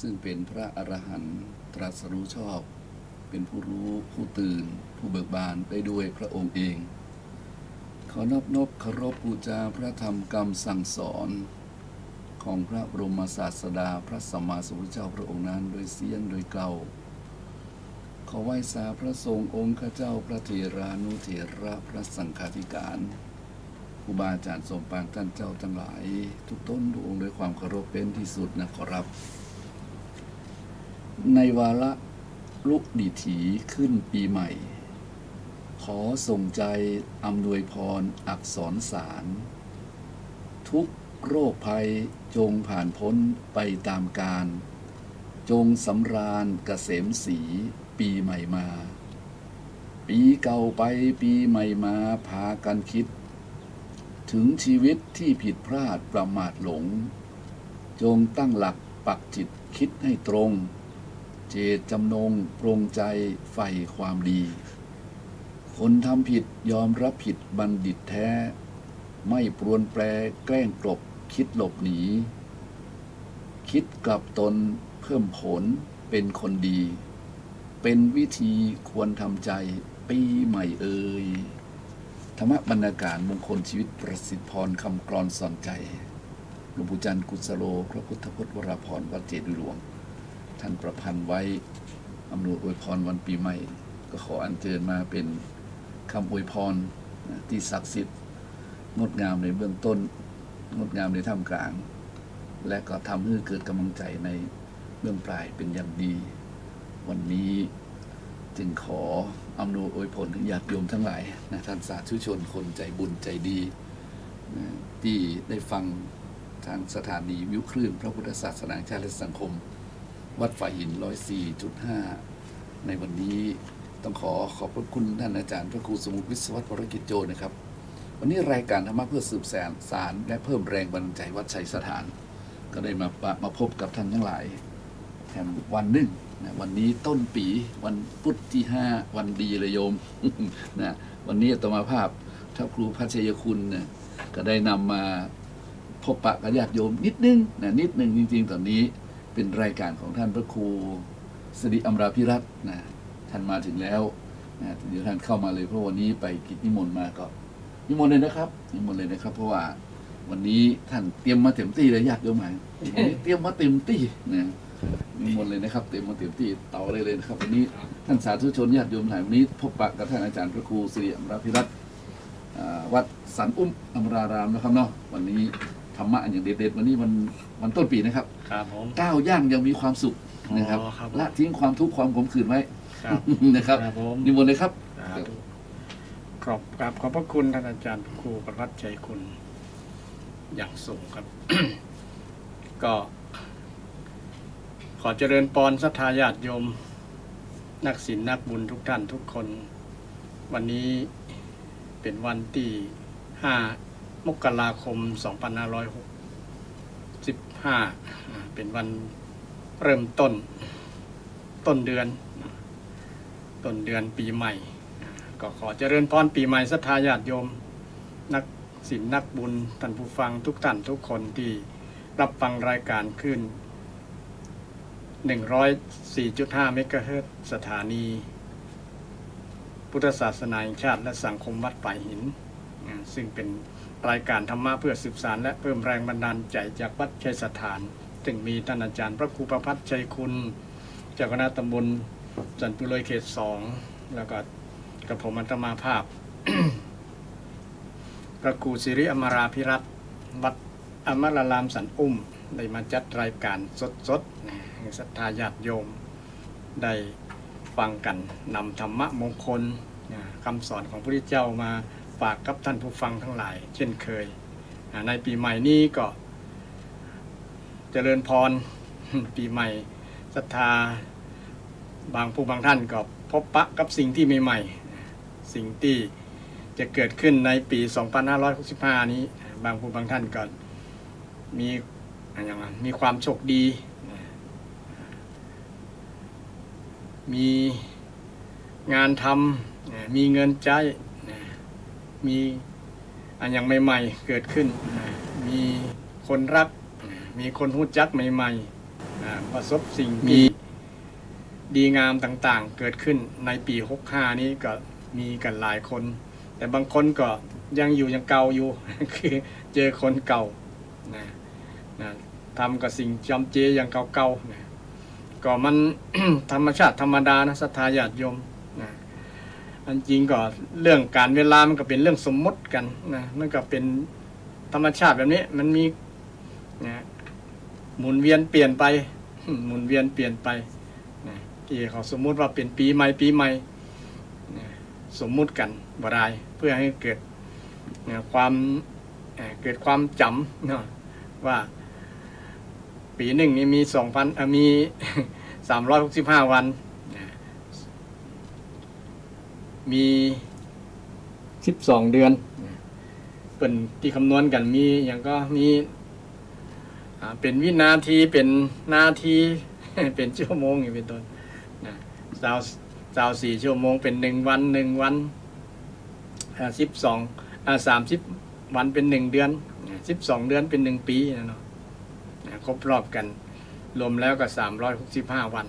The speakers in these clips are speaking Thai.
ซึ่งเป็นพระอรหันต์ตรัสรู้ชอบเป็นผู้รู้ผู้ตื่นผู้เบิกบานได้ด้วยพระองค์เอง ขอนบเคารพบูชาพระธรรมคำสั่งสอนของพระบรมศาสดาพระสัมมาสัมพุทธเจ้าพระองค์นั้นโดยเสียงโดยเกลาขอไหว้สาพระทรงองค์ข้าเจ้าพระเถรานุเถระพระสังฆาธิการครูบาอาจารย์สมปางท่านเจ้าทั้งหลายทุกต้นทุกองค์ด้วยความเคารพเป็นที่สุดนะขอรับในวาระลุดิถีขึ้นปีใหม่ขอส่งใจอำนวยพรอักษรสารทุกโรคภัยจงผ่านพ้นไปตามกาลจงสำราญเกษมศรีปีใหม่มาปีเก่าไปปีใหม่มาพากันคิดถึงชีวิตที่ผิดพลาดประมาทหลงจงตั้งหลักปักจิตคิดให้ตรงเจตจำนงปรงใจใฝ่ความดีคนทำผิดยอมรับผิดบัณฑิตแท้ไม่ปรวนแปรแกล้งกลบคิดหลบหนีคิดกลับตนเพิ่มผลเป็นคนดีเป็นวิธีควรทำใจปีใหม่เอ่ยธรรมบรรณาการมงคลชีวิตประสิทธิพรคำกลอนสอนใจหลวงปู่จันทร์กุศโลพระพุทธพจน์วราพรวัดเจดีย์หลวงท่านประพันธ์ไว้อำนวยอวยพรวันปีใหม่ก็ขออัญเชิญมาเป็นคำอวยพรที่ศักดิ์สิทธิ์งดงามในเบื้องต้นงดงามในท่ามกลางและก็ทำให้เกิดกำลังใจในเบื้องปลายเป็นอย่างดีวันนี้จึงขออำนวยอวยพรถึงญาติโยมทั้งหลายนะท่านสาธุชนคนใจบุญใจดีนะที่ได้ฟังทางสถานีวิวคลื่นพระพุทธศาสนาแห่งชาติและสังคมวัดฝ่ายหิน 104.5 ในวันนี้ต้องขอบพระคุณท่านอาจารย์พระครูสมุทรวิศวัฒน์วรกิจโจนะครับวันนี้รายการธรรมะเพื่อสืบสารและเพิ่มแรงบันดาลใจวัดชัยสถานก็ได้มาพบกับท่านทั้งหลายแถมวันหนึ่งนะวันนี้ต้นปีวันพุธที่5วันดีเลยโยม นะวันนี้อาตมาภาพท่านครูพัชยคุณนะก็ได้นำมาพบปะกับญาติโยมนิดนึงนะนิดนึงจริงๆตอนนี้เป็นรายการของท่านพระครูสิริอมราภิรัตน์นะท่านมาถึงแล้วนะเดี๋ยวท่านเข้ามาเลยเพราะวันนี้ไปกิจนิมนต์มาก็นิมนต์เลยนะครับนิมนต์เลยนะครับเพราะว่าวันนี้ท่านเตรียมมาเต็มที่เลยญาติโยมวันนี้เตรียมมาเต็มที่นะนิมนต์เลยนะครับเตรียมมาเต็มที่เต่าเลยนะครับวันนี้ท่านสาธุชนญาติโยมหลายวันนี้พบปะกับท่านอาจารย์พระครูสิริอมราภิรัตน์วัดสันอุ้มอมรารามนะครับเนาะวันนี้ธรรมะอย่างเด็ดๆวันนี้วันต้นปีนะครับครับผมก้าวย่างยังมีความสุขนะครับละทิ้งความทุกข์ความขมขื่นไว้นะครับนิมนต์เลยครับขอบพระคุณท่านอาจารย์ครูประภัสชัยคุณอย่างสูงครับ ก็ขอเจริญพรศรัทธาญาติโยมนักศีลนักบุญทุกท่านทุกคนวันนี้เป็นวันที่5 มกราคม 2565เป็นวันเริ่มต้นเดือนปีใหม่ก็ขอเจริญพรปีใหม่ศรัทธาญาติโยมนักศีลนักบุญท่านผู้ฟังทุกท่านทุกคนที่รับฟังรายการขึ้น 104.5 เมกะเฮิรตซ์สถานีพุทธศาสนาแห่งชาติและสังคมวัดฝ่ายหินซึ่งเป็นรายการธรรมะเพื่อสืบสานและเพิ่มแรงบันดาลใจจากวัดชัยสถานซึ่งมีท่านอาจารย์พระครูประภัสชัยคุณเจ้าคณะตำบลสันปุโรยเขต 2แล้วก็กระผมอาตมาภาพ พระครูสิริอมราภิรัตน์วัดอมรารามสันอุ้มได้มาจัดรายการสดๆให้ศรัทธาญาติโยมได้ฟังกันนำธรรมะมงคลคำสอนของพระพุทธเจ้ามาฝากกับท่านผู้ฟังทั้งหลายเช่นเคยในปีใหม่นี้ก็เจริญพร ปีใหม่ศรัทธาบางผู้บางท่านก็พบปะกับสิ่งที่ใหม่ๆสิ่งที่จะเกิดขึ้นในปี 2565 นี้บางผู้บางท่านก็มีความโชคดีมีงานทำมีเงินใช้มีอย่างใหม่ๆเกิดขึ้นมีคนรักมีคนรู้จักใหม่ๆ ประสบสิ่งที่ดีงามต่างๆเกิดขึ้นในปี65นี้ก็มีกันหลายคน แต่บางคนก็ยังอยู่ยังเก่าอยู่ คือเจอคนเก่านะทำกับสิ่งจำเจอย่างเก่าๆนะก็มัน ธรรมชาติธรรมดานะศรัทธาญาติโยมนะอันจริงก็เรื่องการเวลามันก็เป็นเรื่องสมมติกันนะมันก็เป็นธรรมชาติแบบนี้มันมีนะหมุนเวียนเปลี่ยนไป หมุนเวียนเปลี่ยนไปนะที่เขาสมมุติว่าเป็นปีใหม่นะสมมุติกันบ่ได้เพื่อให้เกิดนะความจำนะว่าปีหนึ่งนี้มีมี 365 วันนะมี12 เดือนเป็นที่คำนวณกันมีอย่างก็มีเป็นวินาทีเป็นนาที เป็นชั่วโมงอย่างเป็นต้นนะ24 ชั่วโมงเป็น1 วัน30 วันเป็น1 เดือน12 เดือนเป็น1 ปีนะเนาะครบรอบกันรวมแล้วก็365 วัน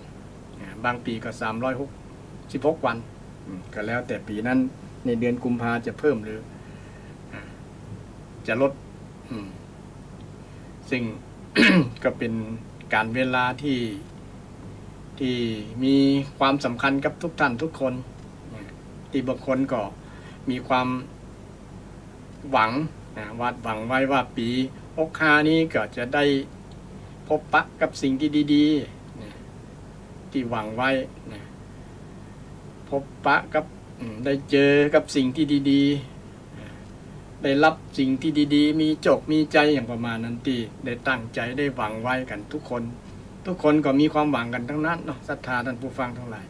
บางปีก็316 วันก็แล้วแต่ปีนั้นในเดือนกุมภาจะเพิ่มหรือจะลดซึ่ง ก็เป็นการเวลาที่มีความสำคัญกับทุกท่านทุกคนที่บางคนก็มีความหวังวาดหวังไว้ว่าปี65นี้ก็จะได้พบปะกับสิ่งที่ดีๆที่หวังไว้พบปะกับได้เจอกับสิ่งที่ดีๆได้รับสิ่งที่ดีๆมีจกมีใจอย่างประมาณนั้นที่ได้ตั้งใจได้หวังไว้กันทุกคนก็มีความหวังกันทั้งนั้นเนาะศรัทธาท่านผู้ฟังทั้งหลาย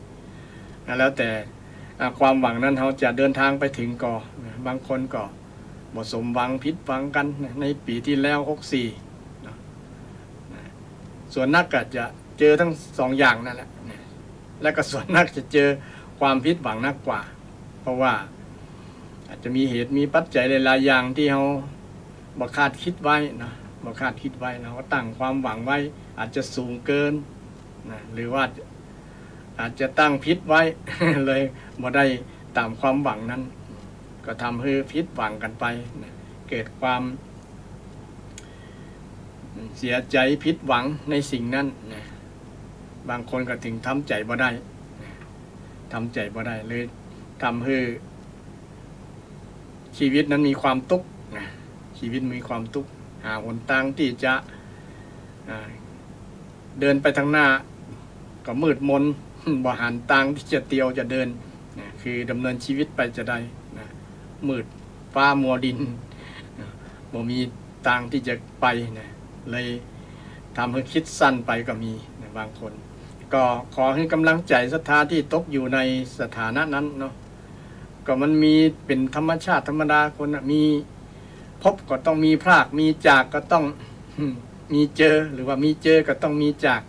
แล้วแต่ความหวังนั้นเขาจะเดินทางไปถึงก่อบางคนก็บ่สมหวังผิดหวังกันในปีที่แล้ว64ส่วนนักก็จะเจอทั้ง2 อย่างนั่นแหละและก็ส่วนนักจะเจอความผิดหวังนักกว่าเพราะว่าอาจจะมีเหตุมีปัจจัยหลายๆอย่างที่เขาบ่คาดคิดไว้นะบ่คาดคิดไว้นะเขาตั้งความหวังไว้อาจจะสูงเกินนะหรือว่าอาจจะตั้งผิดไว้ เลยบ่ได้ตามความหวังนั้นก็ทำให้ผิดหวังกันไปนะเกิดความเสียใจผิดหวังในสิ่งนั้นนะบางคนก็ถึงทำใจบ่ได้นะทำใจบ่ได้เลยทำให้ชีวิตนั้นมีความทุกข์นะชีวิตมีความทุกข์หาหนทางที่จะเดินไปทางหน้าก็มืดมน บ่หันทางที่จะเตียวจะเดินนะคือดำเนินชีวิตไปจะได้นะมืดฟ้ามัวดินนะบ่มีทางที่จะไปนะเลยทำให้คิดสั้นไปก็มีนะบางคนก็ขอให้กำลังใจศรัทธาที่ตกอยู่ในสถานะนั้นเนาะก็มันมีเป็นธรรมชาติธรรมดาคนมีพบก็ต้องมีพรากมีจากก็ต้องมีเจอหรือว่ามีเจอก็ต้องมีจาก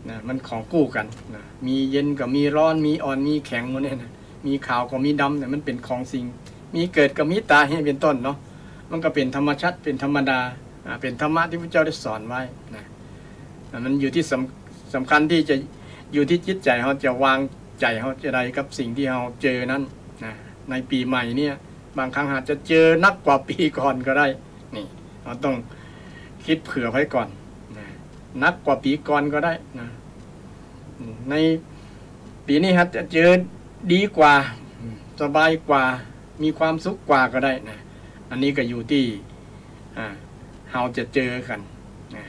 นะมันของคู่กันนะมีเย็นก็มีร้อนมีอ่อนมีแข็งหมดเนี่ยนะมีขาวก็มีดำเนี่ยมันเป็นของสิ่งมีเกิดก็มีตายให้เป็นต้นเนาะมันก็เป็นธรรมชาติเป็นธรรมดาเป็นธรรมะที่พระเจ้าได้สอนไว้นะมันอยู่ที่สำคัญที่จะอยู่ที่จิตใจเขาจะวางใจเขาจะใดกับสิ่งที่เขาเจอนั้นนะในปีใหม่เนี่ยบางครั้งอาจจะเจอนักกว่าปีก่อนก็ได้นี่เราต้องคิดเผื่อไว้ก่อนนะนักกว่าปีก่อนก็ได้นะในปีนี้ครับจะเจอดีกว่าสบายกว่ามีความสุขกว่าก็ได้นะอันนี้ก็อยู่ที่เราจะเจอกันนะ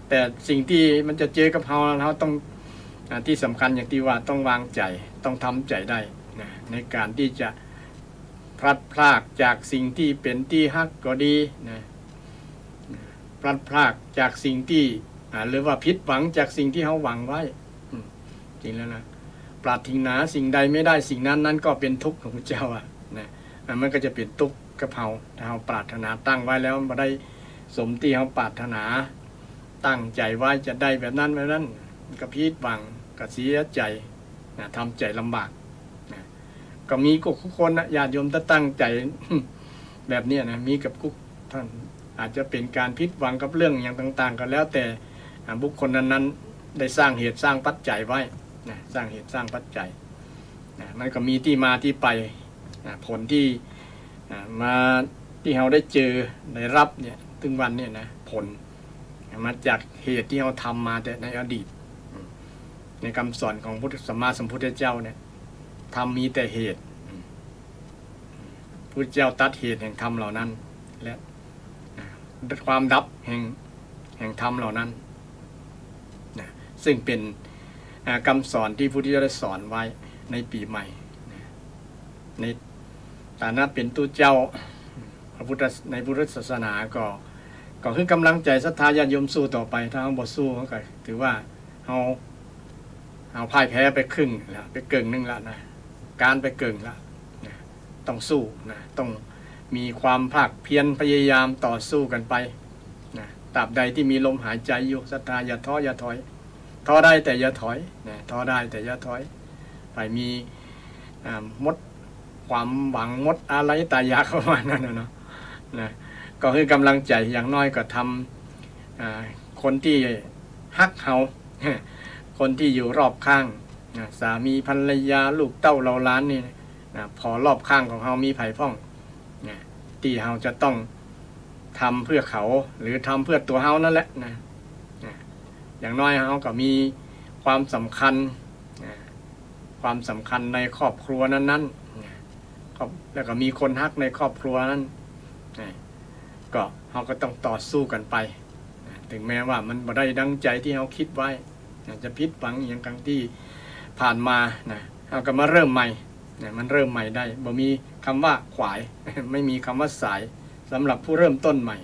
แต่สิ่งที่มันจะเจอกับเราต้องที่สำคัญอย่างที่ว่าต้องวางใจต้องทำใจได้นะในการที่จะพลัดพรากจากสิ่งที่เป็นที่ฮักก็ดีนะพลัดพรากจากสิ่งที่หรือว่าผิดหวังจากสิ่งที่เขาหวังไว้จริงแล้วนะปรารถนาสิ่งใดไม่ได้สิ่งนั้นก็เป็นทุกข์ของพระเจ้านะมันก็จะเป็นทุกข์กับเราถ้าเราปรารถนาตั้งไว้แล้วมันได้สมที่เราปรารถนาตั้งใจไว้จะได้แบบนั้นก็ผิดหวังก็เสียใจนะทำใจลำบากนะก็มีกับทุกคนนะญาติโยมถ้าตั้งใจ แบบนี้นะมีกับทุกท่านอาจจะเป็นการผิดหวังกับเรื่องอย่างต่างๆก็แล้วแต่ บุคคลนั้นๆได้สร้างเหตุสร้างปัจจัยไว้นะสร้างเหตุสร้างปัจจัยนะมันก็มีที่มาที่ไปนะผลที่มาที่เราได้เจอได้รับเนี่ยถึงวันเนี่ยนะผลมาจากเหตุที่เราทำมาแต่ในอดีตในคำสอนของพุทธสัมมาสัมพุทธเจ้าเนี่ยทำมีแต่เหตุพุทธเจ้าตัดเหตุแห่งธรรมเหล่านั้นและความดับแห่งธรรมเหล่านั้นนะซึ่งเป็นคำสอนที่พุทธเจ้าได้สอนไว้ในปีใหม่นะในฐานะเป็นตู้เจ้าในพุทธศาสนาก็คือกำลังใจศรัทธาญาติโยมสู้ต่อไปถ้าเราบ่สู้ก็ถือว่าเราพ่ายแพ้ไปครึ่งแล้วไปเกินนึงแล้วนะการไปเกินแล้วนะต้องสู้นะต้องมีความภาคเพียรพยายามต่อสู้กันไปนะตราบใดที่มีลมหายใจอยู่ศรัทธาอย่าท้ออย่าถอยท้อได้แต่อย่าถอยนะท้อได้แต่อย่าถอยไปมีมดความหวังมดอะไรตายากเข้ามานั่นนะนะก็คือกำลังใจอย่างน้อยก็ทำคนที่ฮักเฮาคนที่อยู่รอบข้างสามีภรรยาลูกเต้าเราล้านนี่พอรอบข้างของเฮามีไผ่พ่องที่เฮาจะต้องทำเพื่อเขาหรือทำเพื่อตัวเฮานั่นแหละนะอย่างน้อยเฮาก็มีความสำคัญในครอบครัวนั้นๆแล้วก็มีคนฮักในครอบครัวนั้นก็เราก็ต้องต่อสู้กันไปถึงแม้ว่ามันบ่ได้ดังใจที่เราคิดไว้จะผิดหวังอย่างครั้งที่ผ่านมาเราก็มาเริ่มใหม่มันเริ่มใหม่ได้บ่มีคำว่าขวาย ไม่มีคำว่าสายสำหรับผู้เริ่มต้นใหม่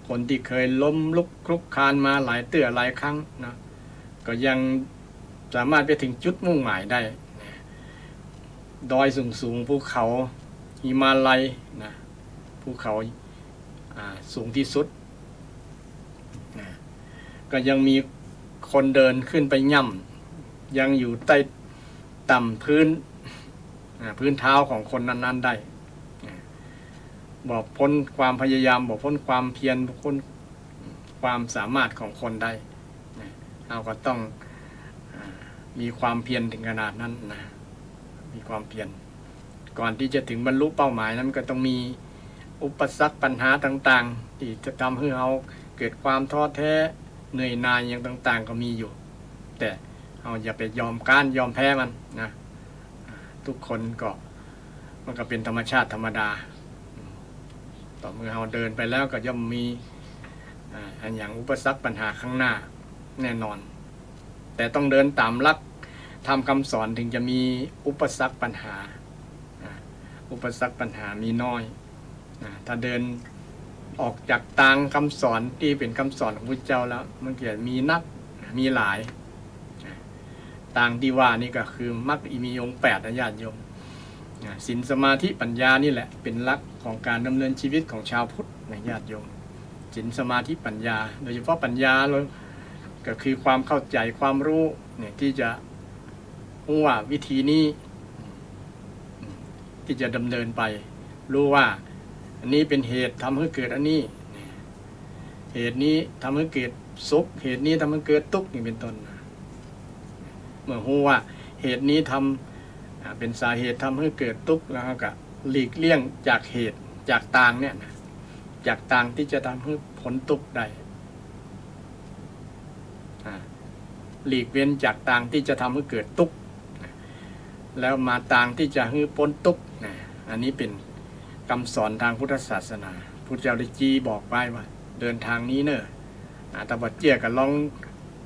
คนที่เคยล้มลุกคลุกคลานมาหลายเตื้อหลายครั้งนะก็ยังสามารถไปถึงจุดมุ่งหมายได้ดอยสูงภูเขาหิมาลัยนะภูเขาสูงที่สุดนะก็ยังมีคนเดินขึ้นไปย่ำยังอยู่ใต้ต่ำพื้นเท้าของคนนั้นๆได้บอกพ้นความพยายามบอกพ้นความเพียรบอกพ้นความสามารถของคนได้เราก็ต้องมีความเพียรถึงขนาดนั้นนะมีความเพียรก่อนที่จะถึงบรรลุเป้าหมายนั้นก็ต้องมีอุปสรรคปัญหาต่างๆที่จะทำให้เราเกิดความท้อแท้เหนื่อยหน่ายอย่างต่างๆก็มีอยู่แต่เราอย่าไปยอมแพ้มันนะทุกคนมันก็เป็นธรรมชาติธรรมดาต่อเมื่อเราเดินไปแล้วก็ย่อมมีอย่างอุปสรรคปัญหาข้างหน้าแน่นอนแต่ต้องเดินตามหลักทำคำสอนถึงจะมีอุปสรรคปัญหามีน้อยถ้าเดินออกจากทางคำสอนที่เป็นคำสอนของพระเจ้าแล้วมันเกิดมีหลายทางที่ว่านี่ก็คือมรรคมีองค์8นะญาติโยมศีลสมาธิปัญญานี่แหละเป็นหลักของการดำเนินชีวิตของชาวพุทธนะญาติโยมศีลสมาธิปัญญาโดยเฉพาะปัญญาเลยก็คือความเข้าใจความรู้เนี่ยที่จะรู้ว่าวิธีนี้ที่จะดำเนินไปรู้ว่าอันนี้เป็นเหตุทำให้เกิดอันนี้เหตุนี้ทำให้เกิดสุขเหตุนี้ทำให้เกิดทุกข์นี่เป็นต้นเมื่อรู้ว่าเหตุนี้เป็นสาเหตุทำให้เกิดทุกข์แล้วก็หลีกเลี่ยงจากเหตุจากทางเนี่ยจากทางที่จะทำให้ผลทุกข์ได้หลีกเว้นจากทางที่จะทำให้เกิดทุกข์แล้วมาทางที่จะให้พ้นทุกข์อันนี้เป็นคำสอนทางพุทธศาสนาพุทธเจ้าได้จี้บอกไว้ว่าเดินทางนี้เนอะแต่บัดเจี้ยก็ลอง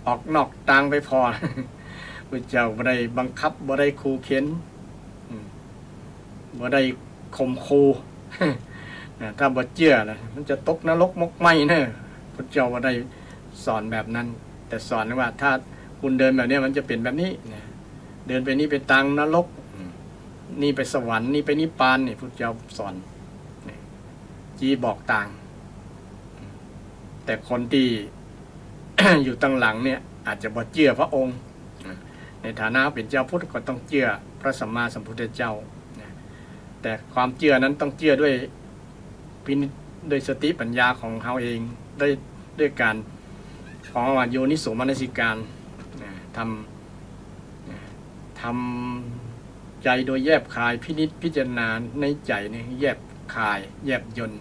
ออกนอกทางไปพอพุทธเจ้าบ่ได้บังคับบ่ได้ขู่เข็นบ่ได้ข่มขู่ถ้าบัดเจี้ยนะมันจะตกนรกมกไหมเนอะพุทธเจ้าบ่ได้สอนแบบนั้นแต่สอนว่าถ้าคุณเดินแบบนี้มันจะเป็นแบบนี้เดินไปนี้ไปทางนรกนี่ไปสวรรค์นี่ไปนิพพานนี่พุทธเจ้าสอนจี้บอกต่างแต่คนที่ อยู่ตั้งหลังเนี่ยอาจจะบ่เชื่อพระองค์ในฐานะเป็นเจ้าพุทธก็ต้องเชื่อพระสัมมาสัมพุทธเจ้าแต่ความเชื่อนั้นต้องเชื่อด้วยสติปัญญาของเขาเองด้วยการ ของว่าโยนิโสมนสิการทำใจโดยแยบคายพินิจพิจารณาในใจเนี่ยแยบคายแยบยนต์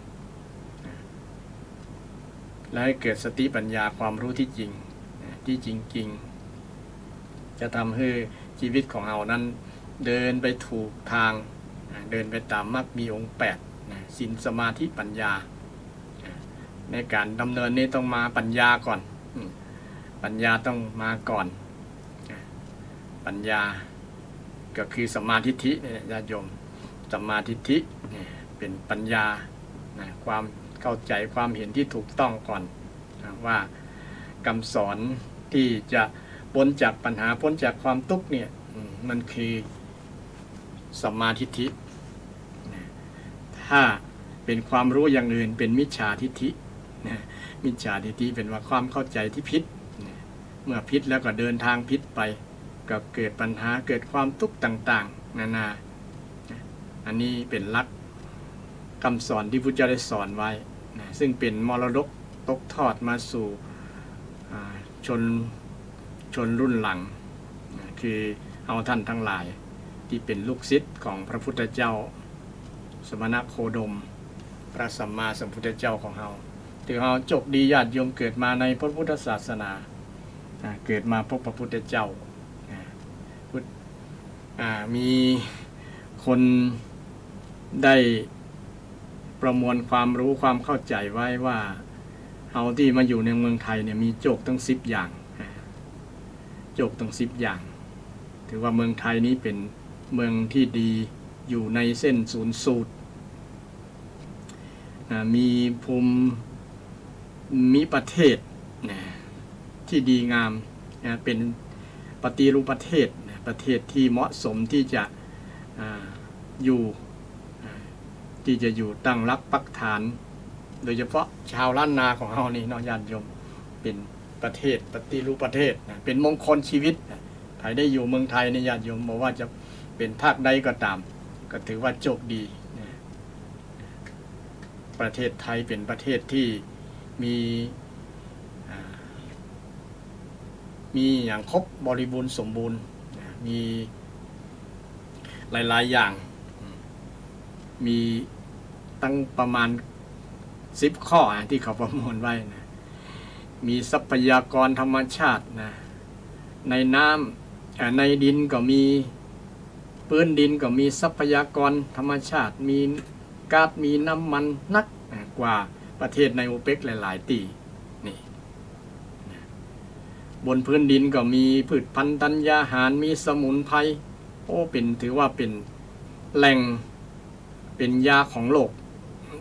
และให้เกิดสติปัญญาความรู้ที่จริงที่จริงๆจะทำให้ชีวิตของเรานั้นเดินไปถูกทางเดินไปตามมรรคมีองค์8ศีลสมาธิปัญญาในการดำเนินนี้ต้องมาปัญญาก่อนปัญญาต้องมาก่อนปัญญาก็คือสัมมาทิฏฐิเนี่ยญาติโยมสัมมาทิฏฐิเป็นปัญญาความเข้าใจความเห็นที่ถูกต้องก่อนว่าคำสอนที่จะพ้นจากปัญหาพ้นจากความทุกข์เนี่ยมันคือสัมมาทิฏฐิถ้าเป็นความรู้อย่างอื่นเป็นมิจฉาทิฏฐิมิจฉาทิฏฐิเป็นว่าความเข้าใจที่ผิดเมื่อผิดแล้วก็เดินทางผิดไปก็เกิดปัญหาเกิดความทุกข์ต่างๆนานาอันนี้เป็นหลักคำสอนที่พุทธเจ้าได้สอนไว้ซึ่งเป็นมรดกตกทอดมาสู่ชนรุ่นหลังคือเอาท่านทั้งหลายที่เป็นลูกศิษย์ของพระพุทธเจ้าสมณโคดมพระสัมมาสัมพุทธเจ้าของเราถือเราโชคดีญาติโยมเกิดมาในพระพุทธศาสนาเกิดมาพบพระพุทธเจ้ามีคนได้ประมวลความรู้ความเข้าใจไว้ว่าเอาที่มาอยู่ในเมืองไทยเนี่ยมีโจกตั้ง10 อย่างโจกตั้ง10 อย่างถือว่าเมืองไทยนี้เป็นเมืองที่ดีอยู่ในเส้นศูนย์สูตรมีภูมิประเทศที่ดีงามเป็นปฏิรูปประเทศประเทศที่เหมาะสมที่จะอยู่ตั้งรักปักฐานโดยเฉพาะชาวล้านนาของเรานี่เนาะญาติโยมเป็นประเทศปฏิรูปประเทศเป็นมงคลชีวิตใครได้อยู่เมืองไทยในญาติโยมบอกว่าจะเป็นภาคใดก็ตามก็ถือว่าโชคดีประเทศไทยเป็นประเทศที่มีอย่างครบบริบูรณ์สมบูรณ์มีหลายๆอย่างมีตั้งประมาณ10 ข้อที่เขาประมวลไว้นะมีทรัพยากรธรรมชาตินะในน้ำในดินก็มีพื้นดินก็มีทรัพยากรธรรมชาติมีก๊าซมีน้ำมันนักกว่าประเทศในโอเปกหลายๆตีนี่บนพื้นดินก็มีพืชพันธุ์ธัญญาหารมีสมุนไพรถือว่าเป็นแหล่งเป็นยาของโลก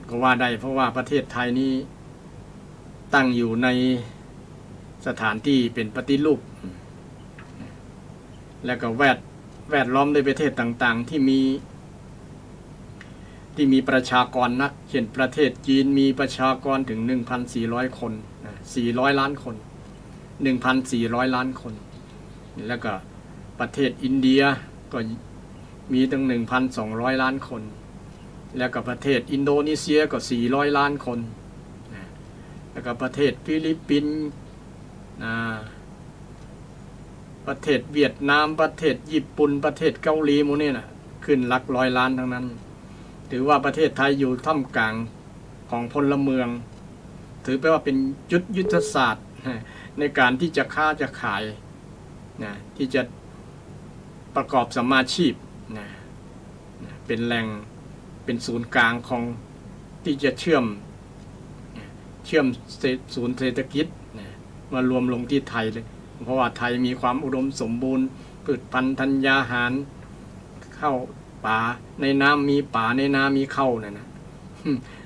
ก็ว่าได้เพราะว่าประเทศไทยนี้ตั้งอยู่ในสถานที่เป็นปฏิรูปแล้วก็แวดล้อมด้วยประเทศต่างๆที่มีประชากรนักเช่นประเทศจีนมีประชากรถึง 1,400 คน400 ล้านคน 1,400 ล้านคนแล้วก็ประเทศอินเดียก็มีตั้ง 1,200 ล้านคนแล้วก็ประเทศอินโดนีเซียก็400 ล้านคนแล้วก็ประเทศฟิลิปปินส์ประเทศเวียดนามประเทศญี่ปุ่นประเทศเกาหลีหมู่นี่ขึ้นหลัก100 ล้านทั้งนั้นถือว่าประเทศไทยอยู่ท่ามกลางของพลเมืองถือไปว่าเป็นยุทธศาสตร์ในการที่จะค้าจะขายที่จะประกอบสัมมาชีพเป็นแหล่งเป็นศูนย์กลางของที่จะเชื่อมศูนย์เศรษฐกิจมารวมลงที่ไทยเลยเพราะว่าไทยมีความอุดมสมบูรณ์พืชพันธุ์ธัญญาหารเข้าป่าในน้ำมีป่าในน้ำมีเข้านะ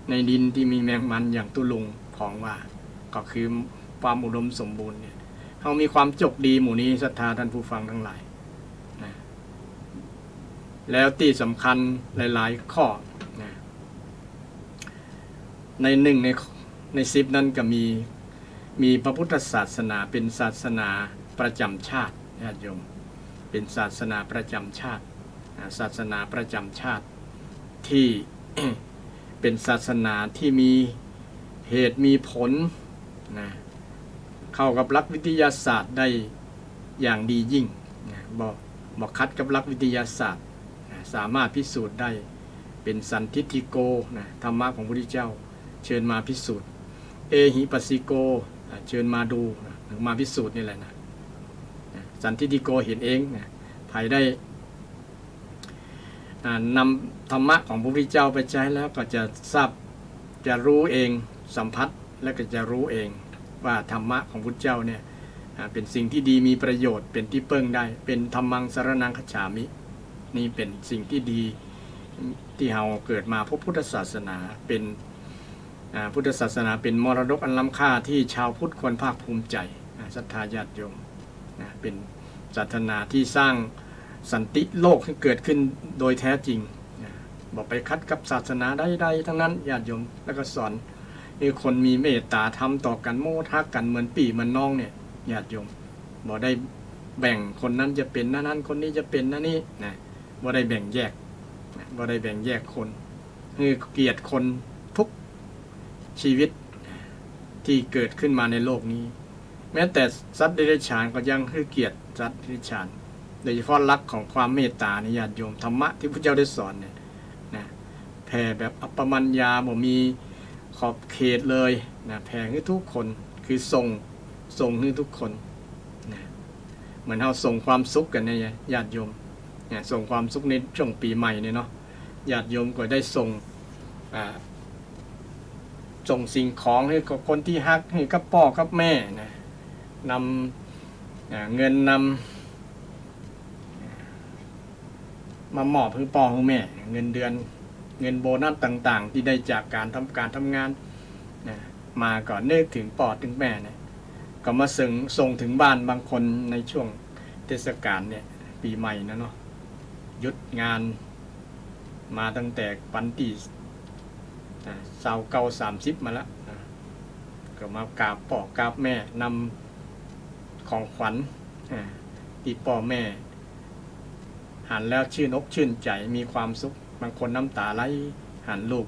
ในดินที่มีแมงมันอย่างตุลุงของว่าก็คือความอุดมสมบูรณ์เนี่ยเขามีความโชคดีหมู่นี้ศรัทธาท่านผู้ฟังทั้งหลายนะแล้วที่สำคัญหลายๆข้อนะใน10นั้นก็มีพระพุทธศาสนาเป็นศาสนาประจำชาติญาติโยมเป็นศาสนาประจำชาติศาสนาประจำชาติที่ เป็นศาสนาที่มีเหตุมีผลนะ เข้ากับหลักวิทยาศาสตร์ได้อย่างดียิ่งนะบ่ขัดกับหลักวิทยาศาสตร์นะสามารถพิสูจน์ได้เป็นสันทิฏฐิโกนะธรรมะของพระพุทธเจ้าเชิญมาพิสูจน์เอหิปัสสิโกเชิญมาดูนะมาพิสูจน์นี่แหละนะสันทิฏฐิโกเห็นเองนะภายได้นำธรรมะของพระพุทธเจ้าไปใช้แล้วก็จะทราบจะรู้เองสัมผัสและก็จะรู้เองว่าธรรมะของพระพุทธเจ้าเนี่ยเป็นสิ่งที่ดีมีประโยชน์เป็นที่เปิ้งได้เป็นธัมมังสรณังคัจฉามินี่เป็นสิ่งที่ดีที่เราเกิดมาพบพุทธศาสนาเป็นพุทธศาสนาเป็นมรดกอันล้ำค่าที่ชาวพุทธควรภาคภูมิใจศรัทธาญาติโยมเป็นศาสนาที่สร้างสันติโลกให้เกิดขึ้นโดยแท้จริงบอกไปคัดกับศาสนาใดๆทั้งนั้นญาติโยมแล้วก็สอนให้คนมีเมตตาทำต่อกันโมทักกันเหมือนปี่เหมือนน้องเนี่ยญาติโยมบอกได้แบ่งคนนั้นจะเป็นนั้นคนนี้จะเป็นนี่นะบอกได้แบ่งแยกบอกได้แบ่งแยกคนคือเกลียดคนทุกชีวิตที่เกิดขึ้นมาในโลกนี้แม้แต่สัตว์เดรัจฉานก็ยังคือเกลียดสัตว์เดรัจฉานโดยเฉพาะหลักของความเมตตาในญาติโยมธรรมะที่พระเจ้าได้สอนเนี่ยนะแผ่แบบอัปปมัญญาบ่มีขอบเขตเลยนะแผ่ให้ทุกคนคือส่งให้ทุกคนนะเหมือนเราส่งความสุขกันเนี่ยญาติโยมเนี่ยส่งความสุขในช่วงปีใหม่เนี่ยเนาะญาติโยมก็ได้ส่งสิ่งของให้กับคนที่ฮักให้กับพ่อกับแม่นะนำเงินนำมามอบให้พ่อให้แม่เงินเดือนเงินโบนัสต่างๆที่ได้จากการทำงานนะมาก่อนนึกถึงพ่อถึงแม่เนี่ยก็มาส่งถึงบ้านบางคนในช่วงเทศกาลเนี่ยปีใหม่นะเนาะหยุดงานมาตั้งแต่ปันตี29-30มาแล้วก็มากราบพ่อกราบแม่นำของขวัญที่พ่อแม่หันแล้วชื่นอกชื่นใจมีความสุขบางคนน้ำตาไหลหันลูก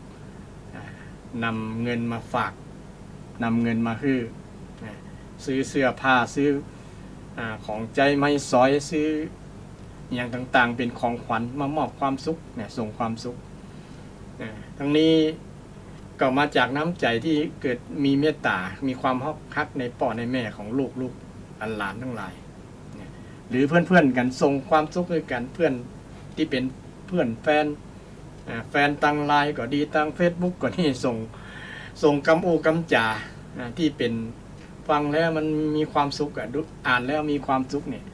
นำเงินมาฝากนำเงินมาซื้อเสื้อผ้าซื้อของใจไม่ซอยซื้ออย่างต่างๆเป็นของขวัญมามอบความสุขเนี่ยส่งความสุขทั้งนี้ก็มาจากน้ำใจที่เกิดมีเมตตามีความฮักในพ่อในแม่ของลูกหลานทั้งหลายหรือเพื่อนๆกันส่งความสุขให้กันเพื่อนที่เป็นเพื่อนแฟนตั้งไลน์ก็ดีตั้ง Facebook ก็นี่ส่งกำโอกำจ่าที่เป็นฟังแล้วมันมีความสุขอ่านแล้วมีความสุขเนี่ย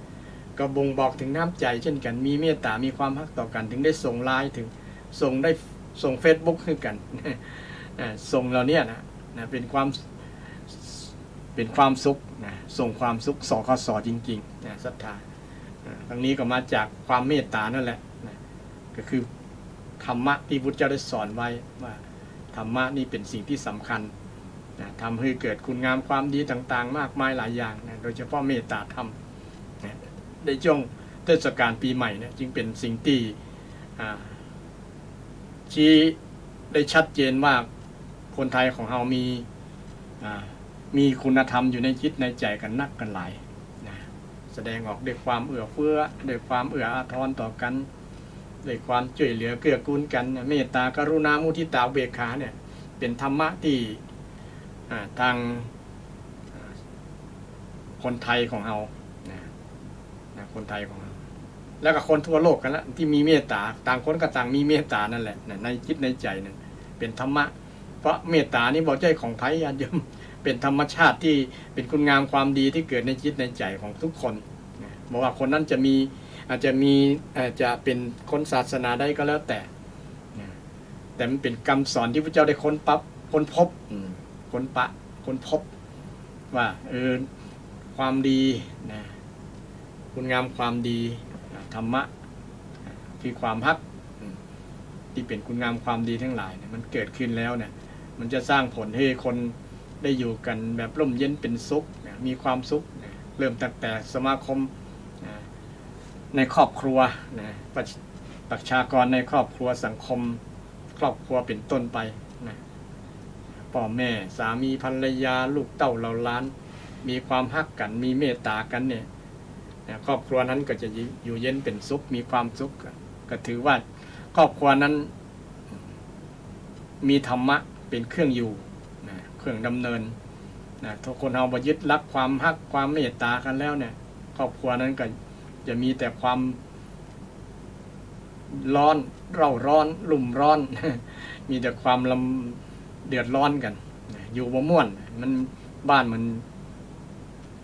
ก็บ่งบอกถึงน้ำใจเช่นกันมีเมตตามีความฮักต่อกันถึงได้ส่งไลน์ถึงส่ง Facebook ให้กันส่งเราเนี่ยนะเป็นความสุขนะส่งความสุขสคสจริงๆนะศรัทธาทั้งนี้ก็มาจากความเมตตานั่นแหละนะก็คือธรรมะที่พุทธเจ้าได้สอนไว้ว่าธรรมะนี่เป็นสิ่งที่สำคัญนะทำให้เกิดคุณงามความดีต่างๆมากมายหลายอย่างนะโดยเฉพาะเมตตาธรรมนะในช่วงเทศกาลปีใหม่เนี่ยจึงเป็นสิ่งที่ชี้ได้ชัดเจนว่าคนไทยของเรามีคุณธรรมอยู่ในจิตในใจกันนักกันหลายนะแสดงออกด้วยความเอื้อเฟื้อด้วยความเอื้ออาทรต่อกันด้วยความช่วยเหลือเกื้อกูลกันเมตตากรุณามุทิตาอุเบกขาเนี่ยเป็นธรรมะที่ทางคนไทยของเรานะคนไทยของเราแล้วก็คนทั่วโลกกันละที่มีเมตตาต่างคนก็ต่างมีเมตตานั่นแหละในจิตในใจนั่นเป็นธรรมะเพราะเมตตานี่บอกใจของไทยญาติโยมเป็นธรรมชาติที่เป็นคุณงามความดีที่เกิดในจิตในใจของทุกคนบอกว่าคนนั้นอาจจะเป็นคนศาสนาใดก็แล้วแต่มันเป็นคำสอนที่พระเจ้าได้ค้นพบว่าความดีนะคุณงามความดีธรรมะคือความฮักที่เป็นคุณงามความดีทั้งหลายมันเกิดขึ้นแล้วเนี่ยมันจะสร้างผลให้คนได้อยู่กันแบบร่มเย็นเป็นสุขมีความสุขเริ่มตั้งแต่สมาคมในครอบครัวประชากรในครอบครัวสังคมครอบครัวเป็นต้นไปพ่อแม่สามีภรรยาลูกเต้าเหล่าล้าน มีความฮักกันมีเมตตากันเนี่ยครอบครัวนั้นก็จะอยู่เย็นเป็นสุขมีความสุขก็ถือว่าครอบครัวนั้นมีธรรมะเป็นเครื่องอยู่เครื่องดำเนินทุกคนเอาไปยึดรักความฮักความเมตตากันแล้วเนี่ยครอบครัวนั้นก็จะมีแต่ความร้อนเร่าร้อนลุ่มร้อน มีแต่ความเดือดร้อนกันอยู่บ่ม่วนมันบ้านมัน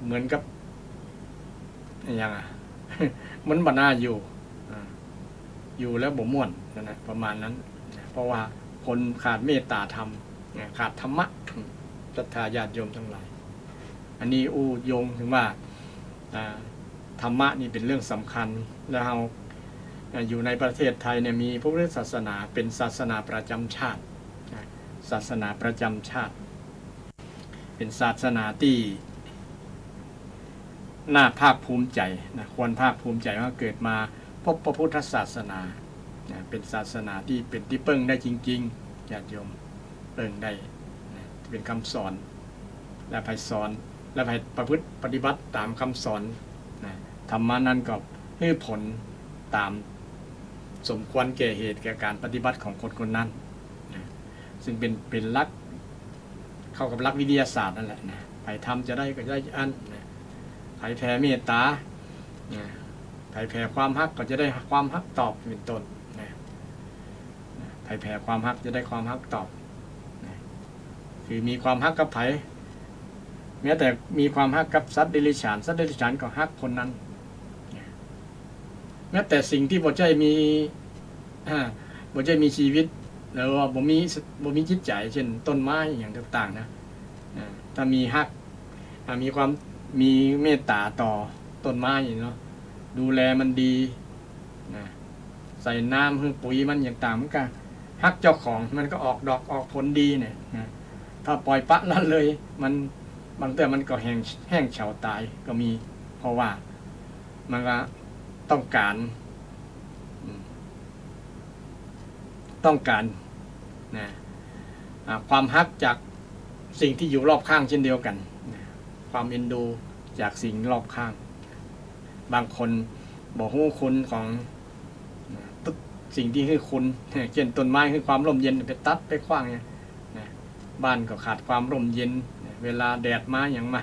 เหมือนกับอย่างมันบ่น่าอยู่แล้วบ่ม่วนนะประมาณนั้นเพราะว่าคนขาดเมตตาธรรมขาดธรรมะศรัทธาญาติโยมทั้งหลายอันนี้โยงถึงว่าธรรมะนี่เป็นเรื่องสำคัญแล้วเราอยู่ในประเทศไทยเนี่ยมีพระพุทธศาสนาเป็นศาสนาประจำชาติศาสนาประจำชาติเป็นศาสนาที่น่าภาคภูมิใจนะควรภาคภูมิใจว่าเกิดมาพบพระพุทธศาสนาเป็นศาสนาที่เป็นที่เปิ้งได้จริงๆญาติโยมเปิ้งได้เป็นคำสอนและไปสอนและไปประพฤติปฏิบัติตามคำสอนธรรมะนั้นก็ให้ผลตามสมควรแก่เหตุแก่การปฏิบัติของคนคนนั้นซึ่งเป็นหลักเข้ากับหลักวิทยาศาสตร์นั่นแหละนะใครทำจะได้ก็ได้อันใครแผ่เมตตาใครแผ่ความฮักก็จะได้ความฮักตอบเป็นต้นใครแผ่ความฮักจะได้ความฮักตอบคือมีความฮักกับไผแม้แต่มีความฮักกับสัตว์เดรัจฉานสัตว์เดรัจฉานก็ฮักคนนั้นแม้แต่สิ่งที่บ่ใช่มีชีวิตแล้วว่าบ่มีจิตใจเช่นต้นไม้อย่างต่างๆนะถ้ามีฮักมีเมตตาต่อต้นไม้เนาะดูแลมันดีนะใส่น้ำให้ปุ๋ยมันอย่างต่างมันก็ฮักเจ้าของมันก็ออกดอกออกผลดีเนี่ยนะถ้าปล่อยปะละเลยมันบางแต่มันก็แห้งเฉาตายก็มีเพราะว่ามันก็ต้องการนะความฮักจากสิ่งที่อยู่รอบข้างเช่นเดียวกันความเอ็นดูจากสิ่งรอบข้างบางคนบอกฮู้คุณของสิ่งที่คือคุณเช่นต้นไม้คือความร่มเย็นไปตัดไปขว้างเนี่ยบ้านก็ขาดความร่มเย็นเวลาแดดมาอย่างมา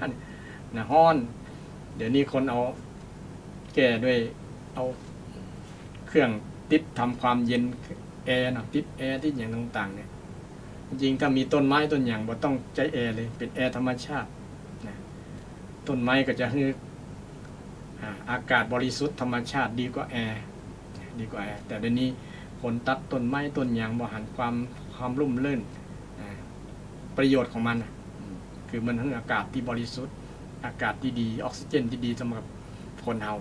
ร้อนเดี๋ยวนี้คนเอาแก้ด้วยเอาเครื่องติดทำความเย็นแอร์ติดแอร์ที่อย่างต่างๆเนี่ยจริงๆถ้ามีต้นไม้ต้นอย่างบ่ต้องใช้แอร์เลยเป็นแอร์ธรรมชาติต้นไม้ก็จะให้อากาศบริสุทธิ์ธรรมชาติดีกว่าแอร์แต่เดี๋ยวนี้คนตัดต้นไม้ต้นอย่างบ่หันความร่มรื่นประโยชน์ของมันคือมันให้อากาศที่บริสุทธิ์อากาศที่ดีออกซิเจนที่ดีสำหรับคนเฮา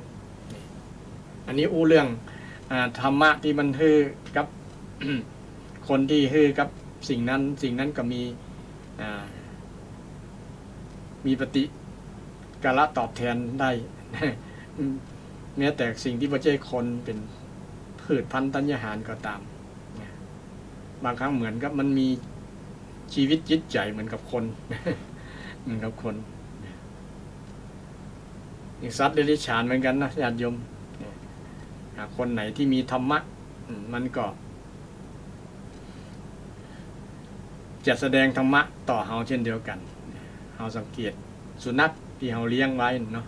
อันนี้เรื่องธรรมะที่มันฮือกับ คนที่ฮือกับสิ่งนั้นก็มีปฏิกาละตอบแทนได้ แม้แต่สิ่งที่บ่ใช่คนเป็นพืชพันธุ์ธัญญาหารก็ตามบางครั้งเหมือนกับมันมีชีวิตจิตใจเหมือนกับคน เหมือนกับคนอย่างสัตว์เดรัจฉานเหมือนกันนะญาติโยมคนไหนที่มีธรรมะมันก็จะแสดงธรรมะต่อเฮาเช่นเดียวกันเฮาสังเกตสุนัขที่เฮาเลี้ยงไว้เนาะ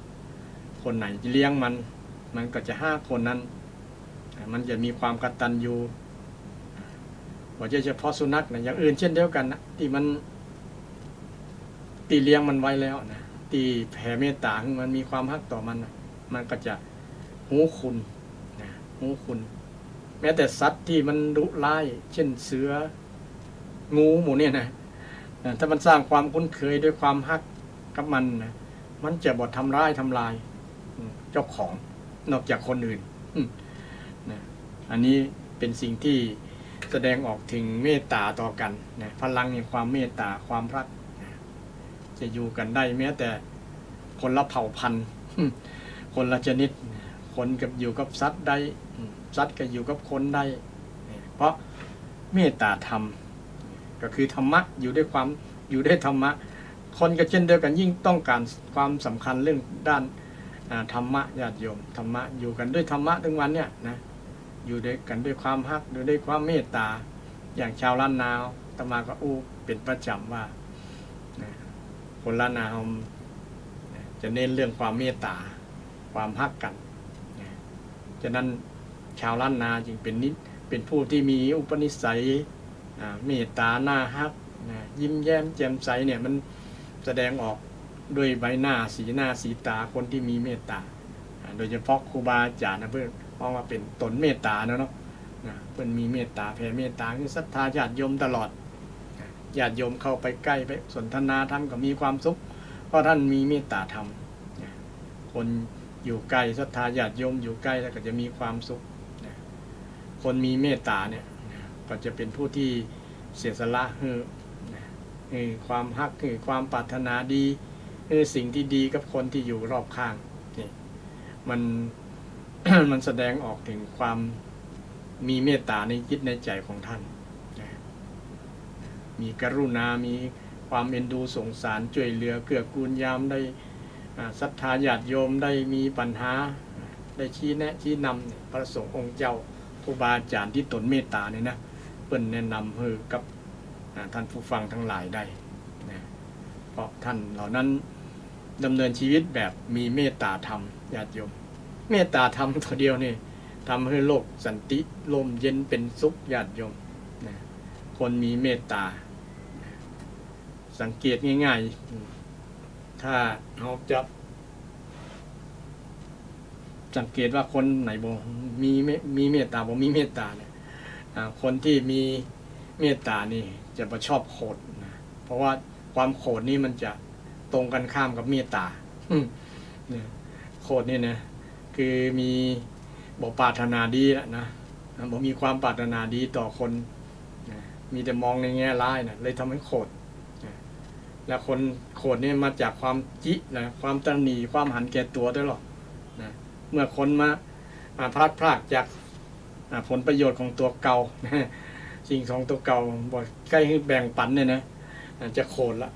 คนไหนที่เลี้ยงมันก็จะห้าคนนั้นมันจะมีความกตัญญูว่าจะเฉพาะสุนัขนะอย่างอื่นเช่นเดียวกันนะที่มันตีเลี้ยงมันไว้แล้วนะที่แผ่เมตตามันมีความฮักต่อมันนะมันก็จะหูคุณนะหูคุณแม้แต่สัตว์ที่มันดุร้ายเช่นเสืองูหมูเนี่ยนะถ้ามันสร้างความคุ้นเคยด้วยความฮักกับมันนะมันจะบ่ทำร้ายทำลายเจ้าของนอกจากคนอื่นนะอันนี้เป็นสิ่งที่แสดงออกถึงเมตตาต่อกันนะพลังแห่งความเมตตาความรักนะจะอยู่กันได้แม้แต่คนละเผ่าพันธุ์ คนละชนิดคนกับอยู่กับสัตว์ได้สัตว์ก็อยู่กับคนได้เพราะเมตตาธรรมก็คือธรรมะอยู่ด้วยธรรมะ คนก็เช่นเดียวกันยิ่งต้องการความสำคัญเรื่องด้านธรรมะญาติโยมธรรมะอยู่กันด้วยธรรมะทั้งวันเนี่ยนะอยู่ด้วยกันด้วยความฮักอยู่ด้วยความเมตตาอย่างชาวล้านนาอาตมาก็เป็นประจำว่านะคนล้านนาจะเน้นเรื่องความเมตตาความฮักกันนะฉะนั้นชาวล้านนาจึงเป็นผู้ที่มีอุปนิสัยเมตตาหน้าฮักนะยิ้มแย้มแจ่มใสเนี่ยมันแสดงออกด้วยใบหน้าสีตาคนที่มีเมตตาโดยเฉพาะครูบาอาจารย์นะเพื่อนมองว่าเป็นตนเมตตาเนาะเพื่อนมีเมตตาแผ่เมตตาคือศรัทธาญาติโยมตลอดญาติโยมเข้าไปใกล้ไปสนทนาท่านก็มีความสุขเพราะท่านมีเมตตาธรรมคนอยู่ใกล้ศรัทธาญาติโยมอยู่ใกล้แล้วก็จะมีความสุขคนมีเมตตาเนี่ยก็จะเป็นผู้ที่เสียสละคือความฮักคือความปรารถนาดีคือสิ่งที่ดีกับคนที่อยู่รอบข้างนี่มัน มันแสดงออกถึงความมีเมตตาในจิตในใจของท่านมีกรุณามีความเอ็นดูสงสารช่วยเหลือเกื้อกูลยามได้ศรัทธาญาติโยมได้มีปัญหาได้ชี้แนะชี้นำพระสงฆ์องค์เจ้าครูบาอาจารย์ที่ตนเมตตาเนี่ยนะเปิ้นแนะนำให้กับท่านผู้ฟังทั้งหลายได้นะเพราะท่านเหล่านั้นดำเนินชีวิตแบบมีเมตตาธรรมญาติโยมเมตตาธรรมตัวเดียวนี่ทำให้โลกสันติลมเย็นเป็นสุขญาติโยมนะคนมีเมตตาสังเกตง่ายๆถ้าเราจะสังเกตว่าคนไหนบ่มีเมตตาบ่มีเมตตาเนี่ยคนที่มีเมตตานี่จะบ่ชอบโกรธนะเพราะว่าความโกรธนี่มันจะตรงกันข้ามกับเมตตาเนี่ยโกรธนี่นะคือมีบ่ปรารถนาดีแล้วนะบ่มีความปรารถนาดีต่อคนนะมีแต่มองในแง่ร้ายนะเลยทำให้โกรธแล้วคนโกรธนี่มาจากความจินะความตระหนี่ความหันแก่ตัวด้วยหรอกนะเมื่อคนมาพลัดพรากจากผลประโยชน์ของตัวเก่าสิ่งของตัวเก่าบ่ใกล้ให้แบ่งปันเนี่ยนะจะโกรธละ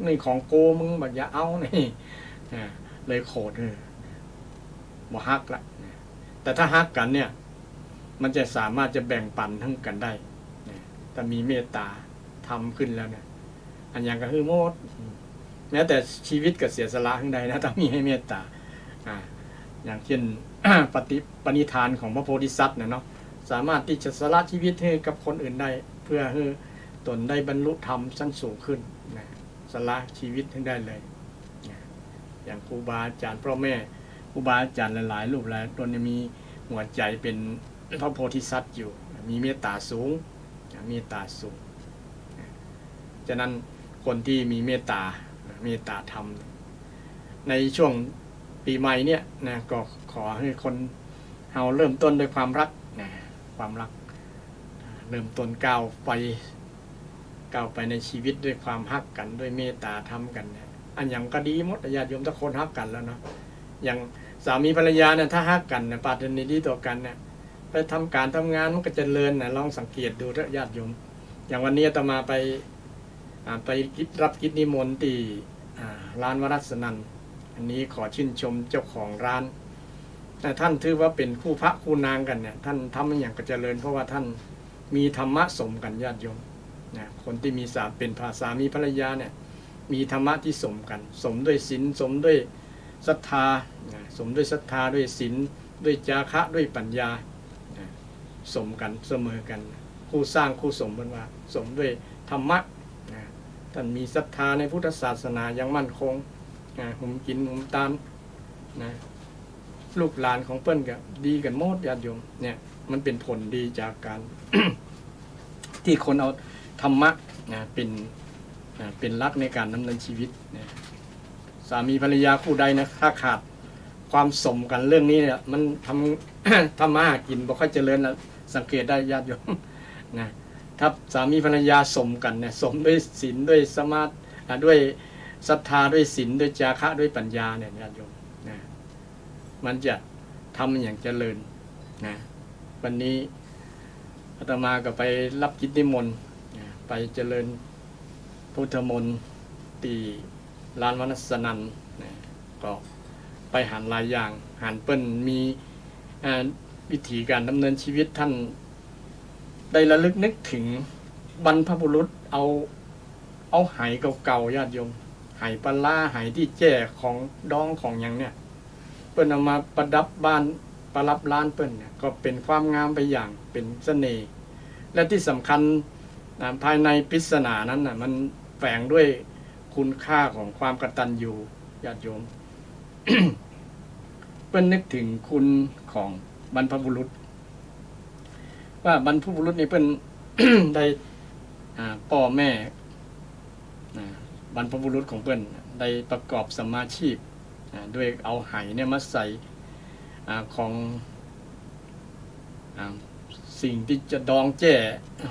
นี่ของโกมึงบักอย่าเอานี่เลยโกรธบ่ฮักละแต่ถ้าฮักกันเนี่ยมันจะสามารถจะแบ่งปันทั้งกันได้แต่มีเมตตาทำขึ้นแล้วเนี่ยอันอย่างก็คือโมดแม้แต่ชีวิตก็เสียสละทั้งใดนะถ้ามีให้เมตตาอย่างเช่น ปณิธานของพระโพธิสัตว์เนาะสามารถที่จะสละชีวิตให้กับคนอื่นได้เพื่อให้ตนได้บรรลุธรรมชั้นสูงขึ้นสละชีวิตให้ได้เลยอย่างครูบาอาจารย์พ่อแม่ครูบาอาจารย์หลายๆรูปหลายตนมีหัวใจเป็นพระโพธิสัตว์อยู่มีเมตตาสูงเมตตาสูงฉะนั้นคนที่มีเมตตาธรรมในช่วงปีใหม่เนี่ยนะก็ขอให้คนเราเริ่มต้นด้วยความรักนะความรักเริ่มต้นก้าวไปในชีวิตด้วยความฮักกันด้วยเมตตาธรรมกันเนี่ยอันอย่างก็ดีหมดญาติโยมทุกคนฮักกันแล้วเนาะอย่างสามีภรรยาเนี่ยถ้าฮักกันเนี่ยปรารถนาดีต่อกันเนี่ยไปทำการทำงานมันก็เจริญนะลองสังเกตดูเถอะญาติโยมอย่างวันนี้อาตมาไปรับกิจนิมนต์ที่ร้านวรัสนันอันนี้ขอชื่นชมเจ้าของร้านแต่ท่านถือว่าเป็นคู่พระคู่นางกันเนี่ยท่านทำอย่างก็เจริญเพราะว่าท่านมีธรรมะสมกันญาติโยมนะคนที่มีเป็นภาษามีภรรยาเนี่ยมีธรรมะที่สมกันสมด้วยศีลสมด้วยศรัทธาสมด้วยศรัทธาด้วยศีลด้วยจาคะด้วยปัญญาสมกันเสมอกันคู่สร้างคู่สมเป็นว่าสมด้วยธรรมะท่านมีศรัทธาในพุทธศาสนาอย่างมั่นคงหุมกินหุมตามนะลูกหลานของเปิ้นกับดีกันหมดญาติโยมเนี่ยมันเป็นผลดีจากการ ที่คนเอาธรรมะเป็นหลักในการดำเนินชีวิตนะสามีภรรยาคู่ใดนะถ้าขาดความสมกันเรื่องนี้เนี่ยมันทำ ทำมาหากินบ่ค่อยเจริญนะสังเกตได้ญาติโยมนะถ้าสามีภรรยาสมกันเนี่ยสมด้วยศีลด้วยสมาธิด้วยศรัทธาด้วยศีลด้วยจาคะด้วยปัญญาเนี่ยญาติโยมนะมันจะทำอย่างเจริญนะวันนี้อาตมาก็ไปรับกิจนิมนต์ไปเจริญพุทธมนต์ ตีลานวนัสนันนะก็ไปหันหลายอย่างหันเปิ้นมีวิธีการดำเนินชีวิตท่านได้ระลึกนึกถึงบรรพบุรุษเอาไหเก่าๆญาติโยมไหปลาร้าไหที่แจ้ของดองของอย่างเนี้ยเปิ้นเอามาประดับบ้านประดับร้านเปิ้นเนี่ยก็เป็นความงามไปอย่างเป็นเสน่ห์และที่สำคัญภายในปริศนานั้นน่ะมันแฝงด้วยคุณค่าของความกตัญญูญาติโยม เปิ้นนึกถึงคุณของบรรพบุรุษว่าบรรพบุรุษนี่เปิ้น ได้พ่อแม่บรรพบุรุษของเปิ้นได้ประกอบสมมาชีพด้วยเอาไหเนี่ยมาใส่ของสิ่งที่จะดองแจ้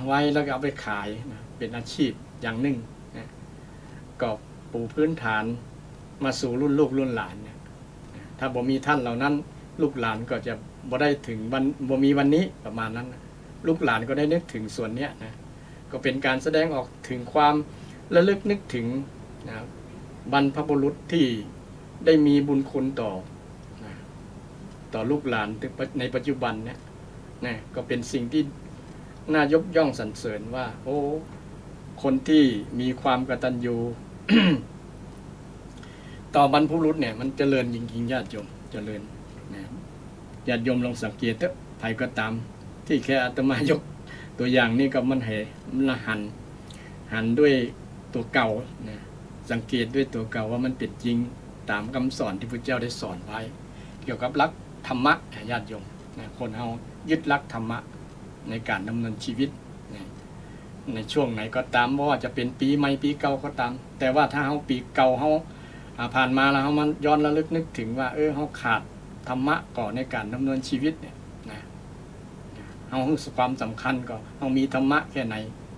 ไว้แล้วก็เอาไปขายนะเป็นอาชีพอย่างหนึ่งนะก็ปูพื้นฐานมาสู่รุ่นลูกรุ่นหลานเนี่ยถ้าบ่มีท่านเหล่านั้นลูกหลานก็จะบ่ได้ถึงบ่มีวันนี้ประมาณนั้นนะลูกหลานก็ได้นึกถึงส่วนเนี้ยนะก็เป็นการแสดงออกถึงความระลึกนึกถึงนะบรรพบุรุษที่ได้มีบุญคุณต่อลูกหลานในปัจจุบันเนี่ยนะก็เป็นสิ่งที่น่ายกย่องสรรเสริญว่าโอ้คนที่มีความกตัญญู ต่อบรรพบุรุษเนี่ยมันเจริญจริงๆญาติโยมเจริญนะญาติโยมลองสังเกตเถอะใครก็ตามที่แค่อาตมายกตัวอย่างนี่ก็มันละหันด้วยตัวเก่านะสังเกตด้วยตัวเก่าว่ามันเป็นจริงตามคำสอนที่พระเจ้าได้สอนไว้เกี่ยวกับหลักธรรมะญาติโยมนะคนเฮายึดหลักธรรมะในการดำเนินชีวิตในช่วงไหนก็ตามว่าจะเป็นปีใหม่ปีเก่าก็ตามแต่ว่าถ้าเฮาปีเก่าเฮาผ่านมาแล้วเฮามันย้อนระลึกนึกถึงว่าเฮาขาดธรรมะก่อนในการดำเนินชีวิตเนี่ยนะเฮารู้สึกความสำคัญก็เฮามีธรรมะแค่ไหน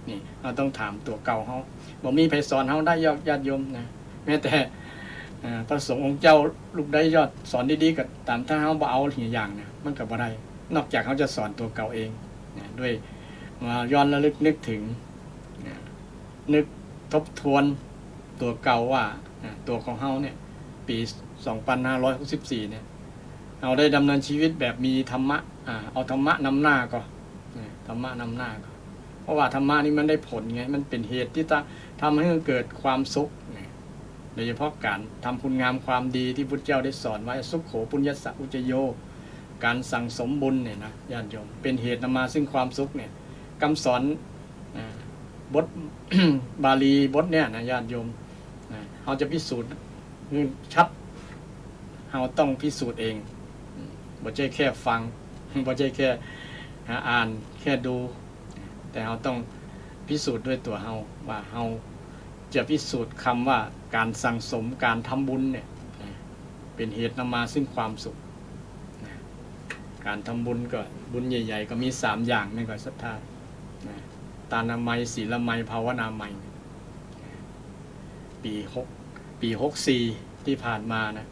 นี่เราต้องถามตัวเก่าเฮาบ่มีไผสอนเฮาได้ญาติโยมนะแม้แต่พระสงฆ์องค์เจ้าลูกได้ยอดสอนดีๆก็ตามถ้าเฮาบ่เอาอย่างนะมันก็บ่ได้นอกจากเขาจะสอนตัวเก่าเองนะด้วยมาย้อนระลึกนึกถึงนึกทบทวนตัวเก่าว่าตัวของเฮาเนี่ยปี2564เนี่ยเราได้ดำเนินชีวิตแบบมีธรรมะเอาธรรมะนำหน้าก็ธรรมะนำหน้าก็เพราะว่าธรรมะนี่มันได้ผลไงมันเป็นเหตุที่จะทำให้เกิดความสุขโดยเฉพาะการทำคุณงามความดีที่พุทธเจ้าได้สอนไว้สุขโขปุญญสัพพุจโยการสั่งสมบุญเนี่ยนะญาติโยมเป็นเหตุนำมาซึ่งความสุขเนี่ยคำสอนบท บาลีบทเนี่ยนะญาติโยมเราจะพิสูจน์ชัดเราต้องพิสูจน์เองบ่ใช่แค่ฟังบ่ใช่แค่อ่านแค่ดูแต่เราต้องพิสูจน์ด้วยตัวเราว่าเราจะพิสูจน์คำว่าการสั่งสมการทำบุญเนี่ยเป็นเหตุนำมาซึ่งความสุขการทำบุญก็บุญใหญ่ๆก็มี3อย่างนั่นก็ศรัทธาทานามัยศีลามัยภาวนามัยปี64ที่ผ่านมานะ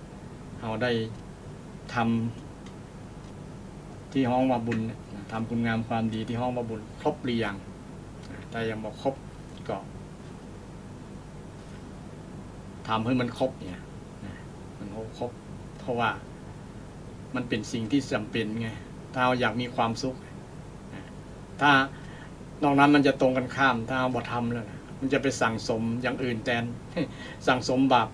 เราได้ทำที่ห้องว่าบุญทำคุณงามความดีที่ห้องว่าบุญครบหรือยังถ้ายังบอกครบก็ทำให้มันครบเนี่ยมันครบเพราะว่ามันเป็นสิ่งที่จำเป็นไงถ้าเราอยากมีความสุขถ้านอกนั้นมันจะตรงกันข้ามถ้าเราบ่ทำแล้วนะมันจะไปสั่งสมอย่างอื่นแทน สั่งสมบาป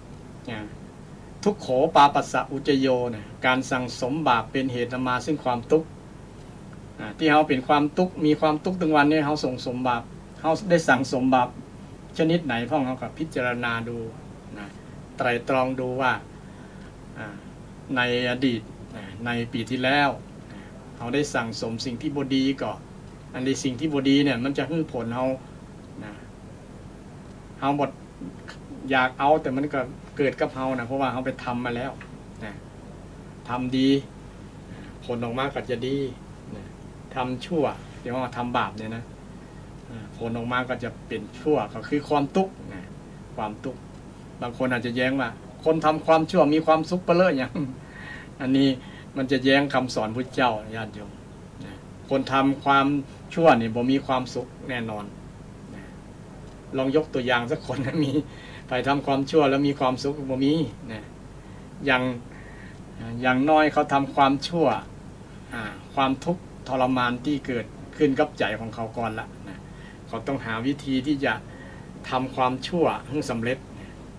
ทุกโขปาปัสสะอุจโยนะการสั่งสมบาปเป็นเหตุนำมาซึ่งความทุกข์ที่เราเป็นความทุกข์มีความทุกข์ถึงวันนี้เราส่งสมบาปเราได้สั่งสมบาปชนิดไหนพ่อเขาก็พิจารณาดูนะไตรตรองดูว่าในอดีตในปีที่แล้วเราได้สั่งสมสิ่งที่บ่ดีก่อนอันนี้สิ่งที่บ่ดีเนี่ยมันจะให้ผลเราบดอยากเอาแต่มันก็เกิดกับเรานะเพราะว่าเราไปทำมาแล้วนะทำดีผลออกมาก็จะดีนะทำชั่วเดี๋ยวว่าทำบาปเนี่ยนะผลออกมาก็จะเป็นชั่วก็คือความทุกข์นะความทุกข์บางคนอาจจะแย้งว่าคนทำความชั่วมีความสุขเปล่าอย่างอันนี้มันจะแย้งคำสอนพุทธเจ้าญาติโยมคนทำความชั่วนี่บ่มีความสุขแน่นอนลองยกตัวอย่างสักคนมี ไปทำความชั่วแล้วมีความสุขบ่มีนะอย่างน้อยเขาทำความชั่วความทุกข์ทรมานที่เกิดขึ้นกับใจของเขาก่อนละนะเขาต้องหาวิธีที่จะทำความชั่วให้สำเร็จ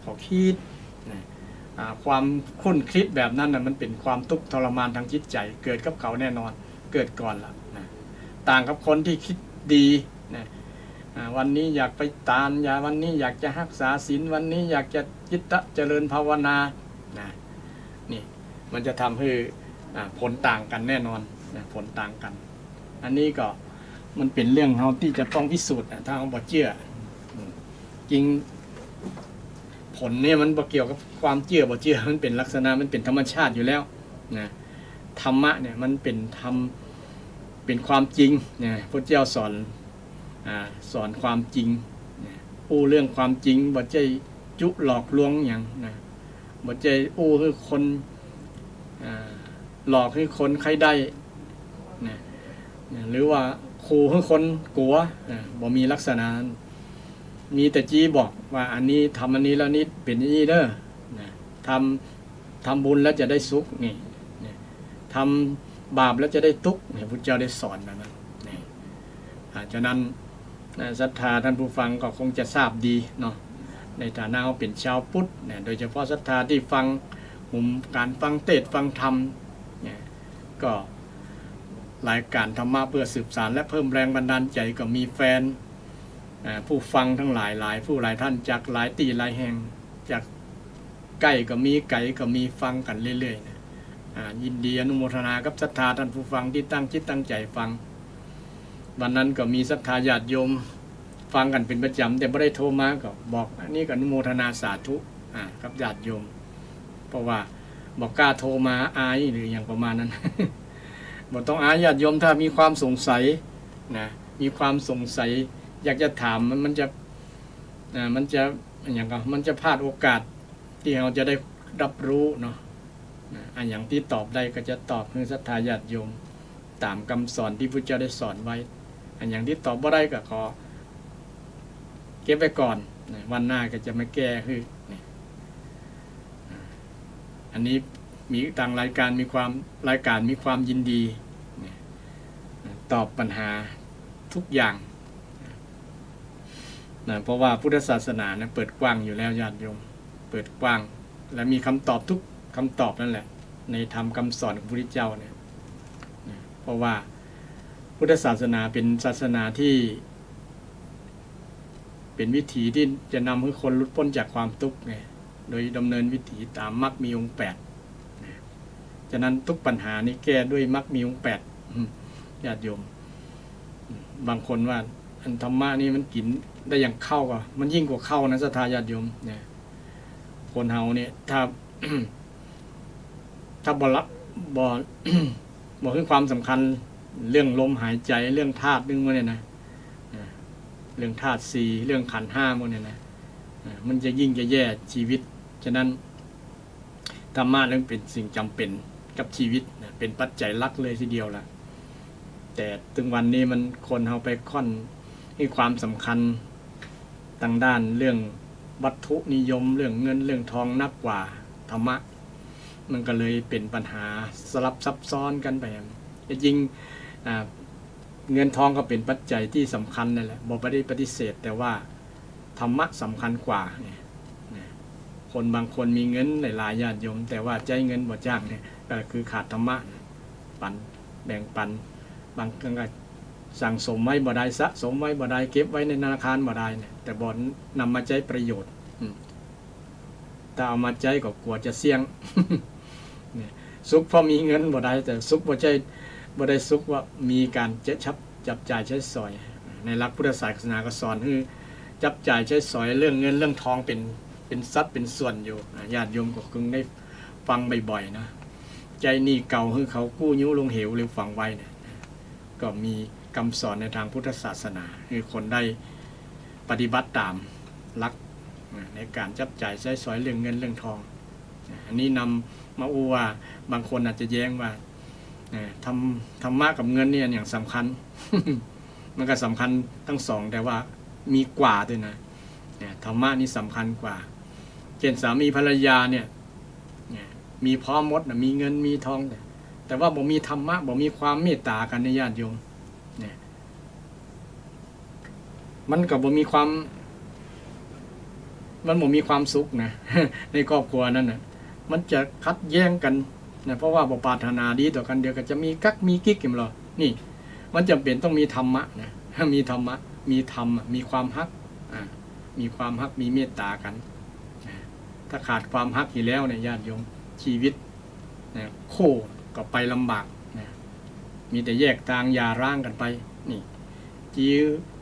เขาคิดนะความคุ้นคิดแบบนั้นนะมันเป็นความทุกข์ทรมานทางจิตใจเกิดกับเขาแน่นอนเกิดก่อนละนะต่างกับคนที่คิดดีนะวันนี้อยากไปทานวันนี้อยากจะรักษาศีลวันนี้อยากจะจิตตะเจริญภาวนานะนี่มันจะทำให้ผลต่างกันแน่นอนนะผลต่างกัน อันนี้ก็มันเป็นเรื่องเราที่จะต้องพิสูจน์ถ้าเราบ่เชื่อจริงผลเนี่ยมันบ่เกี่ยวกับความเชื่อบ่เชื่อมันเป็นลักษณะมันเป็นธรรมชาติอยู่แล้วนะธรรมะเนี่ยมันเป็นความจริงนะพระเจ้าสอนความจริงอู้เรื่องความจริงบ่ใจจุหลอกลวงอย่างนะบ่ใจอู้ให้คนหลอกให้คนใครได้นะหรือว่าขู่ให้คนกลัวบ่มีลักษณะนั้นมีแต่จี้บอกว่าอันนี้ทำอันนี้แล้วนี่เป็นอย่างนี้เด้อนะทำบุญแล้วจะได้สุขนี่ทำบาปแล้วจะได้ทุกข์เนี่ยพุทธเจ้าได้สอนแบบนั้นนี่ฉะนั้นศรัทธาท่านผู้ฟังก็คงจะทราบดีเนาะในฐานะเขาเป็นชาวพุทธเนี่ยโดยเฉพาะศรัทธาที่ฟังการฟังเทศน์ฟังธรรมเนี่ยก็รายการธรรมะเพื่อสืบสานและเพิ่มแรงบันดาลใจก็มีแฟนผู้ฟังทั้งหลายผู้หลายท่านจากหลายที่หลายแห่งจากใกล้ก็มีไกลก็มีฟังกันเรื่อยๆนะยินดีอนุโมทนากับศรัทธาท่านผู้ฟังที่ตั้งจิตตั้งใจฟังวันนั้นก็มีศรัทธาญาติโยมฟังกันเป็นประจำแต่ไม่ได้โทรมาก็บอกอันนี้ก็อนุโมทนาสาธุกับญาติโยมเพราะว่าบอกกล้าโทรมาอายหรืออย่างประมาณนั้น บอกต้องอายญาติโยมถ้ามีความสงสัยนะมีความสงสัยอยากจะถามมันจะอย่างก็มันจะพลาดโอกาสที่เราจะได้รับรู้เนาะอย่างที่ตอบได้ก็จะตอบให้ศรัทธาญาติโยมตามคำสอนที่พระเจ้าได้สอนไว้อย่างที่ตอบบ่ได้ก็ขอเก็บไว้ก่อนวันหน้าก็จะมาแก้คืออันนี้มีทางรายการมีความยินดีตอบปัญหาทุกอย่างเพราะว่าพุทธศาสนาเปิดกว้างอยู่แล้วญาติโยมเปิดกว้างและมีคำตอบทุกคำตอบนั่นแหละในธรรมคำสอนของพระพุทธเจ้าเนี่ยเพราะว่าพุทธศาสนาเป็นศาสนาที่เป็นวิถีที่จะนำให้คนหลุดพ้นจากความทุกข์ไงโดยดำเนินวิถีตามมรรคมีองค์8ฉะนั้นทุกปัญหานี้แก้ด้วยมรรคมีองค์8ญาติโยมบางคนว่าอันธรรมะนี่มันกินได้อย่างเข้าก็มันยิ่งกว่าเข้านะศรัทธาญาติโยมเนี่ยคนเฮาเนี่ยถ้า บอกถึงความสำคัญเรื่องลมหายใจเรื่องธาตุเรื่องพวกนี้นะเรื่องธาตุสี่เรื่องขันธ์ห้าพวกนี้นะมันจะยิ่งจะแย่ชีวิตฉะนั้นธรรมะเรื่องเป็นสิ่งจำเป็นกับชีวิตนะเป็นปัจจัยหลักเลยทีเดียวละแต่ถึงวันนี้มันคนเอาไปค่อนให้ความสำคัญทางด้านเรื่องวัตถุนิยมเรื่องเงินเรื่องทองนักกว่าธรรมะมันก็เลยเป็นปัญหาสลับซับซ้อนกันไปจริงเงินทองก็เป็นปัจจัยที่สำคัญนั่นแหละบอกไม่ได้ปฏิเสธแต่ว่าธรรมะสำคัญกว่าคนบางคนมีเงินหลายๆญาติโยมแต่ว่าใจเงินบ่จ้างเนี่ยก็คือขาดธรรมะแบ่งปันบางครั้งก็สั่งสมไว้บ่ได้สะสมไว้บ่ได้เก็บไว้ในธนาคารบ่ได้เนี่ยแต่บ่นำมาใช้ประโยชน์ถ้าเอามาใช้ก็กลัวจะเสี่ยง สุขเพราะมีเงินบ่ได้แต่สุขบ่ได้สุขว่ามีการจับจ่ายใช้สอยในหลักพุทธศาสนาก็สอนคือจับจ่ายใช้สอยเรื่องเงินเรื่องทองเป็นทรัพย์เป็นส่วนอยู่ญาติโยมก็คงได้ฟังบ่อยๆนะใจนี่เก่าคือเขากู้ยิ้วลงเหวหรือฝังไว้เนี่ยก็มีคำสอนในทางพุทธศาสนาคือคนได้ปฏิบัติตามหลักในการจับจ่ายใช้สอยเรื่องเงินเรื่องทองอันนี้นำมาอู้ว่าบางคนอาจจะแย้งว่าธรรมะกับเงินเนี่ยอย่างสำคัญ มันก็สำคัญทั้งสองแต่ว่ามีกว่าด้วยนะธรรมะนี่สำคัญกว่า ช่นสามีภรรยาเนี่ยมีพร้อมหมดนะมีเงินมีทองแต่ว่าบ่มีธรรมะบ่มีความเมตตากันในญาติโยมเนี่ยมันก็บ่มีความสุขนะ ในครอบครัวนั้นนะมันจะคัดแย้งกันนะเพราะว่าบ่ปรารถนาดีต่อกันเดี๋ยวก็จะมีกักมีกิ๊กกันหรอนี่มันจำเป็นต้องมีธรรมะนะมีธรรมะมีธรรมมีความฮักมีความฮักมีเมตตากันถ้าขาดความฮักอยู่แล้วเนี่ยญาติโยมชีวิตนะโค้ก็ไปลำบากนะมีแต่แยกทางอย่าร้างกันไปนี่จี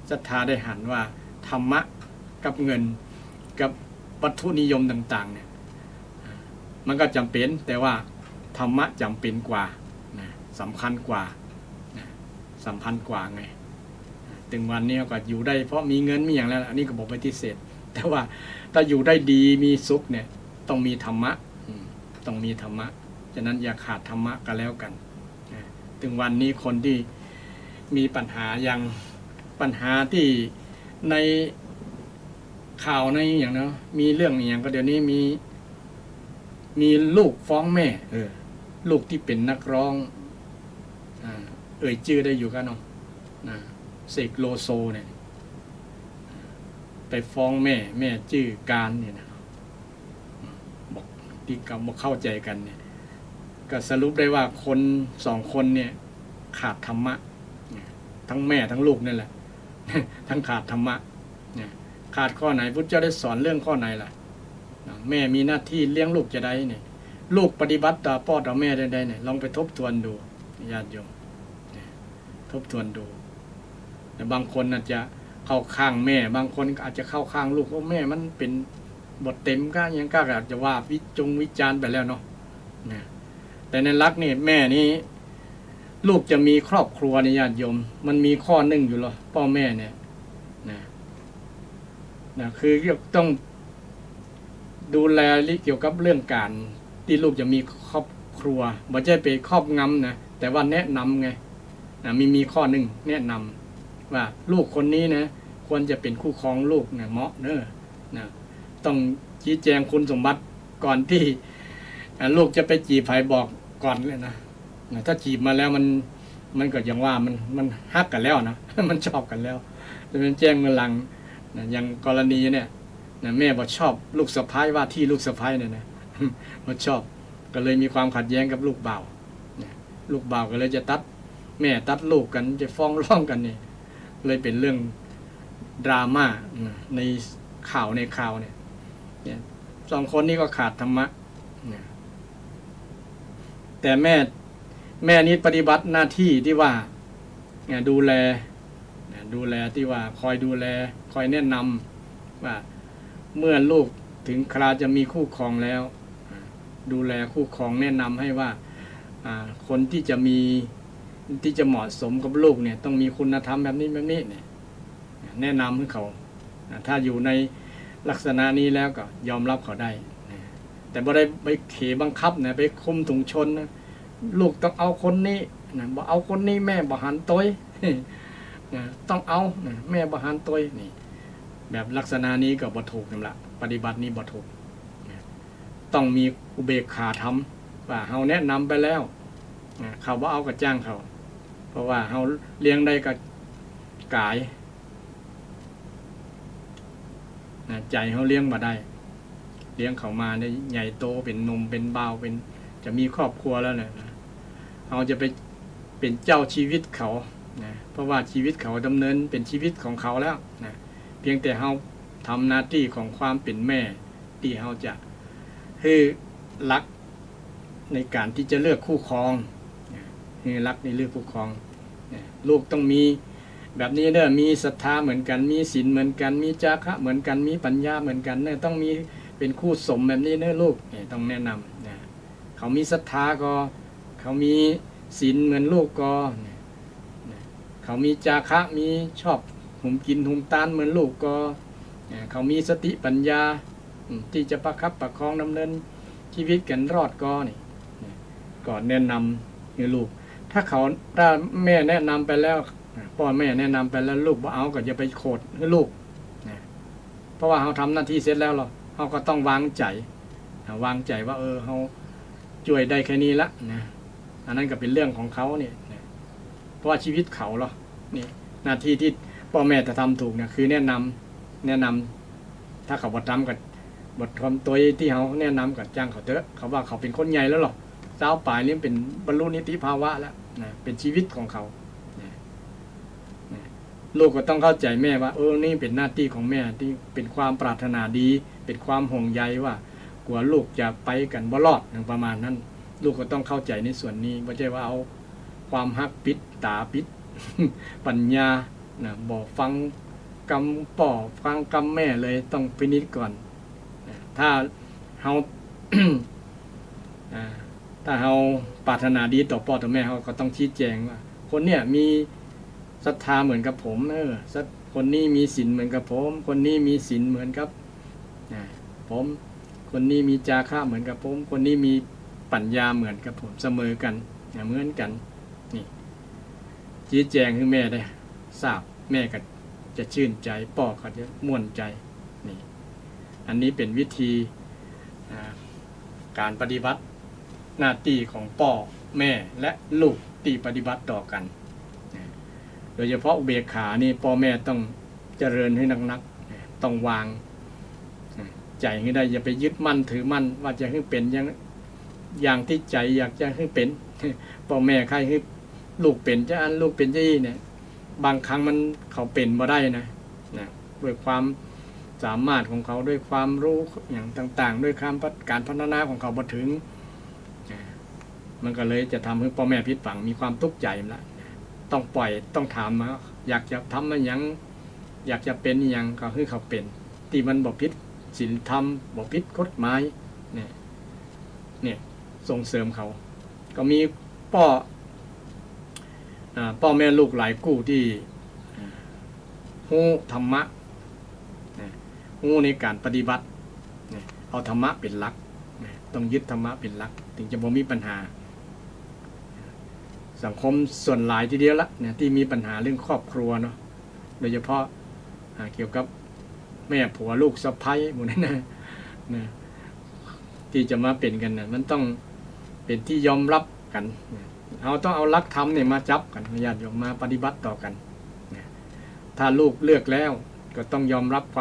ศรัทธาได้หันว่าธรรมะกับเงินกับวัตถุนิยมต่างๆเนี่ยมันก็จำเป็นแต่ว่าธรรมะจำเป็นกว่านะสำคัญกว่านะสัมพันธ์กว่าไงถึงวันนี้ก็อยู่ได้เพราะมีเงินมีอย่างแล้วอันนี้ก็บอกไปที่เศษแต่ว่าถ้าอยู่ได้ดีมีสุขเนี่ยต้องมีธรรมะต้องมีธรรมะฉะนั้นอย่าขาดธรรมะกันแล้วกันถึงวันนี้คนที่มีปัญหาอย่างปัญหาที่ในข่าวในอย่างเนาะมีเรื่องอย่างก็เดี๋ยวนี้มีลูกฟ้องแม่ลูกที่เป็นนักร้องชื่อได้อยู่กันเนาะเสกโลโซเนี่ยไปฟ้องแม่ชื่อการเนี่ยนะบอกที่กับบอกเข้าใจกันเนี่ยก็สรุปได้ว่าคนสองคนเนี่ยขาดธรรมะทั้งแม่ทั้งลูกนั่นแหละ ทั้งขาดธรรมะขาดข้อไหนพุทธเจ้าได้สอนเรื่องข้อไหนล่ะแม่มีหน้าที่เลี้ยงลูกจะได้เนี่ยลูกปฏิบัติต่อพ่อต่อแม่ได้เนี่ยลองไปทบทวนดูญาติโยมทบทวนดูแต่บางคนอาจจะเข้าข้างแม่บางคนอาจจะเข้าข้างลูกว่าแม่มันเป็นบทเต็มก็ยังก็อาจจะว่าวิจารณ์ไปแล้วเนาะแต่ในหลักนี่แม่นี้ลูกจะมีครอบครัวในญาติโยมมันมีข้อหนึ่งอยู่หรอพ่อแม่เนี่ยคือต้องดูแลเกี่ยวกับเรื่องการที่ลูกจะมีครอบครัวไม่ใช่ไปครอบงำนะแต่ว่าแนะนำไงมีข้อหนึ่งแนะนำว่าลูกคนนี้นะควรจะเป็นคู่ครองลูกนะเหมาะเนอะต้องชี้แจงคุณสมบัติก่อนที่ลูกจะไปจีบใครบอกก่อนเลยนะถ้าจีบมาแล้วมันก็อย่างว่ามันฮักกันแล้วนะ มันชอบกันแล้วจะเป็นแจ้งเมื่อหลังอย่างกรณีเนี่ยแม่บอกชอบลูกสะใภ้ว่าที่ลูกสะใภ้เนี่ยนะมันชอบก็เลยมีความขัดแย้งกับลูกบ่าวลูกบ่าวก็เลยจะตัดแม่ตัดลูกกันจะฟ้องร้องกันนี่เลยเป็นเรื่องดราม่าในข่าวเนี่ยสองคนนี้ก็ขาดธรรมะแต่แม่นี้ปฏิบัติหน้าที่ที่ว่าดูแลที่ว่าคอยดูแลคอยแนะนำว่าเมื่อลูกถึงคราจะมีคู่ครองแล้วดูแลคู่ครองแนะนำให้ว่าคนที่จะเหมาะสมกับลูกเนี่ยต้องมีคุณธรรมแบบนี้เนี่ยแนะนำให้เขาถ้าอยู่ในลักษณะนี้แล้วก็ยอมรับเขาได้แต่บ่ได้ไปเขบังคับนะไปคุมถุงชนนะลูกต้องเอาคนนี้บ่เอาคนนี้แม่บ่หันต้อยต้องเอาแม่บ่หันต้อยนี่แบบลักษณะนี้ก็บ่ถูกนั่นละปฏิบัตินี้บ่ถูกต้องมีอุเบกขาธรรมว่าเฮาแนะนำไปแล้วเขาบ่เอาก็จ้างเขาเพราะว่าเฮาเลี้ยงได้ก็กายใจเฮาเลี้ยงบ่ได้เลี้ยงเขามาได้ใหญ่โตเป็นหนุ่มเป็นบ่าวเป็นจะมีครอบครัวแล้วเนี่ยเฮาจะไปเป็นเจ้าชีวิตเขาเพราะว่าชีวิตเขาดำเนินเป็นชีวิตของเขาแล้วเพียงแต่เฮาทำหน้าที่ของความเป็นแม่ที่เฮาจะให้รักในการที่จะเลือกคู่ครองให้รักในเลือกคู่ครองลูกต้องมีแบบนี้เด้อมีศรัทธาเหมือนกันมีศีลเหมือนกันมีจาคะเหมือนกันมีปัญญาเหมือนกันเนี่ยต้องมีเป็นคู่สมแบบนี้เด้อลูกต้องแนะนำเขามีศรัทธาก็เขามีศีลเหมือนลูกก็เขามีจาคะมีชอบหุมกินหุมตานเหมือนลูกก็เขามีสติปัญญาที่จะประคับประคองดำเนินชีวิตกันรอดก็นี่ก่อนแนะนำให้ลูกถ้าแม่แนะนำไปแล้วพ่อแม่แนะนำไปแล้วลูกบ่เอาก็อย่าไปโกรธให้ลูกเพราะว่าเขาทำหน้าที่เสร็จแล้วหรอเขา เขาก็ต้องวางใจว่าเขาช่วยได้แค่นี้ละนะอันนั้นก็เป็นเรื่องของเขาเนี่ยนะเพราะว่าชีวิตเขาเหรอนี่หน้าที่ที่พ่อแม่จะทำถูกเนี่ยคือแนะนำถ้าเขาบททำกับบทความตัวที่เขาแนะนำกับจ้างเขาเถอะเขาว่าเขาเป็นคนใหญ่แล้วหรอเจ้าป่ายนี่เป็นบรรลุนิติภาวะแล้วนะเป็นชีวิตของเขาลูกก็ต้องเข้าใจแม่ว่านี่เป็นหน้าที่ของแม่ที่เป็นความปรารถนาดีเป็นความห่วงใยว่ากลัวลูกจะไปกันบ่รอดอย่างประมาณนั้นลูกก็ต้องเข้าใจในส่วนนี้ไม่ใช่ว่าเอาความฮักปิดตาปิด ปัญญานะบอกฟังกำป่อฟังกำแม่เลยต้องพินิจก่อนนะถ้าเฮา ถ้าเฮาปรารถนาดีต่อพ่อต่อแม่เขาก็ต้องชี้แจงว่าคนเนี่ยมีศรัทธาเหมือนกับผมคนนี้มีศีลเหมือนกับผมคนนี้มีศีลเหมือนกับผมคนนี้มีจาคะเหมือนกับผมคนนี้มีปัญญาเหมือนกับผมเสมอกันเหมือนกันนี่ชี้แจงให้แม่ได้ทราบแม่ก็จะชื่นใจพ่อก็จะม่วนใจนี่อันนี้เป็นวิธีการปฏิบัติหน้าที่ของพ่อแม่และลูกที่ปฏิบัติต่อกันโดยเฉพาะอุเบกขานี่พ่อแม่ต้องเจริญให้นักๆต้องวางใจให้ได้อย่าไปยึดมั่นถือมั่นว่าจะให้เป็นอย่างที่ใจอยากจะให้เป็นพ่อแม่ใครให้ลูกเป็นจะอันลูกเป็นจะเนี่ยบางครั้งมันเขาเป็นบ่ได้นะด้วยความสามารถของเขาด้วยความรู้อย่างต่างๆด้วยการพัฒนาของเขาบ่ถึงมันก็เลยจะทำให้พ่อแม่ผิดหวังมีความทุกข์ใจละต้องปล่อยต้องถามมาอยากจะทำมันยังอยากจะเป็นยังก็ให้เขาเป็นที่มันบ่ผิดศีลธรรมบ่ผิดกฎหมายเนี่ยส่งเสริมเขาก็มีพ่อแม่ลูกหลายคู่ที่ฮู้ธรรมะฮู้ในการปฏิบัติเอาธรรมะเป็นหลักต้องยึดธรรมะเป็นหลักถึงจะบ่มีปัญหาสังคมส่วนหลายทีเดียวละที่มีปัญหาเรื่องครอบครัวเนาะโดยเฉพาะเกี่ยวกับแม่ผัวลูกสะใภ้หมดนั่นนะที่จะมาเป็นกันนะมันต้องเป็นที่ยอมรับกันเราต้องเอาหลักธรรมเนี่ยมาจับกันญาติโยมมาปฏิบัติต่อกันถ้าลูกเลือกแล้วก็ต้องยอมรับค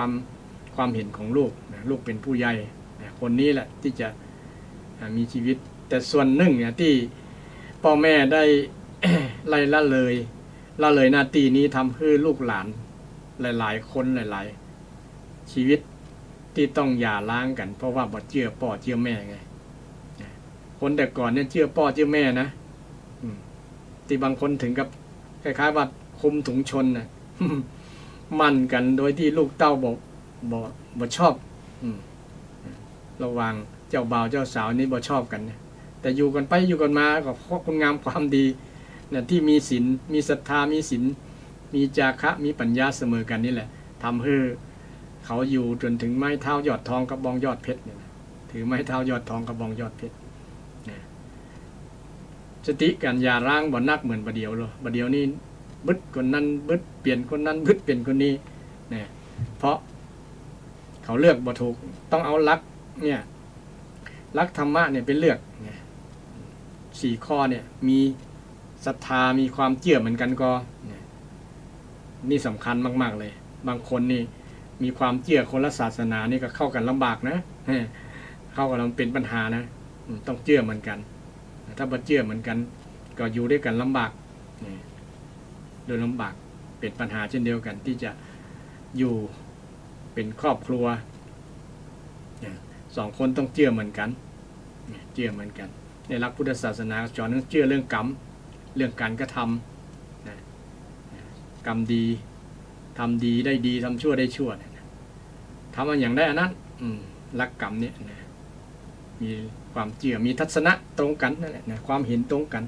วามเห็นของลูกลูกเป็นผู้ใหญ่คนนี้แหละที่จะมีชีวิตแต่ส่วนหนึ่งเนี่ยที่พ่อแม่ได้ ละเลยหน้าที่นี้ทำให้ลูกหลานหลายๆคนหลายๆชีวิตที่ต้องหย่าร้างกันเพราะว่าบ่เชื่อพ่อเชื่อแม่ไงคนแต่ก่อนเนี่ยเชื่อพ่อเชื่อแม่นะที่บางคนถึงกับคล้ายๆว่าคุมถุงชนนะ มั่นกันโดยที่ลูกเต้าบ่ชอบระหว่างเจ้าบ่าวเจ้าสาวนี่บ่ชอบกันเนี่ยแต่อยู่กันไปอยู่กันมาก็เพราะคุณงามความดีเนี่ยที่มีศีลมีศรัทธามีศีลมีจาคะมีปัญญาเสมอกันนี่แหละทำให้เขาอยู่จนถึงไม้เท้ายอดทองกระบองยอดเพชรเนี่ยถือไม้เท้ายอดทองกระบองยอดเพชรสติการยาร้างบ่นักเหมือนประเดียวหรอประเดียวนี่บึดคนนั้นบึดเปลี่ยนคนนั้นบึดเปลี่ยนคนนี้เนี่ยเพราะเขาเลือกบ่ถูกต้องเอาลักเนี่ยลักธรรมะเนี่ยเป็นเลือกเนี่ย4 ข้อเนี่ยมีศรัทธามีความเชื่อเหมือนกันก็นี่สำคัญมากๆเลยบางคนนี่มีความเชื่อคนละศาสนานี่ก็เข้ากันลำบากนะเข้ากันมันเป็นปัญหานะต้องเชื่อเหมือนกันถ้าบ่เชื่อเหมือนกันก็อยู่ด้วยกันลำบากโดยลำบากเป็นปัญหาเช่นเดียวกันที่จะอยู่เป็นครอบครัว2 คนต้องเชื่อเหมือนกันเชื่อเหมือนกันในหลักพุทธศาสนาสอนเชื่อเรื่องกรรมเรื่องการกระทำกรรมดีทำดีได้ดีทำชั่วได้ชั่วทำอย่างได้อันนั้นหลักกรรมเนี่ยมีความเชื่อมีทัศนะตรงกันนั่นแหละความเห็นตรงกัน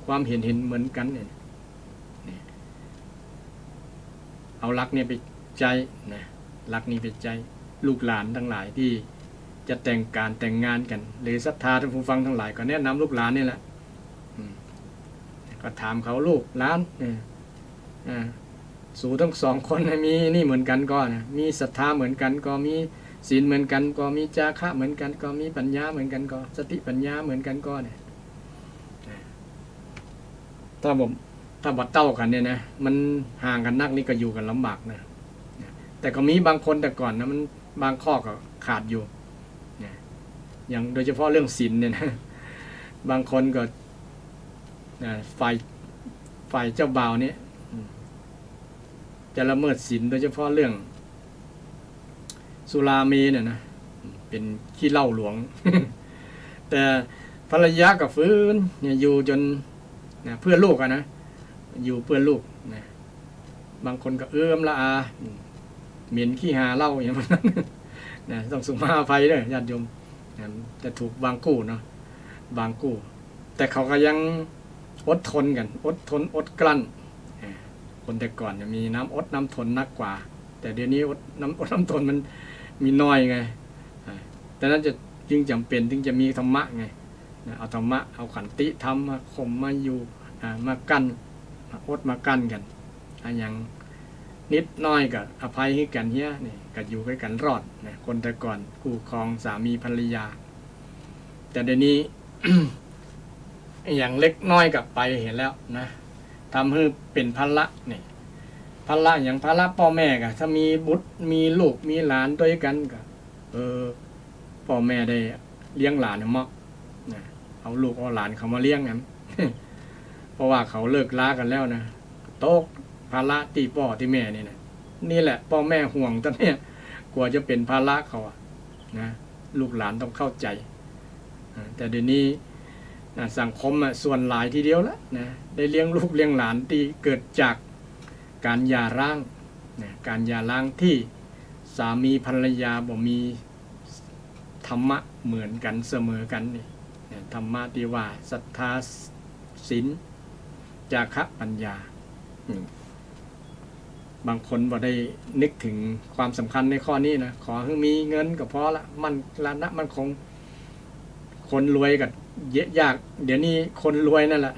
ความเห็นเหมือนกันเนี่ยเอาหลักเนี่ยไปใจหลักนี้ไปใจลูกหลานทั้งหลายที่จะแต่งงานกันหรือศรัทธาท่านผู้ฟังทั้งหลายก็แนะนำลูกหลานนี่แหละก็ถามเขาลูกหลานสู่ทั้ง2 คนมีนี่เหมือนกันก็นะมีศรัทธาเหมือนกันก็มี ศีลเหมือนกันก็มีจาคะเหมือนกันก็มีปัญญาเหมือนกันก็สติปัญญาเหมือนกันก็เนี่ยถ้าบ่เต้ากันเนี่ยนะมันห่างกันนักนี่ก็อยู่กันลำบากนะแต่ก็มีบางคนแต่ก่อนนะมันบางข้อก็ขาดอยู่อย่างโดยเฉพาะเรื่องศีลเนี่ยนะบางคนก็ฝ่ายเจ้าบ่าวเนี่ยจะละเมิดศีลโดยเฉพาะเรื่องสุราเมเนี่ยนะเป็นขี้เหล้าหลวง แต่ภรรยากับฟื้นเนี่ยอยู่จนเพื่อลูกนะอยู่เพื่อลูกนะบางคนก็ละอาเหม็นขี้หาเหล้าอย่างนั้นนะต้องสุมาภัยด้วยญาติโยมจะถูกบางกู้เนาะบางกู้แต่เขาก็ยังอดทนกันอดทนอดกลั้นคนแต่ก่อนมีน้ำอดน้ำทนนักกว่าแต่เดี๋ยวนี้อดน้ำทนมันมีน้อยไงแต่นั้นจะจึงจำเป็นจึงจะมีธรรมะไงเอาธรรมะเอาขันติธรรมมาข่มมาอยู่มากั้นมาอดมากั้นกันอย่างนิดน้อยกับอภัยให้กันเฮียนี่ก็อยู่ด้วยกันรอดนะคนแต่ก่อนคู่ครองสามีภรรยาแต่เดี๋ยวนี้ อย่างเล็กน้อยกับไปเห็นแล้วนะทำให้เป็นภาระนี่ภาระอย่างภาระพ่อแม่ก็ถ้ามีบุตรมีลูกมีหลานด้วยกันก็พ่อแม่ได้เลี้ยงหลานเนี่ยเหมาะนะเอาลูกเอาหลานเขามาเลี้ยงนั้น เพราะว่าเขาเลิกลากันแล้วนะโต๊ะภาระที่พ่อที่แม่นี่นะนี่แหละพ่อแม่ห่วงตอนนี้กลัวจะเป็นภาระเขานะลูกหลานต้องเข้าใจแต่เดี๋ยวนี้สังคมส่วนหลายทีเดียวแล้วนะได้เลี้ยงลูกเลี้ยงหลานที่เกิดจากการหย่าร้างนะการหย่าร้างที่สามีภรรยาบ่มีธรรมะเหมือนกันเสมอกันนี่ธรรมะที่ว่าศรัทธาศีลจาคะปัญญาบางคนบ่ได้นึกถึงความสำคัญในข้อนี้นะขอให้มีเงินก็พอละมันละนะมันคงคนรวยกับยากเดี๋ยวนี้คนรวยนั่นแหละ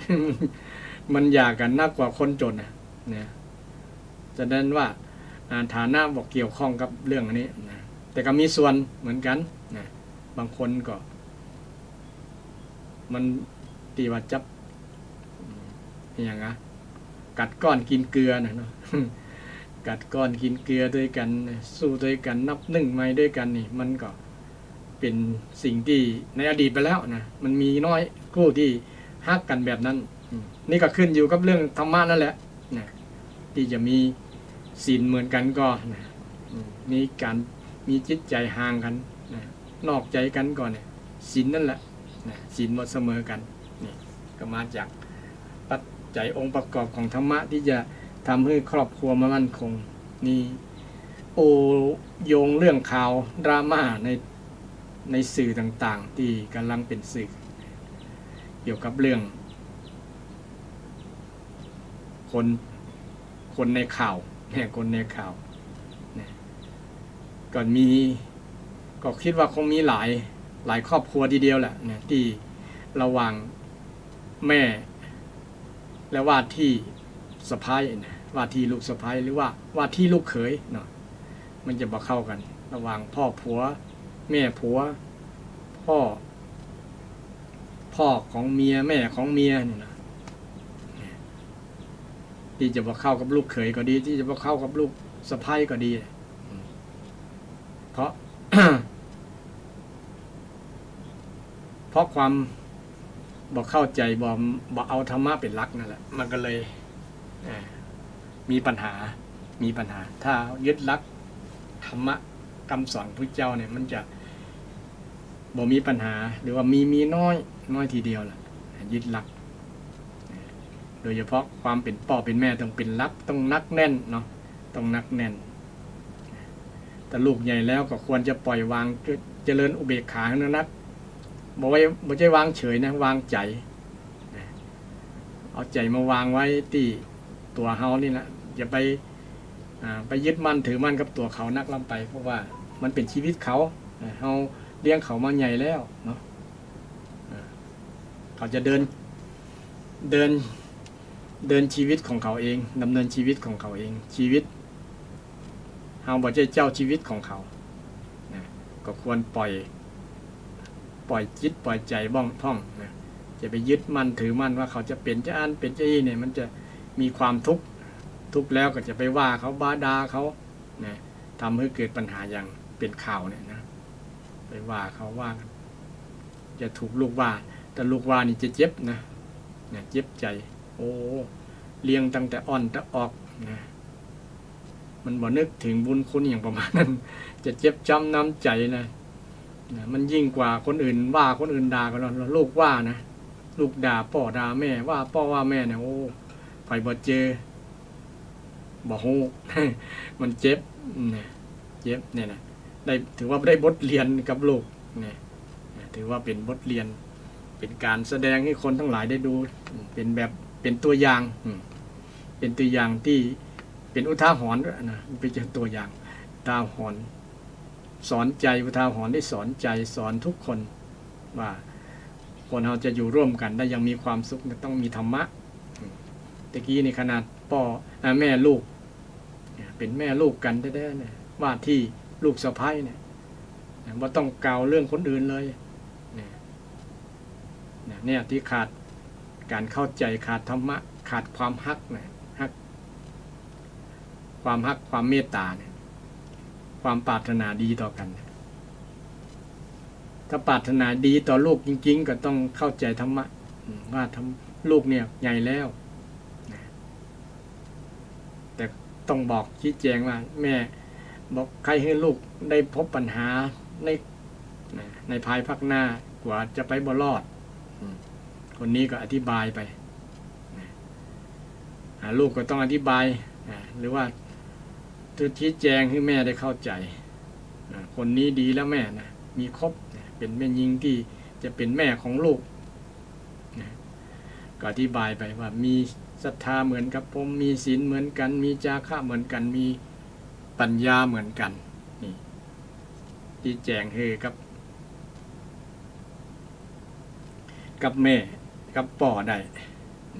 มันยากกันมากกว่าคนจนนะแสดงว่าฐานะบอกเกี่ยวข้องกับเรื่องอันนี้นะแต่ก็มีส่วนเหมือนกันนะบางคนก็มันตีว่าจับอย่างนะกัดก้อนกินเกลือนะเนาะ กัดก้อนกินเกลือด้วยกันสู้ด้วยกันนับหนึ่งไม่ด้วยกันนี่มันก็เป็นสิ่งที่ในอดีตไปแล้วนะมันมีน้อยคู่ที่ฮักกันแบบนั้นนี่ก็ขึ้นอยู่กับเรื่องธรรมะนั่นแหละนะที่จะมีศีลเหมือนกันก็นะมีการมีจิตใจห่างกันนะนอกใจกันก่อนเนี่ยศีลนั่นแหละนะศีลหมดเสมอกันนี่ก็มาจากปัจจัยองค์ประกอบของธรรมะที่จะทำให้ครอบครัวมั่นคงนี่โยงเรื่องข่าวดราม่าในสื่อต่างๆที่กำลังเป็นสื่อเกี่ยวกับเรื่องคนในข่าวเนี่ยคนในข่าวเนี่ยก็คิดว่าคงมีหลายครอบครัวทีเดียวแหละเนี่ยที่ระหว่างแม่และว่าที่สะพ้ายนะว่าที่ลูกสะพ้ายหรือว่าที่ลูกเขยเนาะมันจะมาเข้ากันระหว่างพ่อผัวแม่ผัวพ่อของเมียแม่ของเมียนี่นะที่จะมาเข้ากับลูกเขยก็ดีที่จะมาเข้ากับลูกสะพ้ายก็ดีเพราะ เพราะความบอกเข้าใจบอกเอาธรรมะเป็นหลักนั่นแหละมันก็เลยมีปัญหาถ้ายึดหลักธรรมะคำสอนพระเจ้าเนี่ยมันจะบ่มีปัญหาหรือว่ามีน้อยทีเดียวแหละยึดหลักโดยเฉพาะความเป็นพ่อเป็นแม่ต้องเป็นหลักต้องนักแน่นเนาะต้องนักแน่นแต่ลูกใหญ่แล้วก็ควรจะปล่อยวางเจริญอุเบกขาให้นักบ่ใช่วางเฉยนะวางใจเอาใจมาวางไว้ที่ตัวเฮานี่นะอย่าไปยึดมั่นถือมั่นกับตัวเขานักล้ำไปเพราะว่ามันเป็นชีวิตเขาเฮาเลี้ยงเขามาใหญ่แล้วเนาะเขาจะเดินชีวิตของเขาเองดำเนินชีวิตของเขาเองชีวิตเฮาบ่ใช่เจ้าชีวิตของเขา ก็ควรปล่อยจิตปล่อยใจบ้องท่องนะจะไปยึดมั่นถือมั่นว่าเขาจะเป็นจะอันเป็นจะนี่เนี่ยมันจะมีความทุกข์แล้วก็จะไปว่าเขาบาดาเขานะทำให้เกิดปัญหาอย่างเป็นข่าวเนี่ยนะไปว่าเขาว่าจะถูกลูกว่าแต่ลูกว่านี่จะเจ็บนะเจ็บใจโอ้เลี้ยงตั้งแต่อ่อนแต่ออกนะมันบ่นึกถึงบุญคุณอย่างประมาณนั้นจะเจ็บจำน้ำใจนะมันยิ่งกว่าคนอื่นว่าคนอื่นด่ากันแล้วลูกว่านะลูกด่าพ่อด่าแม่ว่าพ่อว่าแม่เนี่ยโอ้ไปบ่เจอบ่ฮู้ มันเจ็บเนี่ยเจ็บเนี่ยนะได้ถือว่าได้บทเรียนกับลูกเนี่ยถือว่าเป็นบทเรียนเป็นการแสดงให้คนทั้งหลายได้ดูเป็นแบบเป็นตัวอย่างเป็นตัวอย่างที่เป็นอุทาหรณ์ด้วยนะเป็นตัวอย่างอุทาหรณ์สอนใจอุทาหรณ์ได้สอนใจสอนทุกคนว่าคนเราจะอยู่ร่วมกันได้ยังมีความสุขต้องมีธรรมะตะกี้ในขนาดพ่อแม่ลูกเป็นแม่ลูกกันแท้ๆเนี่ยว่าที่ลูกสะใภ้เนี่ยว่าต้องกล่าวเรื่องคนอื่นเลยเนี่ยที่ขาดการเข้าใจขาดธรรมะขาดความฮักนะฮักความฮักความเมตตาเนี่ยความปรารถนาดีต่อกันถ้าปรารถนาดีต่อลูกจริงๆก็ต้องเข้าใจธรรมะว่าลูกเนี่ยใหญ่แล้วแต่ต้องบอกชี้แจงว่าแม่บอกใครให้ลูกได้พบปัญหาในภายภาคหน้ากว่าจะไปบ่รอดคนนี้ก็อธิบายไปลูกก็ต้องอธิบายหรือว่าชี้แจงให้แม่ได้เข้าใจคนนี้ดีแล้วแม่นะมีครบเป็นแม่ยิงที่จะเป็นแม่ของลูกก็อธิบายไปว่ามีศรัทธาเหมือนกับผมมีศีลเหมือนกันมีจาคะเหมือนกันมีปัญญาเหมือนกันนี่ชี้แจงให้กับแม่กับป่อได้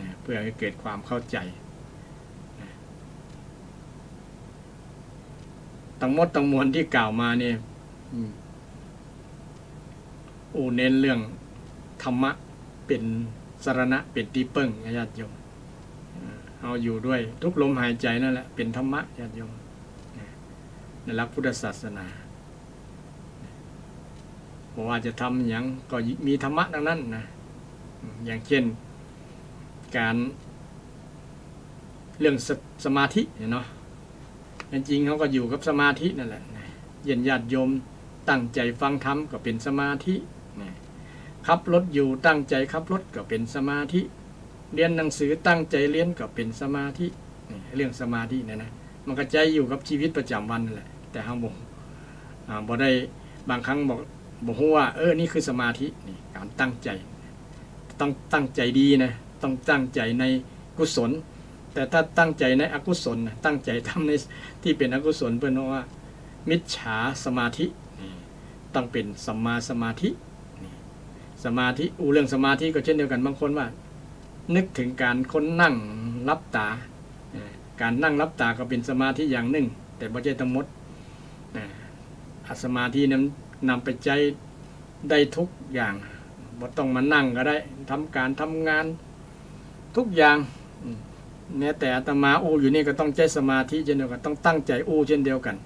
นะเพื่อให้เกิดความเข้าใจนะทั้งหมดทั้งมวลที่กล่าวมาเนี่ยเน้นเรื่องธรรมะเป็นสรณะเป็นที่พึ่งญาติโยมเอาอยู่ด้วยทุกลมหายใจนั่นแหละเป็นธรรมะญาติโยมในหลักพุทธศาสนาเพราะว่าจะทำอย่างก็มีธรรมะดังนั้นนะอย่างเช่นการเรื่องสมาธิเนาะจริงเขาก็อยู่กับสมาธินั่นแหละเย็นญาติโยมตั้งใจฟังธรรมก็เป็นสมาธิขับรถอยู่ตั้งใจขับรถก็เป็นสมาธิเรียนหนังสือตั้งใจเรียนก็เป็นสมาธิเรื่องสมาธินะมันก็ใจอยู่กับชีวิตประจำวันนั่นแหละแต่เขาบอกได้บางครั้งบอกว่านี่คือสมาธินี่การตั้งใจต้องตั้งใจดีนะต้องตั้งใจในกุศลแต่ถ้าตั้งใจในอกุศลนะตั้งใจทำในที่เป็นอกุศลเพื่อนว่ามิจฉาสมาธิต้องเป็นสัมมาสมาธิสมาธิเรื่องสมาธิก็เช่นเดียวกันบางคนว่านึกถึงการคนนั่งรับตาการนั่งรับตาก็เป็นสมาธิอย่างหนึ่งแต่ไม่ใช่ทั้งหมดสมาธินั้นนำไปใจได้ทุกอย่างบ่ต้องมานั่งก็ได้ทำการทำงานทุกอย่างแม้แต่อาตมาอยู่นี่ก็ต้องใจสมาธิเช่นเดียวกันต้องตั้งใจเช่นเดียวกัน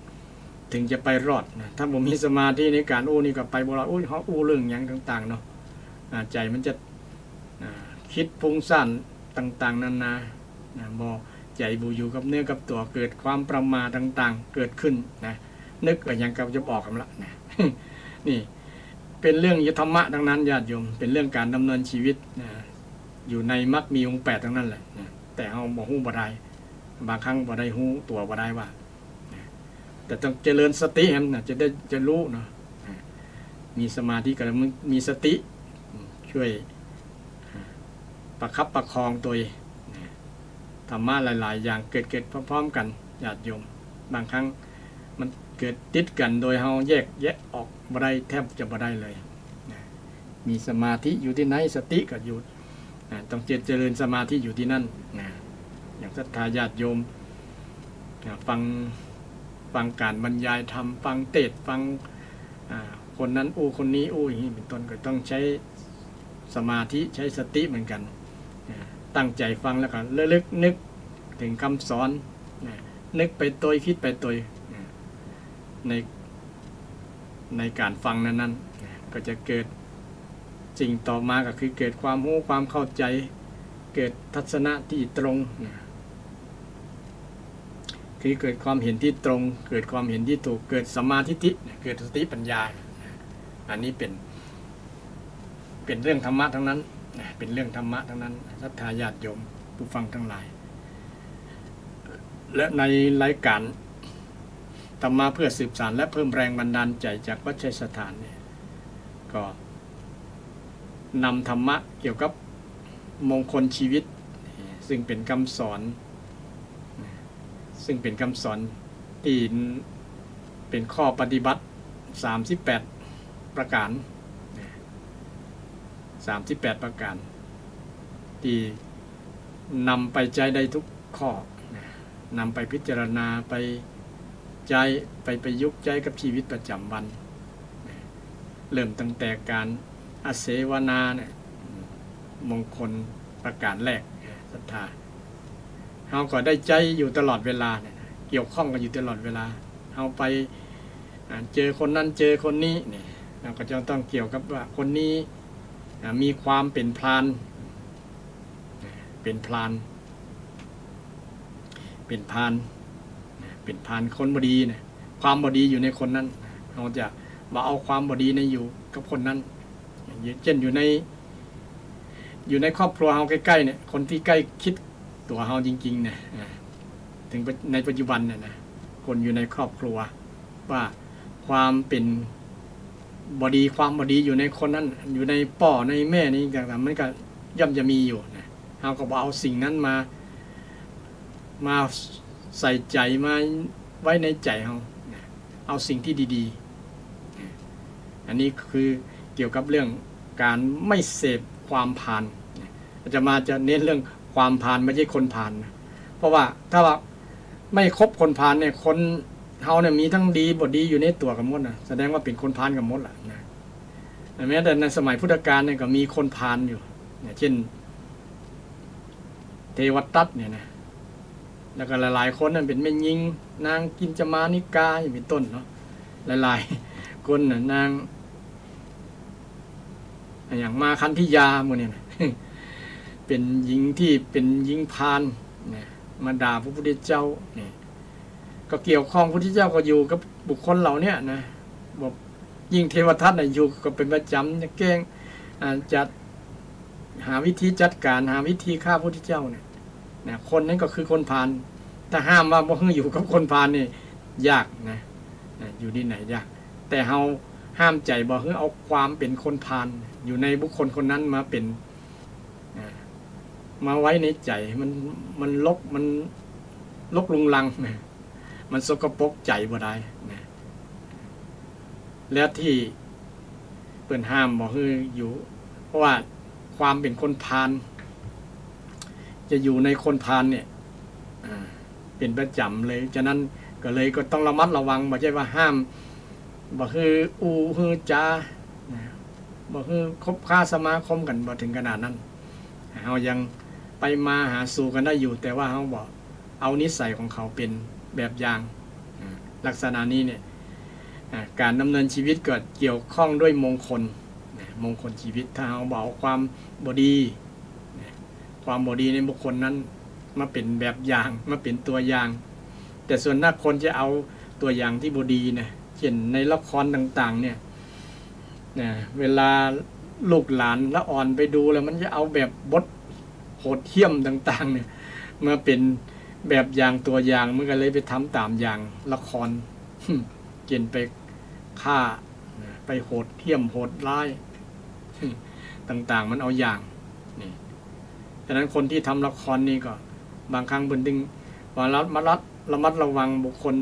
ถึงจะไปรอดนะถ้าผมมีสมาธิในการนี่ก็ไปบ่รอดเขาเรื่องอย่างต่างๆเนาะใจมันจะคิดฟุ้งซ่านต่างๆนานาบ่ใจบูอยู่กับเนื้อกับตัวเกิดความประมาทต่างๆเกิดขึ้นนะนึกอย่างกับจะบอกกันละนะ นี่เป็นเรื่องธรรมะทั้งนั้นญาติโยมเป็นเรื่องการดำเนินชีวิตอยู่ในมรรคมีองค์ 8ทั้งนั้นแหละแต่เอาบ่ฮู้บ่ได้บางครั้งบ่ได้ฮู้ตัวบ่ได้ว่าแต่ต้องเจริญสตินะจะรู้เนาะมีสมาธิกับมีสติช่วยประคับประคองตัวธรรมะหลายๆอย่างเกิดพร้อมๆกันญาติโยมบางครั้งมันเกิดติดกันโดยเราแยกออกบ่ได้แทบจะบ่ได้เลยมีสมาธิอยู่ที่ไหนสติก็อยู่ต้องเจริญสมาธิอยู่ที่นั่นอย่างศรัทธาญาติโยมฟังการบรรยายธรรมฟังเทศน์ฟัง คนนั้นอู้คนนี้อู้อย่างนี้เป็นต้นก็ต้องใช้สมาธิใช้สติเหมือนกันตั้งใจฟังแล้วก็ระลึกนึกถึงคำสอนนึกไปตัวคิดไปตัวในการฟังนั้นก็จะเกิดสิ่งต่อมาก็คือเกิดความรู้ความเข้าใจเกิดทัศนะที่ตรงคือเกิดความเห็นที่ตรงเกิดความเห็นที่ถูกเกิดสัมมาทิฏฐิเกิดสติปัญญาอันนี้เป็นเรื่องธรรมะทั้งนั้นเป็นเรื่องธรรมะทั้งนั้นศรัทธาญาติโยมผู้ฟังทั้งหลายและในรายการธรรมะเพื่อสืบสานและเพิ่มแรงบันดาลใจจากวัดชัยสถานเนี่ยก็นำธรรมะเกี่ยวกับมงคลชีวิตซึ่งเป็นคำสอนที่เป็นข้อปฏิบัติ38ประการ38ประการที่นำไปใจได้ทุกข้อนำไปพิจารณาไปใจไปประยุกต์ใจกับชีวิตประจำวันเริ่มตั้งแต่การอาเสวนาเนี่ยมงคลประการแรกศรัทธาเราก็ได้ใจอยู่ตลอดเวลาเนี่ยเกี่ยวข้องกันอยู่ตลอดเวลาเราไปเจอคนนั้นเจอคนนี้เนี่ยเราก็จะต้องเกี่ยวกับว่าคนนี้มีความเป็นพรานคนบดีเนี่ยความบดีอยู่ในคนนั้นเราจะมาเอาความบดีในอยู่กับคนนั้นเช่นอยู่ในครอบครัวเราใกล้ๆเนี่ยคนที่ใกล้คิดตัวเราจริงๆเนี่ยถึงในปัจจุบันเนี่ยนะคนอยู่ในครอบครัวว่าความเป็นบดีความบดีอยู่ในคนนั้นอยู่ในพ่อในแม่นี่ต่างๆมันก็ย่อมจะมีอยู่นะเราก็เอาสิ่งนั้นมาใส่ใจมาไว้ในใจเราเอาสิ่งที่ดีๆอันนี้คือเกี่ยวกับเรื่องการไม่เสพความพาลอาจารย์จะเน้นเรื่องความพาลไม่ใช่คนพาลนะเพราะว่าถ้าว่าไม่คบคนพาลเนี่ยคนเขาเนี่ยมีทั้งดีบทดีอยู่ในตัวกันหมดนะแสดงว่าเป็นคนพาลกันหมดแหละนะแม้แต่ในสมัยพุทธกาลเนี่ยก็มีคนพาลอยู่เช่นเทวทัตเนี่ยนะแล้วก็หลายๆคนนั่นเป็นแม่ยิงนางกินจมานิกาอย่างเป็นต้นเนาะหลายๆคนน่ะนางอย่างมาคันธิยาหมดเนี่ยเป็นหญิงที่เป็นหญิงพาลเนี่ยมาด่าพระพุทธเจ้าเนี่ยก็เกี่ยวข้องพระพุทธเจ้าก็อยู่กับบุคคลเหล่านี้นะบอกยิ่งเทวทัตเนี่ยอยู่ก็เป็นประจำจะแกล้งจัดหาวิธีจัดการหาวิธีฆ่าพระพุทธเจ้าเนี่ยคนนั้นก็คือคนพาลถ้าห้ามว่าบ่ให้อยู่กับคนพาลนี่ยากนะอยู่ที่ไหนยากแต่เฮาห้ามใจบ่ให้เอาความเป็นคนพาลอยู่ในบุคคลคนนั้นมาเป็นมาไว้ในใจมันลกลุงลังนะมันสกปรกใจบ่ได้นะแล้วที่เปิ้นห้ามบ่ให้อยู่เพราะว่าความเป็นคนพาลจะอยู่ในคนพาลเนี่ยเป็นประจำเลยฉะนั้นก็ต้องระมัดระวังไม่ใช่ว่าห้ามบ่คืออูคือจาบ่คือคบค้าสมาคมกันบ่ถึงขนาดนั้นเฮายังไปมาหาสู่กันได้อยู่แต่ว่าเฮาบ่เอานิสัยของเขาเป็นแบบอย่างลักษณะนี้เนี่ยการดำเนินชีวิตเกิดเกี่ยวข้องด้วยมงคลชีวิตถ้าเฮาบ่เอาความบ่ดีความบดีในบุคคลนั้นมาเป็นแบบอย่างมาเป็นตัวอย่างแต่ส่วนถ้าคนจะเอาตัวอย่างที่บดีนะเช่นในละครต่างๆเนี่ยเวลาลูกหลานละอ่อนไปดูแล้วมันจะเอาแบบบทโหดเหี้ยมต่างๆเนี่ยมาเป็นแบบอย่างตัวอย่างมันก็เลยไปทำตามอย่างละครเช่นไปฆ่าไปโหดเหี้ยมโหดร้ายต่างๆมันเอาอย่างนี่ฉะนั้นคนที่ทำละครนี่ก็บางครั้งเพิ่นดึงว่าระมัดระวังบุคคล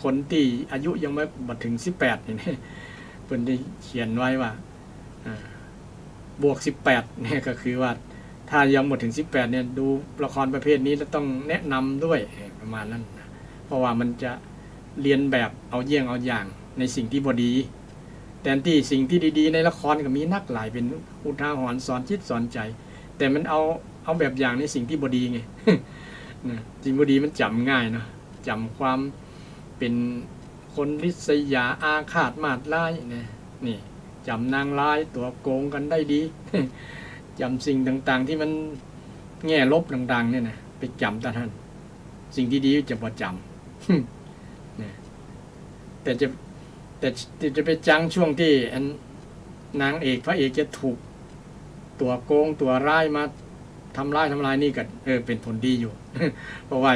คนที่อายุยังไม่ถึง18นี่เพิ่นได้เขียนไว้ว่าบวก18เนี่ยก็คือว่าถ้ายังบ่ถึง18เนี่ยดูละครประเภทนี้แล้วต้องแนะนำด้วยประมาณนั้นเพราะว่ามันจะเรียนแบบเอาเยี่ยงเอาอย่างในสิ่งที่บ่ดี แต่ที่สิ่งที่ดีๆในละครก็มีนักหลายเป็นอุทาหรณ์สอนจิตสอนใจ แต่มันเอาแบบอย่างในสิ่งที่บดีไง นะสิ่งบดีมันจำง่ายเนาะจำความเป็นคนริษยาอาฆาตมาดร้ายนี่จำนางร้ายตัวโกงกันได้ดี จำสิ่งต่างๆที่มันแง่ลบต่างๆเนี่ยนะไปจำท่าน สิ่งที่ดีจะประจำ นะแต่จะไปจังช่วงที่นางเอกพระเอกจะถูกตัวโกงตัวร้ายมาทำลายนี่ก็เป็นผลดีอยู่ เพราะว่า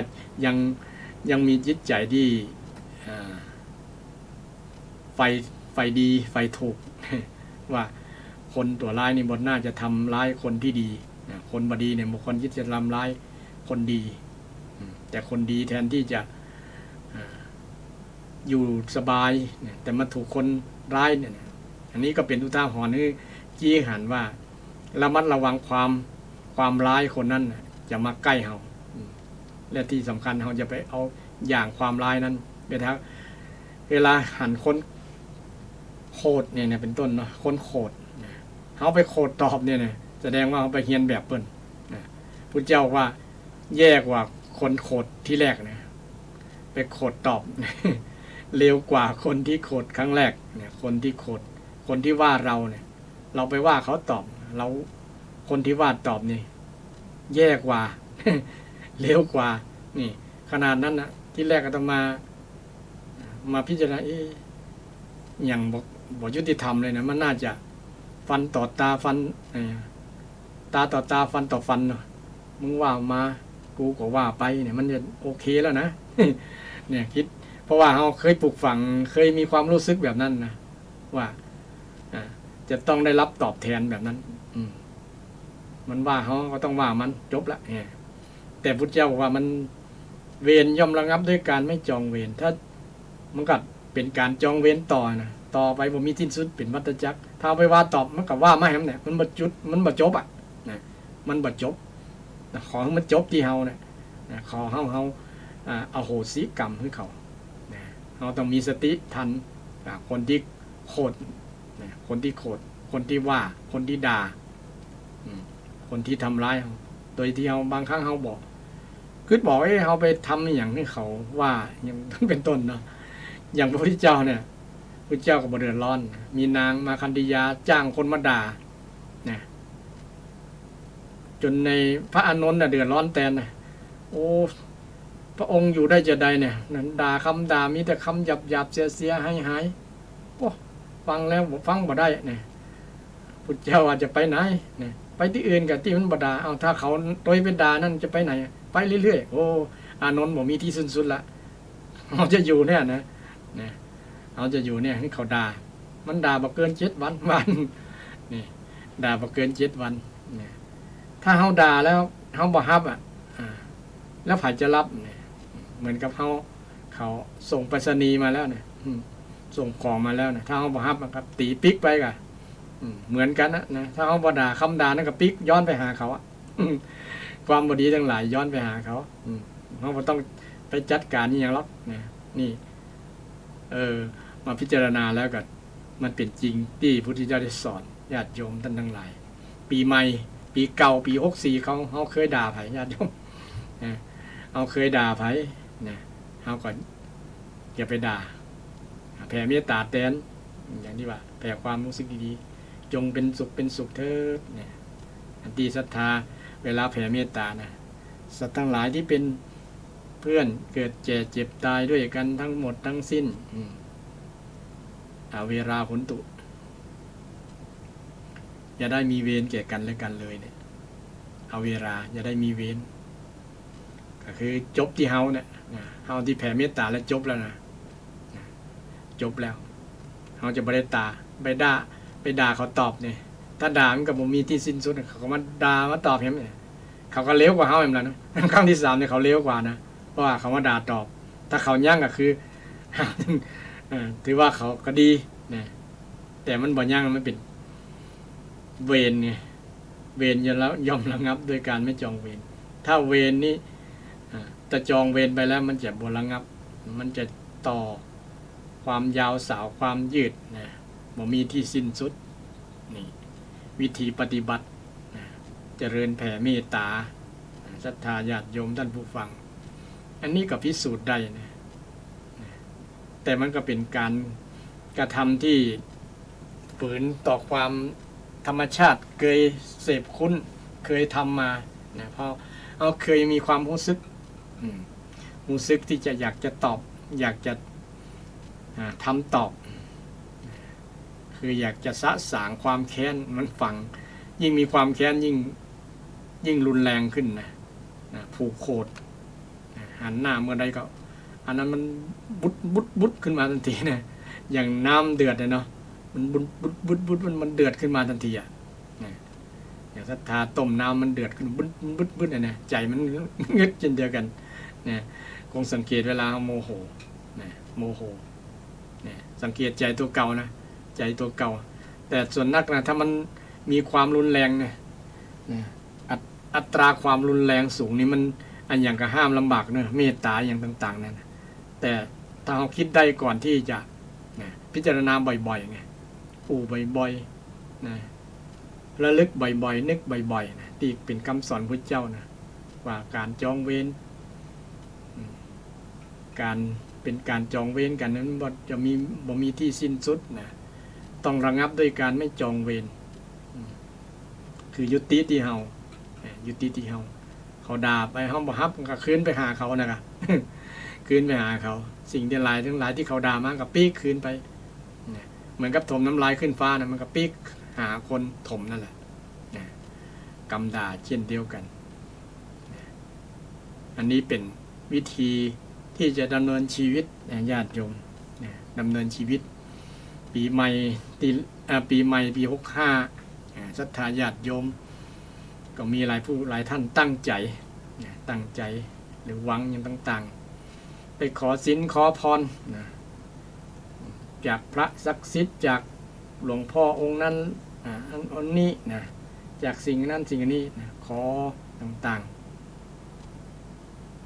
ยังมีจิตใจที่ไฟดีไฟถูก ว่าคนตัวร้ายนี่บนน่าจะทำร้ายคนที่ดีคนบดีเนี่ยบางคนคิดจะทำร้ายคนดีแต่คนดีแทนที่จะอยู่สบายแต่มาถูกคนร้ายเนี่ยอันนี้ก็เป็นอุทาหรณ์ที่จี้หันว่าระมัดระวังความร้ายคนนั้นจะมาใกล้เราและที่สำคัญเราจะไปเอาอย่างความร้ายนั้นเวลาหันคนโคดเนี่ยเป็นต้นเนาะคนโคดเขาไปโคดตอบเนี่ยแสดงว่าเขาไปเฮียนแบบเปิ้นพุทธเจ้าว่าแย่กว่าคนโคดที่แรกนะไปโคดตอบ เร็วกว่าคนที่โคดครั้งแรกเนี่ยคนที่โคดคนที่ว่าเราเนี่ยเราไปว่าเขาตอบเราคนที่ว่าตอบนี่แย่กว่า เร็วกว่านี่ขนาดนั้นนะที่แรกก็ต้องมาพิจารณาอย่างบอกยุติธรรมเลยนะมันน่าจะฟันต่อตาฟันตาต่อตาฟันต่อฟันเนาะมึงว่ามากูก็ว่าไปเนี่ยมันจะโอเคแล้วนะ เนี่ยคิดเพราะว่าเราเคยปลูกฝังเคยมีความรู้สึกแบบนั้นนะว่าจะต้องได้รับตอบแทนแบบนั้นมันว่าเขาก็ต้องว่ามันจบละแต่พุทธเจ้าบอกว่ามันเวรย่อมระงับด้วยการไม่จองเวรถ้ามันก็เป็นการจองเวรต่อนะต่อไปบ่มีสิ้นสุดเป็นวัฏจักรถ้าไปว่าตอบมันก็ว่าไม่แฮมเนี่ยมันบ่จุดมันบ่จบนะมันบ่จบขอให้มันจบที่เฮาเนี่ยขอเฮาอโหสิกรรมให้เขาเราต้องมีสติทันคนที่โคดคนที่โคดคนที่ว่าคนที่ด่าคนที่ทำร้ายเราโดยที่เราบางครั้งเราบอกคือบอกเราไปทำอย่างที่เขาว่าอย่างเป็นต้นเนาะอย่างพระพุทธเจ้าเนี่ยพระเจ้าก็บ่เดือดร้อนมีนางมาคันธยาจ้างคนมาด่าเนี่ยจนในพระอานนท์เดือดร้อนแทนนะโอ้พระองค์อยู่ได้จะใดเนี่ยนั้นด่าคำด่ามีแต่คำหยาบเสียหายโอ้ฟังแล้วฟังบ่ได้เนี่ยพุทธเจ้าอาจจะไปไหนเนี่ยไปที่อื่นกับที่มันบ่ด่าเอาถ้าเขาโดยเป็นด่านั่นจะไปไหนไปเรื่อยๆโอ้อานนท์บอกมีที่สิ้นสุดละเขาจะอยู่เนี่ยนะเขาจะอยู่เนี่ยให้เขาด่ามันด่าบ่เกิน7 วันนี่ด่าบ่เกิน7 วันเนี่ยถ้าเขาด่าแล้วเขาบ่รับแล้วฝ่ายจะรับเนี่ยเหมือนกับเขาส่งไปรษณีย์มาแล้วเนี่ยส่งของมาแล้วเนี่ยถ้าเขาบ่รับครับตีปิ๊กไปกันเหมือนกันนะถ้าเขาบ่ด่าคำด่านั่นก็ปิ๊กย้อนไปหาเขาความบดีทั้งหลายย้อนไปหาเขาเขาบ่ต้องไปจัดการนี่อย่างหรอกนี่มาพิจารณาแล้วก็มันเป็นจริงที่พุทธเจ้าได้สอนญาติโยมท่านทั้งหลายปีใหม่ปีเก่าปี64เขาเคยด่าไผญาติโยมเอาเคยด่าไผเขาก็อย่าไปด่าแผ่เมตตาแทนอย่างที่ว่าแผ่ความรู้สึกดีๆจงเป็นสุขเถิดอันที่ศรัทธาเวลาแผ่เมตตานะสัตว์ทั้งหลายที่เป็นเพื่อนเกิดแก่เจ็บตายด้วยกันทั้งหมดทั้งสิ้นเวลาผลตุอย่าได้มีเวรแก่กันและกันเลยเนี่ยเอาเวลาอย่าได้มีเวรก็คือจบที่เฮาเนี่ยเฮาที่แผ่เมตตาแล้วจบแล้วนะจบแล้วเฮาจะบ่ได้ไปด่าเขาตอบเนี่ยถ้าด่ามันก็บ่มีที่สิ้นสุดเขาก็มาด่ามาตอบเห็นมั้ยเขาก็เร็วกว่าเฮาแม่นล่ะนะครั้งที่3เนี่ยเขาเร็วกว่านะเพราะว่าเขามาด่าตอบถ้าเขายั่งก็คือถือว่าเขาก็ดีนะแต่มันบ่ยั่งมันเป็นเวรไงเวรยอมระงับโดยการไม่จองเวรถ้าเวรนี้แต่จองเวรไปแล้วมันจะบ่ระงับมันจะต่อความยาวสาวความยืดนะ บ่มีที่สิ้นสุดนี่วิธีปฏิบัติเจริญแผ่เมตตาศรัทธาญาติโยมท่านผู้ฟังอันนี้ก็พิสูจน์ได้นะแต่มันก็เป็นการกระทำที่ฝืนต่อความธรรมชาติเคยเสพคุ้นเคยทำมานะเพราะเราเคยมีความรู้สึกที่จะอยากจะตอบอยากจะทำตอบคืออยากจะสะสางความแค้นมันฝังยิ่งมีความแค้นยิ่งรุนแรงขึ้นนะผูกโคตรหันหน้าเมื่อใดก็อันนั้นมันบุดขึ้นมาทันทีนะอย่างน้ำเดือดเนาะมันบุดมันเดือดขึ้นมาทันทีอ่ะอย่างศรัทธาต้มน้ำมันเดือดขึ้นบุดนะใจมันงึดเช่นเดียวกันนะคงสังเกตเวลาโมโหนะโมโหนะสังเกตใจตัวเก่านะใจตัวเก่าแต่ส่วนนักนะถ้ามันมีความรุนแรงเนี่ยอัตราความรุนแรงสูงนี่มันอันอย่างก็ห้ามลำบากเนอะเมตตาอย่างต่างๆนั่นแต่ถ้าเราคิดได้ก่อนที่จะพิจารณาบ่อยๆไงบ่อยๆนะระลึกบ่อยๆนึกบ่อยๆนะที่เป็นคำสอนพระเจ้านะว่าการจองเวรการเป็นการจองเวรกันนั้นจะมีที่สิ้นสุดนะต้องระงับด้วยการไม่จองเวรคือยุติที่เฮาเขาด่าไปห้องบ่ฮับก็คืนไปหาเขานะครับ คืนไปหาเขาสิ่งที่หลายทั้งหลายที่เขาด่ามากับปีกคืนไปเหมือนกับถมน้ำลายขึ้นฟ้านะมันก็ปีกหาคนถมนั่นแหละกำด่าเช่นเดียวกันอันนี้เป็นวิธีที่จะดำเนินชีวิตญาติโยมดำเนินชีวิตปีใหม่ปี65ศรัทธาญาติโยมก็มีหลายท่านตั้งใจหรือหวังอย่างต่างๆไปขอศีลขอพรจากพระศักดิ์สิทธิ์จากหลวงพ่อองค์นั้นอันนี้นะจากสิ่งนั้นสิ่งนี้นะขอต่าง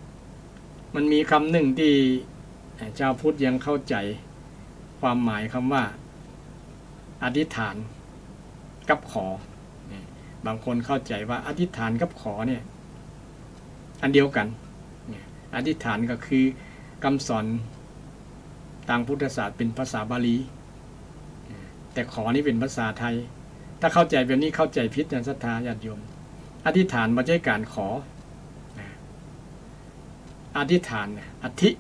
ๆมันมีคำหนึ่งที่ชาวพุทธยังเข้าใจความหมายคำว่าอธิษฐานกับขอบางคนเข้าใจว่าอธิษฐานกับขอเนี่ยอันเดียวกันอธิษฐานก็คือคำสอนทางพุทธศาสตร์เป็นภาษาบาลีแต่ขอนี่เป็นภาษาไทยถ้าเข้าใจแบบนี้เข้าใจผิดนะศรัทธาญาติโยมอธิษฐานไม่ใช่การขออธิษฐานอธิ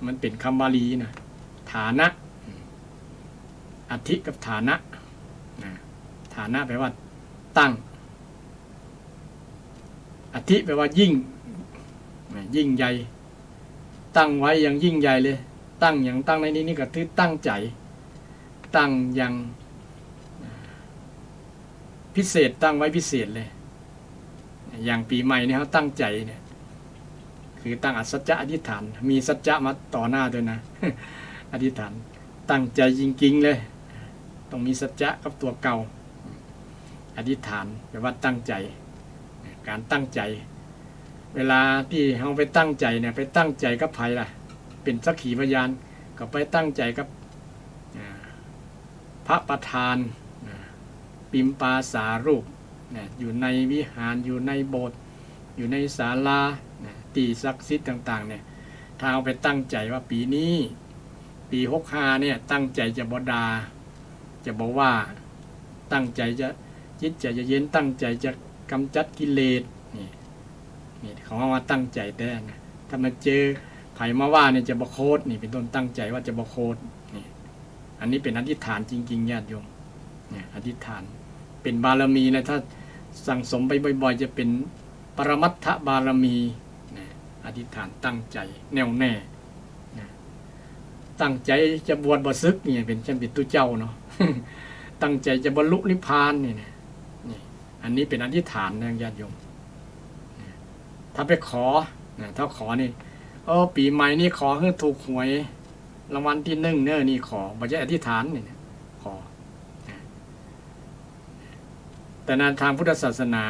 มันเป็นคำบาลีนะฐานะอธิกับฐานะฐานะแปลว่าตั้งอธิแปลว่ายิ่งใหญ่ตั้งไว้อย่างยิ่งใหญ่เลยตั้งอย่างตั้งในนี้นี่ก็คือตั้งใจตั้งอย่างพิเศษตั้งไว้พิเศษเลยอย่างปีใหม่เนี่ยเขาตั้งใจเนี่ยคือตั้งอัศจจะอธิษฐานมีสัจจะมาต่อหน้าด้วยนะ อธิษฐานตั้งใจจริงๆเลยต้องมีสัจจะกับตัวเก่าอธิษฐานแปลว่าตั้งใจการตั้งใจเวลาที่เราไปตั้งใจเนี่ยไปตั้งใจกับใครล่ะเป็นสักขีพยานก็ไปตั้งใจกับพระประธานปิมปาสารูปอยู่ในวิหารอยู่ในโบสถ์อยู่ในศาลาที่ศักดิ์สิทธิ์ต่างๆเนี่ยถ้าเอาไปตั้งใจว่าปีนี้ปี65เนี่ยตั้งใจจะบ่ด่าจะบอกว่าตั้งใจจะจิตใจจะเย็นตั้งใจจะกำจัดกิเลสนี่เขาว่าตั้งใจแต่นะถ้ามาเจอไผมาว่าเนี่ยจะบ่โคตรนี่เป็นต้นตั้งใจว่าจะบ่โคตรนี่อันนี้เป็นอธิษฐานจริงๆญาติโยมเนี่ยอธิษฐานเป็นบารมีนะถ้าสั่งสมไปบ่อยๆจะเป็นปรมัตถบารมีนะอธิษฐานตั้งใจแน่วแน่นะตั้งใจจะบวชบ่ศึกนี่เป็นฉันเป็นตัวเจ้าเนาะ ตั้งใจจะบรรลุนิพพานนี่อันนี้เป็นอธิษฐานนะญาติโยมถ้าไปขอถ้าขอนี่ปีใหม่นี่ขอให้ถูกหวยรางวัลที่1เนี่ยนี่ขอไม่ใช่อธิษฐานนี่ขอแต่ในทางพุทธศาสนา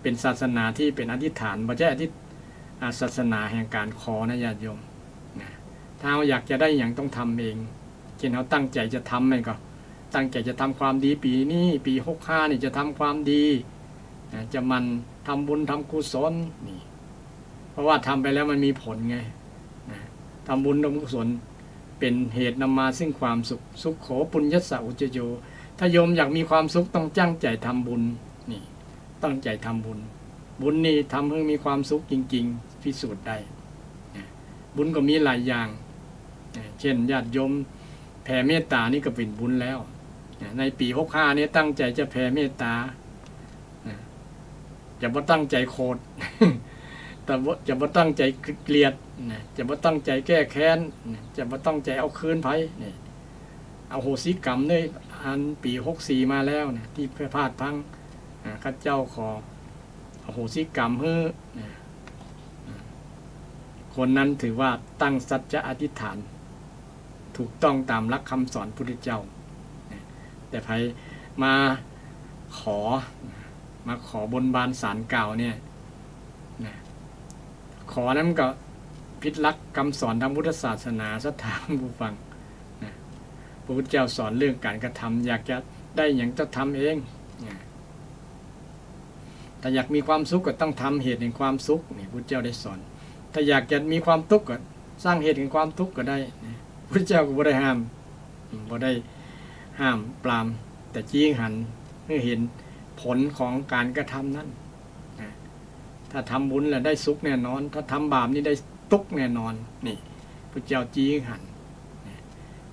เป็นศาสนาที่เป็นอธิษฐานไม่ใช่ศาสนาแห่งการขอนะญาติโยมถ้าเราอยากจะได้อย่างต้องทำเอง เ ช่นเราตั้งใจจะทำมันก็ตั้งใจจะทำความดีปีนี้ปี65นี่จะทำความดีจะมันทำบุญทำกุศลนี่เพราะว่าทำไปแล้วมันมีผลไงทำบุญทำกุศลเป็นเหตุนำมาซึ่งความสุขสุขโขปุญญสสะอุจโยถ้าโยมอยากมีความสุขต้องตั้งใจทำบุญนี่ตั้งใจทำบุญบุญนี่ทำให้มีความสุขจริงๆพิสูจน์ได้บุญก็มีหลายอย่างเช่นญาติโยมแผ่เมตตานี่ก็เป็นบุญแล้วในปี65นี้ตั้งใจจะแผ่เมตตาจะบ่ตั้งใจโคตร แต่จะบ่ตั้งใจเกลียดจะบ่ตั้งใจแก้แค้นจะบ่ตั้งใจเอาคืนไผนี่เอาโหสิกรรมด้วยอันปี64มาแล้วนะที่พลาดพลั้งข้าเจ้าขออโหสิกรรมให้คนนั้นถือว่าตั้งสัจจะอธิษฐานถูกต้องตามหลักคำสอนพุทธเจ้าแต่ไผมาขอบนบานศาลเก่าเนี่ยขอนั้นก็ผิดหลักคำสอนทางพุทธศาสนาศรัทธาผู้ฟังพระพุทธเจ้าสอนเรื่องการกระทำอยากจะได้อย่างจะทำเองถ้าอยากมีความสุขก็ต้องทำเหตุแห่งความสุขนี่พุทธเจ้าได้สอนถ้าอยากจะมีความทุกข์ก็สร้างเหตุแห่งความทุกข์ก็ได้พุทธเจ้าก็บ่ได้ห้ามปรามแต่จี้หันเพื่อเห็นผลของการกระทำนั้นถ้าทำบุญแล้วได้สุขแน่นอนถ้าทำบาปนี่ได้ทุกข์แน่นอนนี่พุทธเจ้าจี้หัน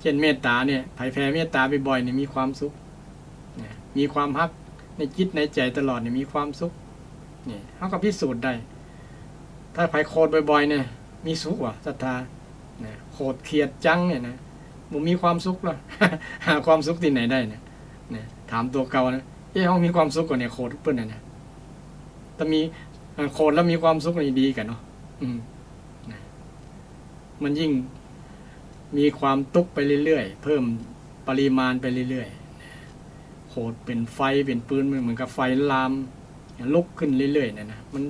เช่นเมตตาเนี่ยไผ่แผ่เมตตาบ่อยๆเนี่ยมีความสุขมีความฮักในจิตในใจตลอดเนี่ยมีความสุขนี่เขาก็พิสูจน์ได้ถ้าไผ่โคตรบ่อยๆเนี่ยมีสุขว่ะศรัทธาโคตรเขียดจังเนี่ยนะบ่มีความสุขหรอ หาความสุขที่ไหนได้เนี่ยถามตัวเก่านะเขามีความสุขกว่าเนี่ยโคตรเปิ้นนะแต่มีโคตรแล้วมีความสุขนี่ดีกันเนาะมันยิ่งมีความทุกข์ไปเรื่อยๆเพิ่มปริมาณไปเรื่อยๆโคตรเป็นไฟเป็นปืนเหมือนกับไฟลามลุกขึ้นเรื่อยๆนะมัน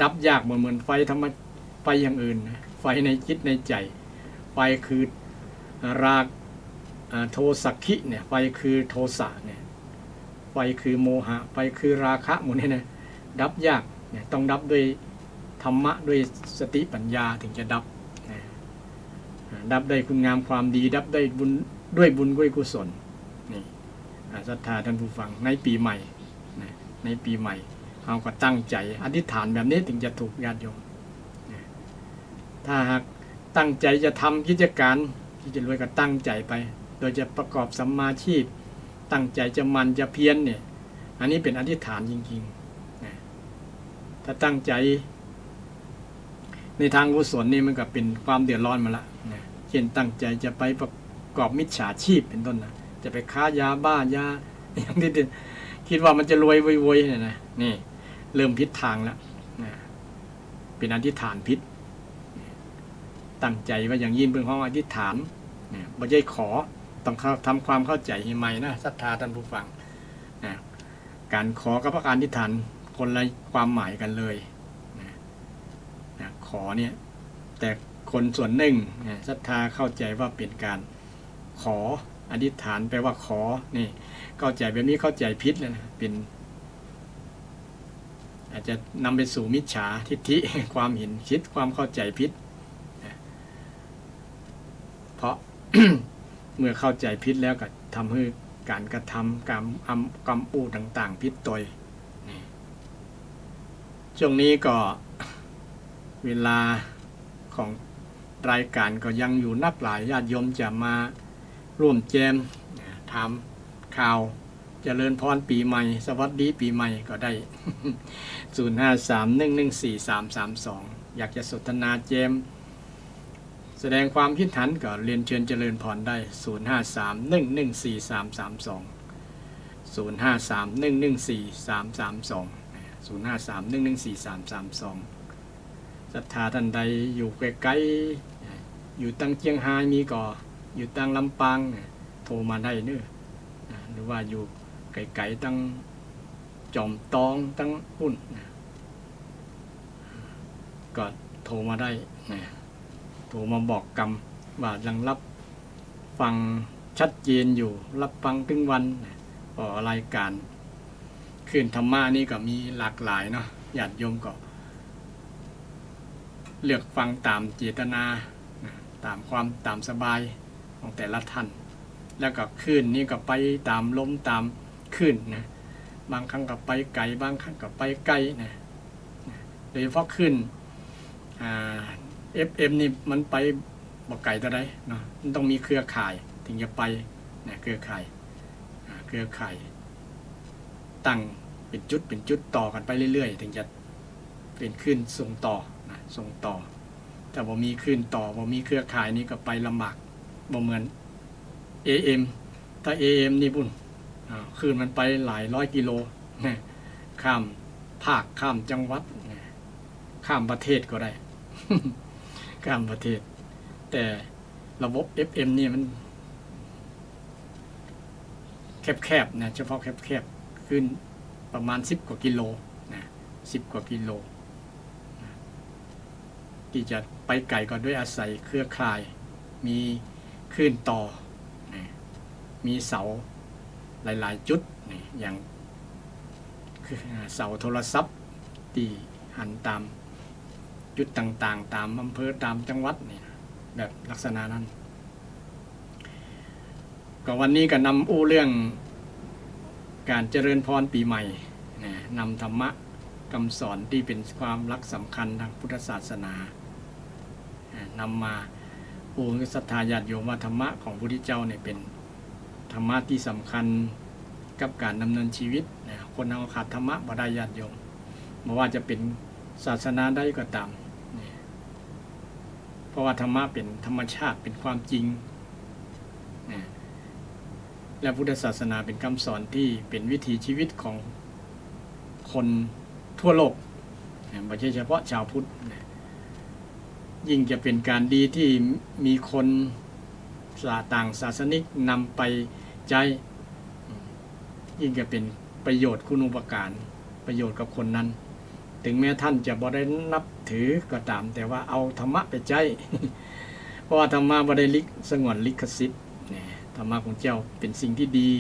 ดับยากเหมือนไฟธรรมะไฟอย่างอื่นนะไฟในจิตในใจไฟคือราคโทสักขิเนี่ยไฟคือโทสะเนี่ยไฟคือโมหะไฟคือราคะหมดนี่นะดับยากเนี่ยต้องดับด้วยธรรมะด้วยสติปัญญาถึงจะดับดับได้คุณงามความดีดับได้บุญด้วยบุญด้วยกุศลนี่ศรัทธาท่านผู้ฟังในปีใหม่ในปีใหม่เราก็ตั้งใจอธิษฐานแบบนี้ถึงจะถูกญาติโยมถ้าหากตั้งใจจะทำกิจการที่จะรวยก็ตั้งใจไปโดยจะประกอบสัมมาชีพตั้งใจจะมันจะเพียรเนี่ยอันนี้เป็นอธิษฐานจริงๆถ้าตั้งใจในทางกุศลนี่มันก็เป็นความเดือดร้อนมาละเช่นตั้งใจจะไปประกอบมิจฉาชีพเป็นต้นนะจะไปค้ายาบ้ายาอย่างที่คิดว่ามันจะรวยรวยเนี่ยนะนี่เริ่มพิษทางแล้วเป็นอธิษฐานพิษตั้งใจว่าอย่างยิ่งเป็นของอธิษฐานไม่ใช่ขอต้องทำความเข้าใจให้ใหม่นะศรัทธาท่านผู้ฟังการขอกับการอธิษฐานคนละความหมายกันเลยขอเนี่ยแต่คนส่วนหนึ่งศรัทธาเข้าใจว่าเป็นการขออธิษฐานแปลว่าขอนี่เข้าใจแบบนี้เข้าใจผิดเลยนะเป็นอาจจะนำไปสู่มิจฉาทิฏฐิความเห็นคิดความเข้าใจผิดเพราะ เมื่อเข้าใจผิดแล้วก็ทำให้การกระทำกรรมอู้ต่างๆผิดตัวช่วงนี้ก็เวลาของรายการก็ยังอยู่นักหลายญาติโยมจะมาร่วมแจมถามข่าวเจริญพรปีใหม่สวัสดีปีใหม่ก็ได้ 0531143332 อยากจะสนทนาแจมแสดงความคิดเห็นก็เรียนเชิญเจริญพรได้ 0531143332 0531143332 ศรัทธาท่านใดอยู่ไกลๆอยู่ตั้งเชียงรายมีก็อยู่ตั้งลำปางโทรมาได้เนื้อหรือว่าอยู่ไกลๆตั้งจอมตองตั้งปุ่นก็โทรมาได้โทรมาบอกกรรมว่ายังรับฟัง ชัดเจนอยู่รับฟังถึงวันก็รายการคืนธรรมะนี่ก็มีหลากหลายเนาะญาติโยมก็เลือกฟังตามเจตนาตามความตามสบายของแต่ละท่านแล้วก็คืนนี้ก็ไปตามลมตามคืนนะบางครั้งก็ไปไกลบางครั้งก็ไปใกล้นะโดยเฉพาะคืนFM นี่มันไปบ่ไกลเท่าใดเนาะมันต้องมีเครือข่ายถึงจะไปนะเครือข่ายตั้งเป็นจุดต่อกันไปเรื่อยๆถึงจะเป็นคลื่นส่งต่อนะส่งต่อแต่บ่มีคลื่นต่อบ่มีเครือข่ายนี่ก็ไปลำบากบ่เหมือน AM ถ้า AM นี่พุ่นคลื่นมันไปหลายร้อยกิโลนะข้ามภาคข้ามจังหวัดนะข้ามประเทศก็ได้ ข้ามประเทศแต่ระบบ FM นี่มันแคบๆนะเฉพาะแคบๆขึ้นประมาณ10 กว่ากิโลนะ10 กว่ากิโลนะที่จะไปไกลก็ด้วยอาศัยเครือข่ายมีคลื่นต่อนะมีเสาหลายๆจุดนะอย่างเสาโทรศัพท์ที่หันตามจุดต่างๆตามอำเภอตามจังหวัดนี่แบบลักษณะนั้นก็วันนี้ก็นำอู้เรื่องการเจริญพรปีใหม่นำธรรมะคำสอนที่เป็นความรักสำคัญทางพุทธศาสนานำมาอู้ศรัทธาญาติโยมว่าธรรมะของพระพุทธเจ้าเนี่ยเป็นธรรมะที่สำคัญกับการดำเนินชีวิตคนเอาขาดธรรมะบ่ได้ญาติโยมไม่ว่าจะเป็นศาสนาใดก็ตามเพราะว่าธรรมะเป็นธรรมชาติเป็นความจริงและพุทธศาสนาเป็นคำสอนที่เป็นวิถีชีวิตของคนทั่วโลกไม่ใช่เฉพาะชาวพุทธยิ่งจะเป็นการดีที่มีคนต่างศาสนิกนำไปใจยิ่งจะเป็นประโยชน์คุณูปการประโยชน์กับคนนั้นถึงแม้ท่านจะบ่ได้นับถือก็ตามแต่ว่าเอาธรรมะไปใจ เพราะว่าธรรมะบ่ได้สงวนลิขสิทธิ์ธรรมะของเจ้าเป็นสิ่งที่ดี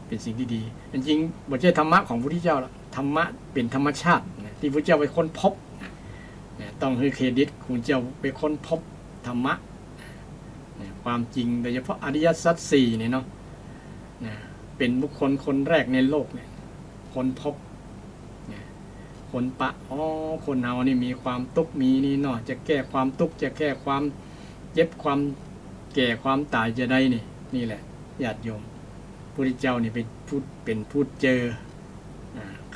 เป็นสิ่งที่ดีจริงๆบ่ใช่ธรรมะของพระพุทธเจ้าหรอกธรรมะเป็นธรรมชาติที่พระเจ้าไปค้นพบต้องให้เครดิตคุณเจ้าไปค้นพบธรรมะความจริงโดยเฉพาะอริยสัจสี่เนี่ยเนาะเป็นบุคคลคนแรกในโลกเนี่ยค้นพบคนคนเฮานี่มีความทุกข์มีนี่เนาะจะแก้ความทุกข์จะแก้ความเจ็บความแก่ความตายจะได้นี่แหละญาติโยมพระพุทธเจ้านี่เป็นผู้เจอ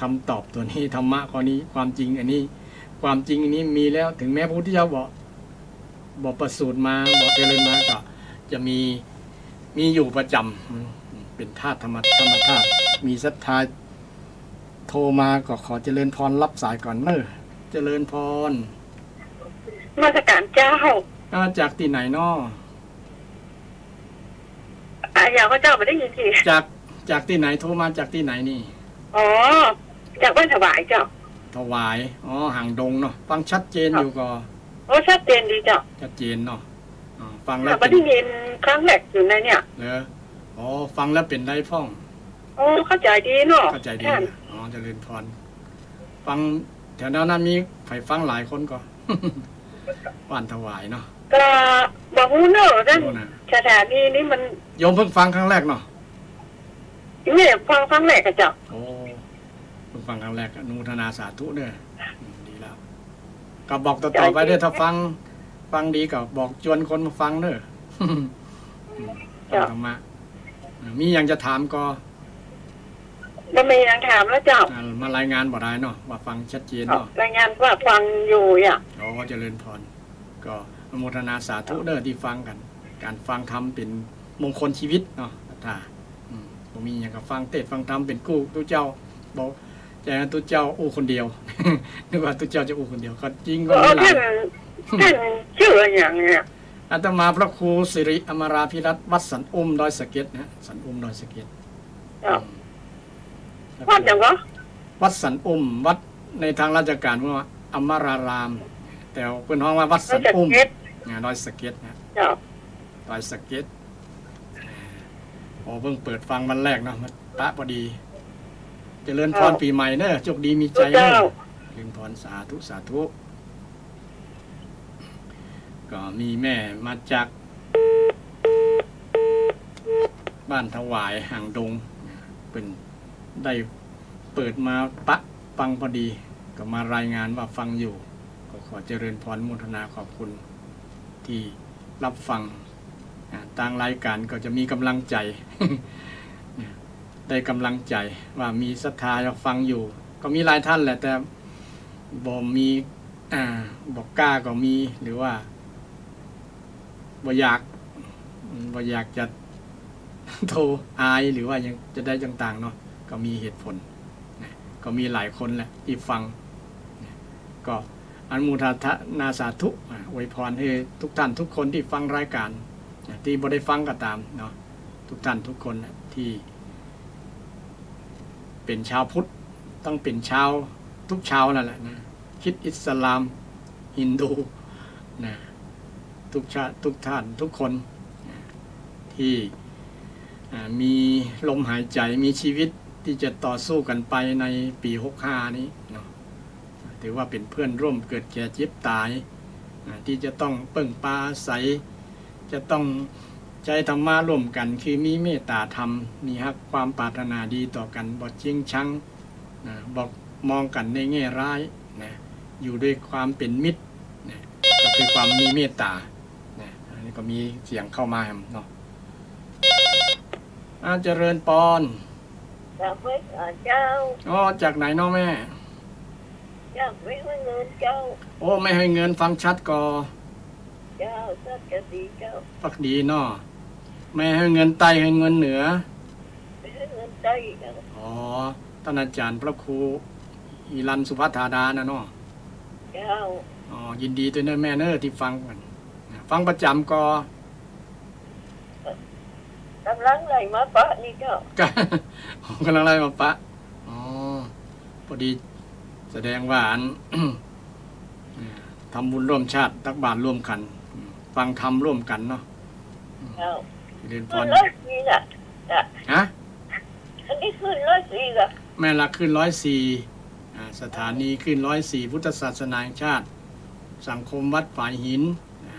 คำตอบตัวนี้ธรรมะข้อนี้ความจริงอันนี้ความจริงอันนี้มีแล้วถึงแม้พระพุทธเจ้าบอกประสูติมาบอกเจริญมาก็จะมีอยู่ประจำเป็นธาตุธรรมธาตุมีศรัทธาโทรมาก็ขอเจริญพรรับสายก่อนเจริญพรมาตรการเจ้าจากที่ไหนน้ออย่าก็เจ้าไม่ได้ยินทีจากที่ไหนโทรมาจากที่ไหนนี่อ๋อจากบ้านถวายเจ้าถวายห่างดงเนาะฟังชัดเจนอยู่ก็ชัดเจนดีเจ้าชัดเจนเนาะฟังแล้วไม่ได้ยินครั้งแรกอยู่ในเนี่ยฟังแล้วเป็นไรพ่องเข้าใจดีเนาะเข้าใจดีเจริญพรฟังแถวนั้นมีใครฟังหลายคนก็บ้านถวายเนาะก็บอกฮู้เนาะนั่นสถานีนี้มันโยมเพิ่งฟังครั้งแรกเนาะนี่ฟังครั้งแรกกับเจ้าเพิ่งฟังครั้งแรกอนุโมทนาสาธุเด้อดีแล้วก็บอกต่อไปเด้อถ้าฟังดีก็บอกชวนคนมาฟังเด้อธรรมะมีอย่างจะถามก็ไม่มีอย่างถามแล้วเจ้ามารายงานบ่ได้เนาะว่าฟังชัดเจนเนาะรายงานว่าฟังอยู่เจริญพรก็อนุโมทนาสาธุเด้อที่ฟังกันการฟังธรรมเป็นมงคลชีวิตเนาะถ้าบ่มีอย่างกับฟังเทศน์ฟังธรรมเป็นกู้ตุเจ้าบอกใจตุเจ้าอู้คนเดียวนึกว่าตุเจ้าจะอู้คนเดียวก็จริงก็ไม่หลายท่านชื่ออย่างเนี้ยอาตมาพระครูสิริอมราภิรัตน์วัดสันอุ้มดอยสะเก็ดนะสันอุ้มดอยสะเก็ดวัดจังวะวัดสันอุ้มวัดในทางราชการว่าอมรารามแต่เป็นห้องว่าวัดสันอุ้มดอยสะเก็ดนะต ดอยสะเก็ดโอ้เพิ่งเปิดฟังวันแรกเนาะมันปะพอดีเจริญพรปีใหม่เนอะโชคดีมีใจเนอะเจริญพรสาธุสาธุก็มีแม่มาจากบ้านถวายห่างดงเป็นได้เปิดมาปะฟังพอดีก็มารายงานว่าฟังอยู่ก็ขอเจริญพรโมทนาขอบคุณที่รับฟังทางรายการก็จะมีกำลังใจ ได้กำลังใจว่ามีศรัทธาจะฟังอยู่ ก็มีหลายท่านแหละแต่บ่มีบอกกล้าก็มีหรือว่าบ่อยากจะ โทรอายหรือว่ายังจะได้ต่างๆเนาะก็มีเหตุผลนะก็มีหลายคนแหละที่ฟังนะก็อนุโมทนาสาธุอวยพรให้ทุกท่านทุกคนที่ฟังรายการนะที่บ่ได้ฟังก็ตามเนาะทุกท่านทุกคนนะที่เป็นชาวพุทธต้องเป็นชาวทุกชาวนั่นแหละนะคริสต์อิสลามฮินดูนะทุกชาติทุกท่านทุกคนนะที่มีลมหายใจมีชีวิตที่จะต่อสู้กันไปในปี65นี้เนาะถือว่าเป็นเพื่อนร่วมเกิดแก่เจ็บตายที่จะต้องเปิ่งปาใสจะต้องใช้ธรรมะร่วมกันคือมีเมตตาธรรมมีฮักความปรารถนาดีต่อกันบ่จริงชังบอกมองกันในแง่ร้ายนะอยู่ด้วยความเป็นมิตรนะก็คือความมีเมตตานะอันนี้ก็มีเสียงเข้ามาเนาะเจริญปอนจากเวทเจ้าอ๋อจากไหนน้องแม่จากเวทเงินเจ้าโอ้ไม่ให้เงินฟังชัดก่อเจ้าสักจะดีเจ้าปักดีเนาะไม่ให้เงินใต้ให้เงินเหนือไม่ให้เงินใต้เจ้าอ๋อท่านอาจารย์พระครูอีรันสุภัทธาดานะเนาะเจ้าอ๋อยินดีด้วยนะแม่เนอที่ฟังกันฟังประจำก่อกำลังไหลมาปะนี่เจ้ากำลังไล่มาปะอ๋อพอดีแสดงว่าทำบุญร่วมชาติตักบาตรร่วมกันฟังธรรมร่วมกันเนาะเรียนพร104ล่ะฮะอันนี้ขึ้น104ล่ะแม่ละขึ้น104สถานีขึ้น104พุทธศาสนาแห่งชาติสังคมวัดฝ่ายหิน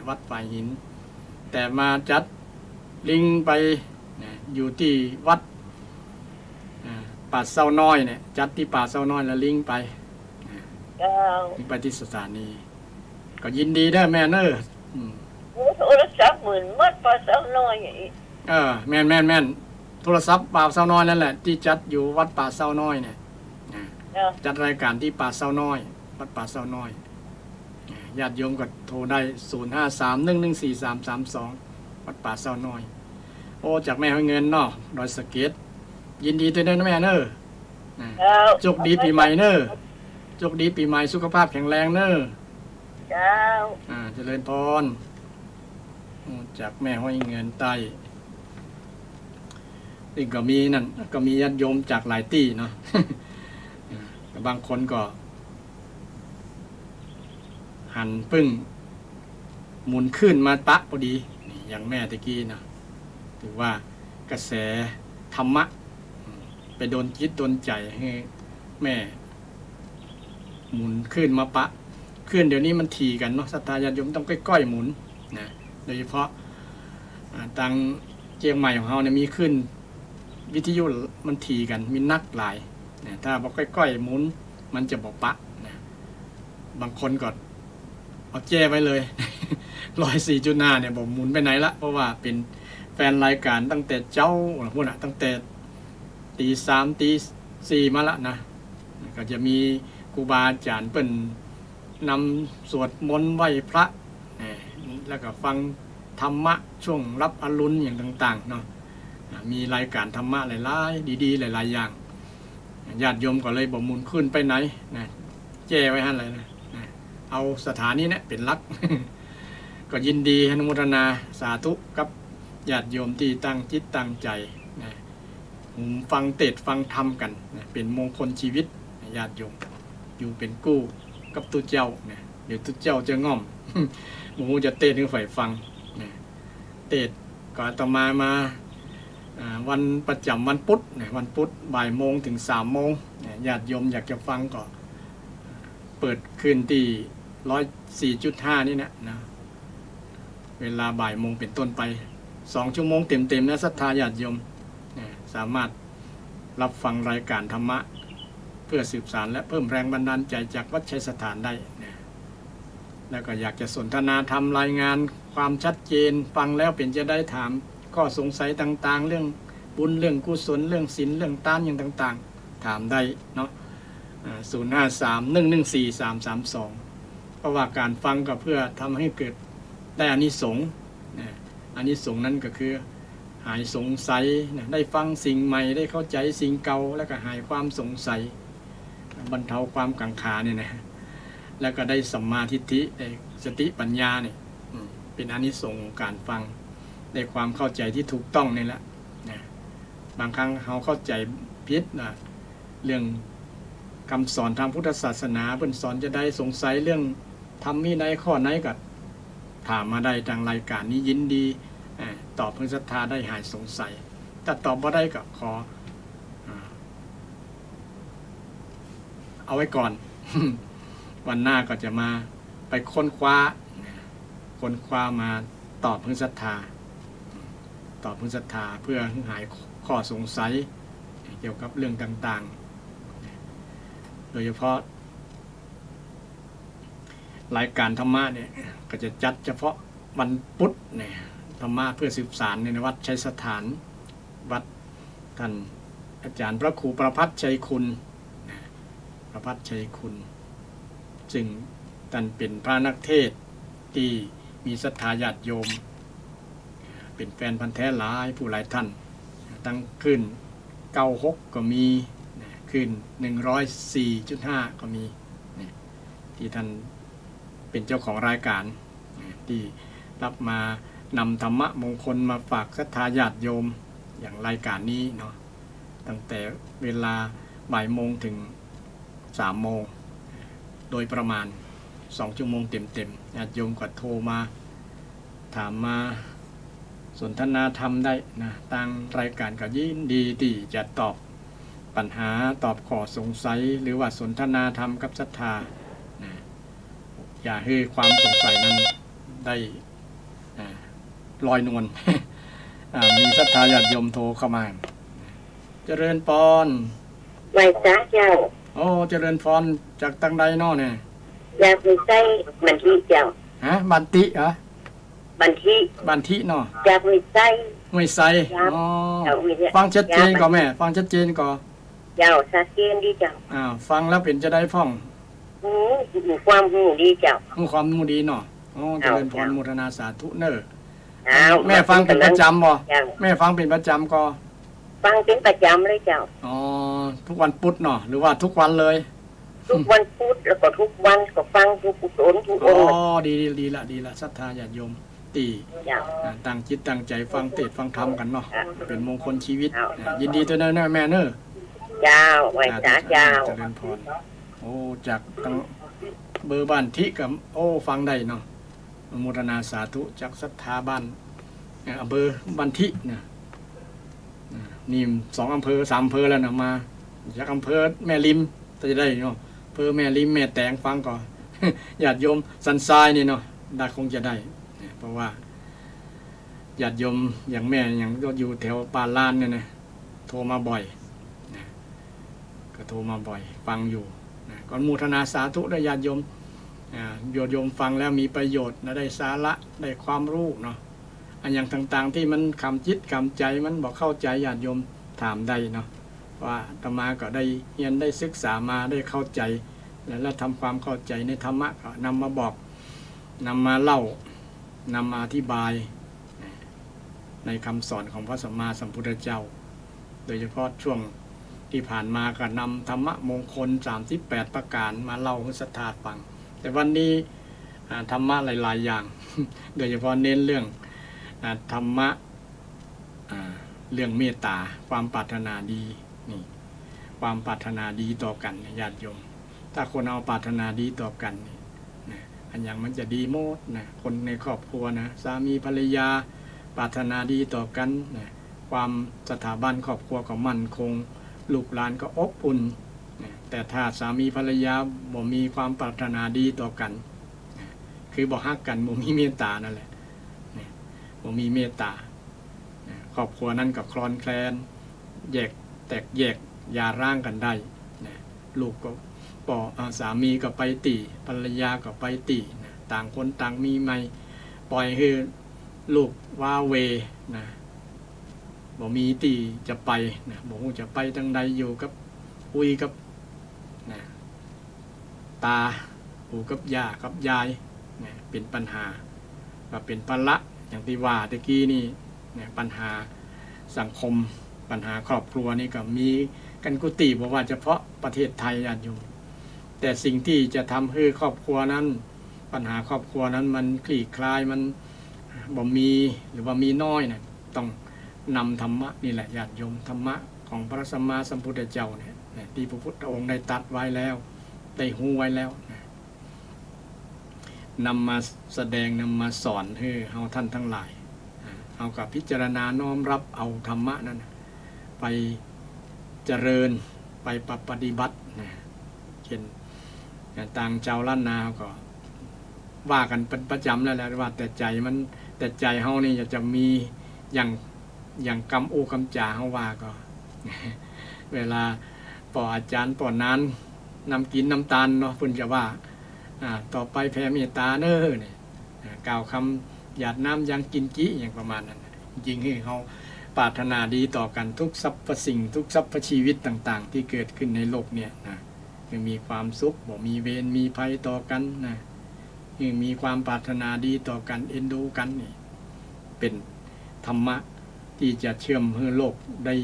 วัดฝ่ายหินแต่มาจัดลิงไปอยู่ที่วัดป่าเศร้าน้อยเนี่ยจัดที่ป่าเศร้าน้อยแล้วลิงไปลิงไปที่สถานีก็ยินดีได้แม่เนอโทรศัพท์10,000มัดป่าเศร้าน้อยอย่างนี้แม่นโทรศัพท์ป่าเศร้าน้อยนั่นแหละที่จัดอยู่วัดป่าเศร้าน้อยเนี่ยจัดรายการที่ป่าเศร้าน้อยวัดป่าเศร้าน้อยญาติโยมก็โทรได้0531143332วัดป่าเศร้าน้อยโอ้จากแม่ให้เงินเนาะดอยสะเก็ดยินดีด้วยนะแม่เนอโชคดีปีใหม่เนอโชคดีปีใหม่สุขภาพแข็งแรงเนอเจ้าเจริญพรจากแม่ให้เงินใต้นี่ก็มีนั่นก็มีญาติโยมจากหลายที่เนาะ บางคนก็หันปึ้งหมุนขึ้นมาปะพอดีนี่อย่างแม่ตะกี้นะถือว่ากระแสธรรมะไปโดนจิตโดนใจให้แม่หมุนขึ้นมาปะขึ้นเดี๋ยวนี้มันถี่กันเนาะศรัทธาญาติโยมต้องก้อยๆหมุนนะโดยเฉพาะทางเชียงใหม่ของเราเนี่ยมีขึ้นวิทยุมันถี่กันมีนักหลายนะถ้าบอกก้อยๆหมุนมันจะบอกปะนะบางคนก็เอาแจ้ไว้เลย104.5เนี่ยบอกหมุนไปไหนละเพราะว่าเป็นแฟนรายการตั้งแต่เจ้าพวกน่ะตั้งแต่ตี 3 ตี 4มาละนะก็จะมีครูบาอาจารย์เปิ้นนำสวดมนต์ไหว้พระแล้วก็ฟังธรรมะช่วงรับอรุณอย่างต่างๆเนาะมีรายการธรรมะหลายๆดีๆหลายๆอย่างญาติโยมก็เลยบอกหมุนขึ้นไปไหนนะแจ้ไว้ให้เลยนะเอาสถานีเนี่ยเป็นหลัก ก็ยินดีอนุโมทนาสาธุกับญาติโยมที่ตั้งจิตตั้งใจนะฟังเทศน์ฟังธรรมกันนะเป็นมงคลชีวิตญาติโยมอยู่เป็นกู้กับตุเจ้าเนี่ยเดี๋ยวตุเจ้าจะง่อม หมูจะเทศน์ให้ฝ่ายฟังนะเทศน์ ก็อาตมาวันประจำวันพุธเนี่ยวันพุธบ่ายโมงถึง3 โมงญาติโยมอยากจะฟังก็เปิดคืนที่104.5นี่นะเวลาบ่ายโมงเป็นต้นไป2 ชั่วโมงเต็มๆนะศรัทธาญาติโยมสามารถรับฟังรายการธรรมะเพื่อสืบสานและเพิ่มแรงบันดาลใจจากวัดชัยสถานได้นะแล้วก็อยากจะสนทนาทำรายงานความชัดเจนฟังแล้วเป็นจะได้ถามข้อสงสัยต่างๆเรื่องบุญเรื่องกุศลเรื่องศีลเรื่องทานอย่างต่างๆถามได้เนาะ053-114-332เพราะว่าการฟังก็เพื่อทำให้เกิดได้อานิสงส์อานิสงส์นั้นก็คือหายสงสัยได้ฟังสิ่งใหม่ได้เข้าใจสิ่งเก่าแล้วก็หายความสงสัยบรรเทาความกังขาเนี่ยนะแล้วก็ได้สัมมาทิฏฐิได้สติปัญญาเนี่ยเป็นอานิสงส์ของการฟังได้ความเข้าใจที่ถูกต้องนี่แหละบางครั้งเราเข้าใจผิดนะเรื่องคำสอนทางพุทธศาสนาเพิ่นสอนจะได้สงสัยเรื่องทำมีในข้อไหนก็ถามมาได้ทางรายการนี้ยินดีตอบเพื่อศรัทธาได้หายสงสัยถ้าตอบบ่ได้ก็ขอเอาไว้ก่อน วันหน้าก็จะมาไปค้นคว้ามาตอบเพื่อศรัทธาเพื่อหายข้อสงสัยเกี่ยวกับเรื่องต่างๆโดยเฉพาะรายการธรรมะเนี่ยก็จะจัดเฉพาะวันพุธเนี่ยธรรมะเพื่อสืบสานในวัดชัยสถานวัดท่านอาจารย์พระครูประภัสชัยคุณซึ่งท่านเป็นพระนักเทศน์ที่มีศรัทธาญาติโยมเป็นแฟนพันธุ์แท้หลายผู้หลายท่านตั้งขึ้น96ก็มีขึ้น104.5ก็มีที่ท่านเป็นเจ้าของรายการที่รับมานำธรรมะมงคลมาฝากศรัทธาญาติโยมอย่างรายการนี้เนาะตั้งแต่เวลาบ่ายโมงถึง3 โมงโดยประมาณ2 ชั่วโมงเต็มๆญาติโยมก็โทรมาถามมาสนทนาธรรมได้นะทางรายการก็ยินดีที่จะตอบปัญหาตอบข้อสงสัยหรือว่าสนทนาธรรมกับศรัทธานะอย่าให้ความสงสัยนั้นได้ลอยนวล มีศรัทธาญาติโยมโทรเข้ามาเจริญพร ไหว้จ้าเจ้า โอ้เจริญพรจากตังใดเนาะเนี่ย อยากไปใส่บันทีเจ้า บันติเหรอ บันที บันทิเนาะ อยากไปใส่ ไม่ใส่ ครับ อ๋อ เอาไว้เนี่ย ฟังชัดเจนก่อนแม่ฟังชัดเจนก่อน เจ้าชัดเจนดีเจ้า ฟังแล้วเป็นจะได้พ่อง ความหูดีเจ้า ความมูดีเนาะอ๋อเจริญพร เอา โมทนาสาธุเนอ อ้าว แม่ฟังเป็นประจำบ่ เจ้า แม่ฟังเป็นประจำก็ ฟังเป็นประจำเลยเจ้า อ๋อทุกวันพุธเนาะหรือว่าทุกวันเลย ทุกวันพุธแล้วก็ทุกวันก็ฟังทุกกุศลทุก อ๋ อ อง ค์ ดีละศรัทธาญาติโยมตี เจ้า ตั้งจิตตั้งใจฟังเทศน์ฟังธรรมกันเนาะ ครับ เป็นมงคลชีวิต เอา ยินดีตัวเนอแม่เนอ เจ้าไหว้จ้าเจ้า เจริญพรโอ้จากตั้งเบอร์บ้านทิกับโอ้ฟังได้เนาะอนุโมทนาสาธุจากศรัทธาบ้านอำเภอบ้านทิเนี่ยนี่2 อำเภอ 3 อำเภอแล้วนะมาจากอำเภอแม่ริมจะได้เนาะอำเภอแม่ริมแม่แตงฟังก่อน ญาติโยมสันทรายนี่เนาะได้คงจะได้เพราะว่าญาติโยมอย่างแม่อย่างก็อยู่แถวปานลานเนี่ยนะโทรมาบ่อยนะก็โทรมาบ่อยฟังอยู่นะก็อนุโมทนาสาธุได้ญาติโยมโยมฟังแล้วมีประโยชน์นะได้สาระได้ความรู้เนาะอันอย่างต่างๆที่มันคำจิตคำใจมันบอกเข้าใจญาติโยมถามได้เนาะว่าอาตมาก็ได้เรียนได้ศึกษามาได้เข้าใจแล้วทำความเข้าใจในธรรมะก็นำมาบอกนำมาเล่านำมาอธิบายในคำสอนของพระสัมมาสัมพุทธเจ้าโดยเฉพาะช่วงที่ผ่านมาก็นำธรรมะมงคล38 ประการมาเล่าให้ศรัทธาฟังแต่วันนี้ธรรมะหลายๆอย่าง โดยเฉพาะเน้นเรื่องธรรมะเรื่องเมตตาความปรารถนาดีนี่ความปรารถนาดีต่อกันญาติโยมถ้าคนเอาปรารถนาดีต่อกันนี่นะอันอย่างมันจะดีโมดนะคนในครอบครัวนะสามีภรรยา ปรารถนาดีต่อกันนะความสถาบันครอบครัวก็มั่นคงลูกหลานก็อบอุ่นนะแต่ถ้าสามีภรรยาบ่มีความปรารถนาดีต่อกันนะคือบ่ฮักกันบ่มีเมตตานั่นแหละนะบ่มีเมตตานะครอบครัวนั้นก็คลอนแคลนแยกแตกแยกหย่าร้างกันได้นะลูกก็สามีก็ไปตีภรรยาก็ไปตีนะต่างคนต่างมีไม่ปล่อยให้ลูกว่าเวนะบ่มีตีจะไปนะบ่ฮู้จะไปทางใดอยู่กับคุยกับนะตาอยู่กับย่ากับยายนะเป็นปัญหาก็เป็นภาระอย่างที่ว่าตะกี้นี่นะปัญหาสังคมปัญหาครอบครัวนี่ก็มีกันกุฏิบอกว่าเฉพาะประเทศไทยญาติโยมแต่สิ่งที่จะทำให้ครอบครัวนั้นปัญหาครอบครัวนั้นมันคลี่คลายมันบ่มีหรือว่ามีน้อยนะต้องนำธรรมะนี่แหละญาติโยมธรรมะของพระสัมมาสัมพุทธเจ้าเนี่ยที่พระพุทธองค์ได้ตรัสไว้แล้วได้ฮู้ไว้แล้วนำมาแสดงนำมาสอนให้เฮาท่านทั้งหลายเอากับพิจารณาน้อมรับเอาธรรมะนั้นไปเจริญไปปฏิบัตินะเช่นต่างเจ้าล้านนาก็ว่ากันเป็นประจำแล้วแหละว่าแต่ใจเฮานี่จะมีอย่างกำอูกำจ่าเฮาว่าก็ เวลาปออาจารย์ปอนั้นนำกินน้ำตาลเนาะเพิ่นจะว่าต่อไปแผ่เมตตาเน้อเนี่ยกล่าวคำหยาดน้ำยังกินกี้อย่างประมาณนั้นจริงๆให้เขาปรารถนาดีต่อกันทุกสรรพสิ่งทุกสรรพชีวิตต่างๆที่เกิดขึ้นในโลกเนี่ยนะยังมีความสุขบ่มีเวรมีภัยต่อกันนะยังมีความปรารถนาดีต่อกันเอ็นดูกันนี่เป็นธรรมะที่จะเชื่อมให้โลกได้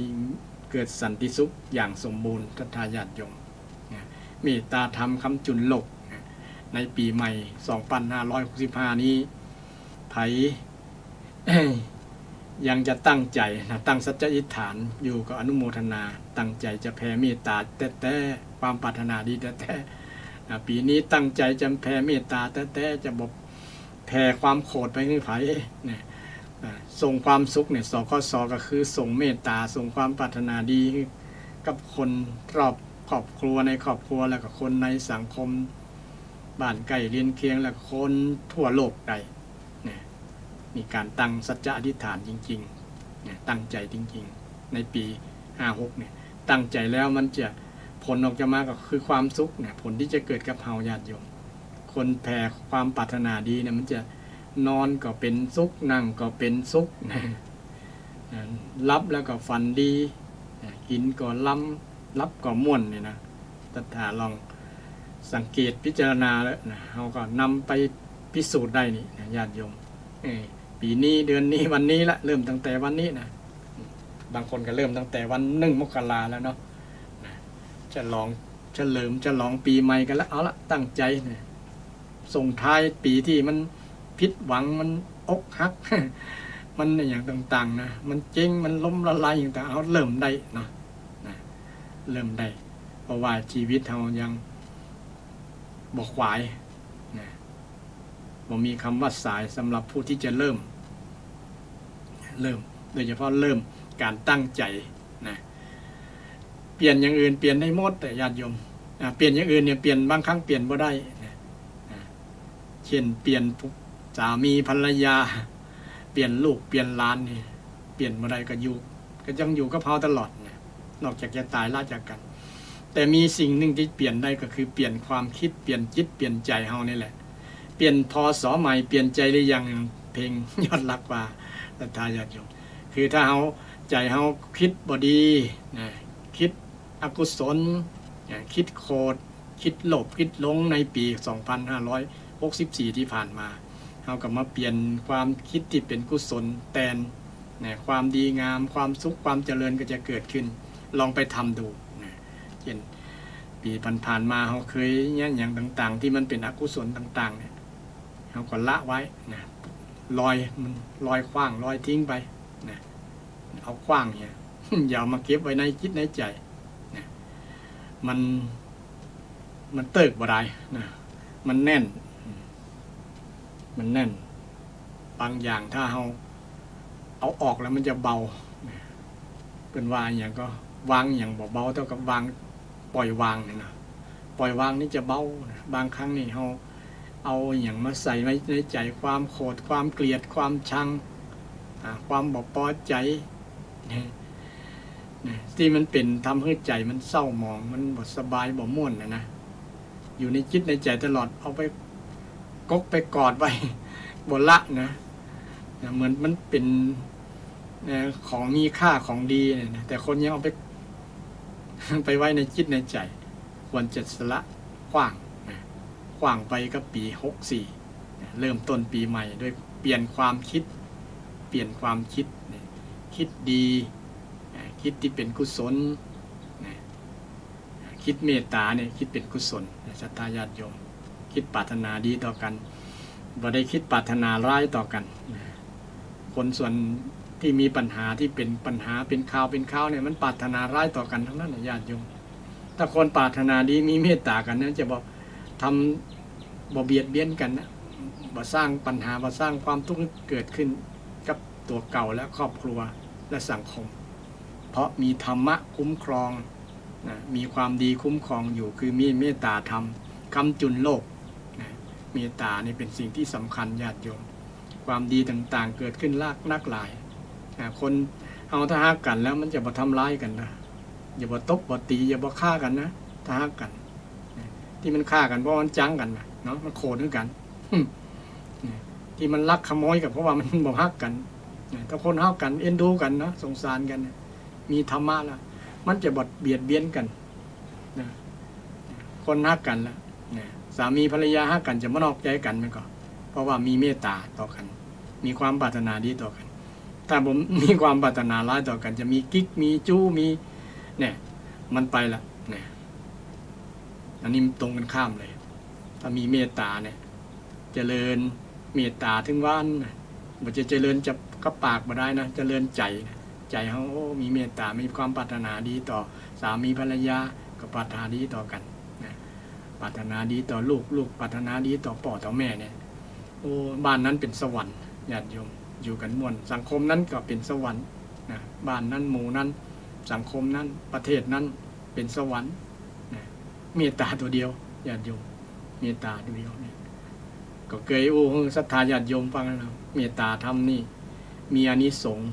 เกิดสันติสุขอย่างสมบูรณ์ทัตญาติโยมเมตตาธรรมคำจุนโลกในปีใหม่ 2565 นี้ไผ ยังจะตั้งใจนะตั้งสัจจะอธิษฐานอยู่กับอนุโมทนาตั้งใจจะแผ่เมตตาแต่ความปรารถนาดีแต่ปีนี้ตั้งใจจะแผ่เมตตาแต่จะบอกแผ่ความโกรธไปให้ไผเนี่ยส่งความสุขเนี่ยสคสก็คือส่งเมตตาส่งความปรารถนาดีกับคนรอบครอบครัวในครอบครัวแล้วก็คนในสังคมบ้านใกล้เรียนเคียงและคนทั่วโลกได้เนี่ยมีการตั้งสัจจะอธิษฐานจริงๆเนี่ยตั้งใจจริงๆในปี56เนี่ยตั้งใจแล้วมันจะผลออกจะมาก็คือความสุขเนี่ยผลที่จะเกิดกับเฮาญาติโยมคนแผ่ความปรารถนาดีเนี่ยมันจะนอนก็เป็นสุขนั่งก็เป็นสุขรับแล้วก็ฝันดีกินก็ล้ำรับก็ม่วนเนี่ยนะถ้าลองสังเกตพิจารณาแล้วนะเราก็นำไปพิสูจน์ได้นี่นะญาติโยมปีนี้เดือนนี้วันนี้ละเริ่มตั้งแต่วันนี้นะบางคนก็เริ่มตั้งแต่วัน1 มกราแล้วเนาะจะลองเฉลิมปีใหม่กันแล้วเอาละตั้งใจนะส่งท้ายปีที่มันผิดหวังมันอกหัก มันอย่างต่างๆนะมันเจ๊งมันล้มละลายอย่างต่างเอาเริ่มได้เนาะเริ่มได้เพราะว่าชีวิตเรายังบ่ขวายนะบ่มีคำว่าสายสำหรับผู้ที่จะเริ่มโดยเฉพาะเริ่มการตั้งใจนะเปลี่ยนอย่างอื่นเปลี่ยนได้หมดแต่ญาติโยมเปลี่ยนอย่างอื่นเนี่ยเปลี่ยนบางครั้งเปลี่ยนบ่ได้นะเช่นเปลี่ยนสามีภรรยาเปลี่ยนลูกเปลี่ยนหลานนี่เปลี่ยนบ่ได้ก็ยังอยู่กับเฮาตลอดนะนอกจากจะตายละจากกันแต่มีสิ่งหนึ่งที่เปลี่ยนได้ก็คือเปลี่ยนความคิดเปลี่ยนจิตเปลี่ยนใจเฮานี่แหละเปลี่ยนพศใหม่เปลี่ยนใจหรือยังเพลงยอดรักว่าศรัทธาญาติโยมคือถ้าเฮาใจเฮาคิดบ่ดีนะคิดอกุศลคิดโกรธคิดโลภคิดหลงในปี 2564 ที่ผ่านมาเฮาก็มาเปลี่ยนความคิดที่เป็นกุศลแทนความดีงามความสุขความเจริญก็จะเกิดขึ้นลองไปทำดูเช่นปีผ่านๆมาเขาเคยเนี่ยอย่างต่างๆที่มันเป็นอกุศลต่างๆเนี่ยเขาก็ละไว้นะลอยขว้างลอยทิ้งไปนะเอาขว้างเนี่ย อย่ามาเก็บไว้ในจิตในใจนะมันเติกบ่ได้นะมันแน่นบางอย่างถ้าเรา เอาออกแล้วมันจะเบาเป็นว่าอย่างก็วางอย่างเบาๆเท่ากับวางปล่อยวางเนี่ยนะปล่อยวางนี่จะเบาบางครั้งนี่เราเอาอย่างมาใส่ไว้ในใจความโกรธความเกลียดความชังความบ่พอใจที่มันเป็นทำให้ใจมันเศร้าหมองมันบ่สบายบ่ม่วนนะอยู่ในจิตในใจตลอดเอาไปกกไปกอดไว้บนละนะเหมือนมันเป็นของมีค่าของดีนะแต่คนยังเอาไปไว้ในจิตในใจควรจะสละขว้างขว้างไปก็ปี64เริ่มต้นปีใหม่ด้วยเปลี่ยนความคิดคิดดีคิดที่เป็นกุศลคิดเมตตาเนี่ยคิดเป็นกุศลศรัทธาญาติโยมคิดปรารถนาดีต่อกันบ่ได้คิดปรารถนาร้ายต่อกันคนส่วนที่มีปัญหาที่เป็นปัญหาเป็นข่าวเนี่ยมันปรารถนาร้ายต่อกันทั้งนั้นญาติโยมถ้าคนปรารถนาดีมีเมตตากันนั้นจะบอกทำบ่เบียดเบียนกันนะบ่สร้างปัญหาบ่สร้างความทุกข์เกิดขึ้นกับตัวเก่าและครอบครัวและสังคมเพราะมีธรรมะคุ้มครองนะมีความดีคุ้มครองอยู่คือมีเมตตาธรรมกำจุนโลกนะเมตตานี่เป็นสิ่งที่สำคัญญาติโยมความดีต่างๆเกิดขึ้นนักหลายคนเอาถ้าฮักกันแล้วมันจะบ่ทำร้ายกันนะอย่าบ่ตบบ่ตีอย่าบ่ฆ่ากันนะถ้าฮักกันที่มันฆ่ากันเพราะมันจังกันนะเนาะมันโคตรด้วยกันที่มันลักขโมยกับเพราะว่ามันบ่ฮักกันถ้าคนฮักกันเอ็นดูกันนะสงสารกันมีธรรมะแล้วมันจะบ่เบียดเบียนกันนะคนฮักกันแล้วสามีภรรยาฮักกันจะบ่นอกใจกันมันก็เพราะว่ามีเมตตาต่อกันมีความปรารถนาดีต่อกันถ้าผมมีความปรารถนาร้ายต่อกันจะมีกิ๊กมีจู้มีเนี่ยมันไปละเนี่ยอันนี้ตรงกันข้ามเลยถ้ามีเมตตาเนี่ยเจริญเมตตาถึงว่านมันจะเจริญจะก็ปากมาได้นะเจริญใจเขามีเมตตามีความปรารถนาดีต่อสามีภรรยาก็ปรารถนาดีต่อกันนะปรารถนาดีต่อลูกปรารถนาดีต่อพ่อต่อแม่เนี่ยโอ้บ้านนั้นเป็นสวรรค์ญาติโยมอยู่กันม่วนสังคมนั้นก็เป็นสวรรค์นะบ้านนั้นหมู่นั้นสังคมนั้นประเทศนั้นเป็นสวรรค์นะเมตตาตัวเดียวญาติโยมเมตตาตัวเดียวเนี่ยก็เคยศรัทธาญาติโยมฟังแล้วเมตตาธรรมนี่มีอานิสงส์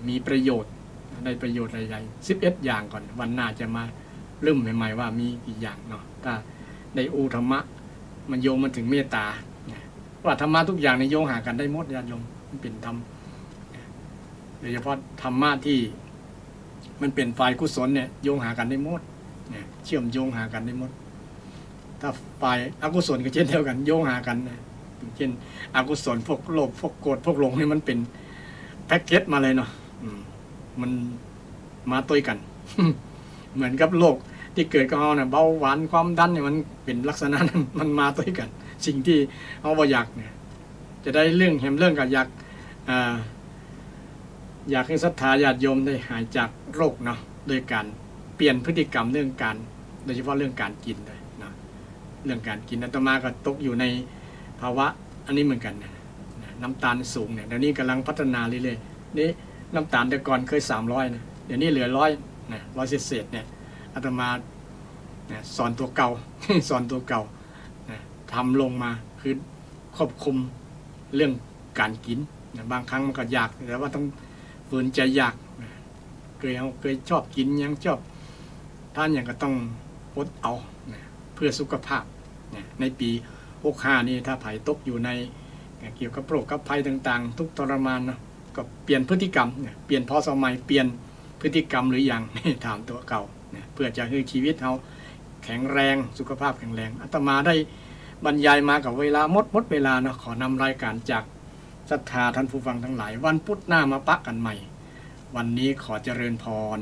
มีประโยชน์ได้ประโยชน์ใหญ่ๆ11อย่างก่อนวันหน้าจะมาเริ่มใหม่ๆว่ามีกี่อย่างเนาะถ้าได้ธรรมะมันโยงมันถึงเมตตาว่าธรรมะทุกอย่างในโยงหากันได้หมดญาติโยมมันเป็นธรรมโดยเฉพาะธรรมะที่มันเป็นฝ่ายกุศลเนี่ยโยงหากันได้หมดเนี่ยเชื่อมโยงหากันได้หมดถ้าฝ่ายอกุศลก็เช่นเดียวกันโยงหากันนะเช่นอกุศลพวกโลภพวกโกรธพวกหลงนี่มันเป็นแพ็กเกจมาเลยเนาะมันมาตัวกัน เหมือนกับโรคที่เกิดกับเราเนี่ยเบาหวานความดันเนี่ยมันเป็นลักษณะนั้นมันมาตัวกันสิ่งที่เอาบ่อยากเนี่ยจะได้เรื่องกับอยากให้ศรัทธาญาติโยมได้หายจากโรคเนาะโดยการเปลี่ยนพฤติกรรมเรื่องการโดยเฉพาะเรื่องการกินเลยนะเรื่องการกินอาตมาก็ตกอยู่ในภาวะอันนี้เหมือนกันนะน้ำตาลสูงเนี่ยเดี๋ยวนี้กำลังพัฒนาเรื่อยๆนี่น้ำตาลแต่ก่อนเคย300นะเดี๋ยวนี้เหลือ100นะ100เศษเนี่ยอาตมาสอนตัวเก่า สอนตัวเก่าทำลงมาคือควบคุมเรื่องการกินบางครั้งมันก็อยากแต่ว่าต้องฝืนใจอยากเคยชอบกินยังชอบท่านอย่างก็ต้องอดเอาเพื่อสุขภาพในปี65นี่ถ้าไผ่ตกอยู่ในเกี่ยวกับโรคกับภัยต่างๆทุกทรมานเนาะก็เปลี่ยนพฤติกรรมเปลี่ยนพอสมัยเปลี่ยนพฤติกรรมหรือยังถามตัวเก่าเพื่อจะให้ชีวิตเขาแข็งแรงสุขภาพแข็งแรงอาตมาได้บรรยายมากับเวลาหมดเวลาเนาะขอนำรายการจากศรัทธาท่านผู้ฟังทั้งหลายวันพุธหน้ามาปะกันใหม่วันนี้ขอเจริญพร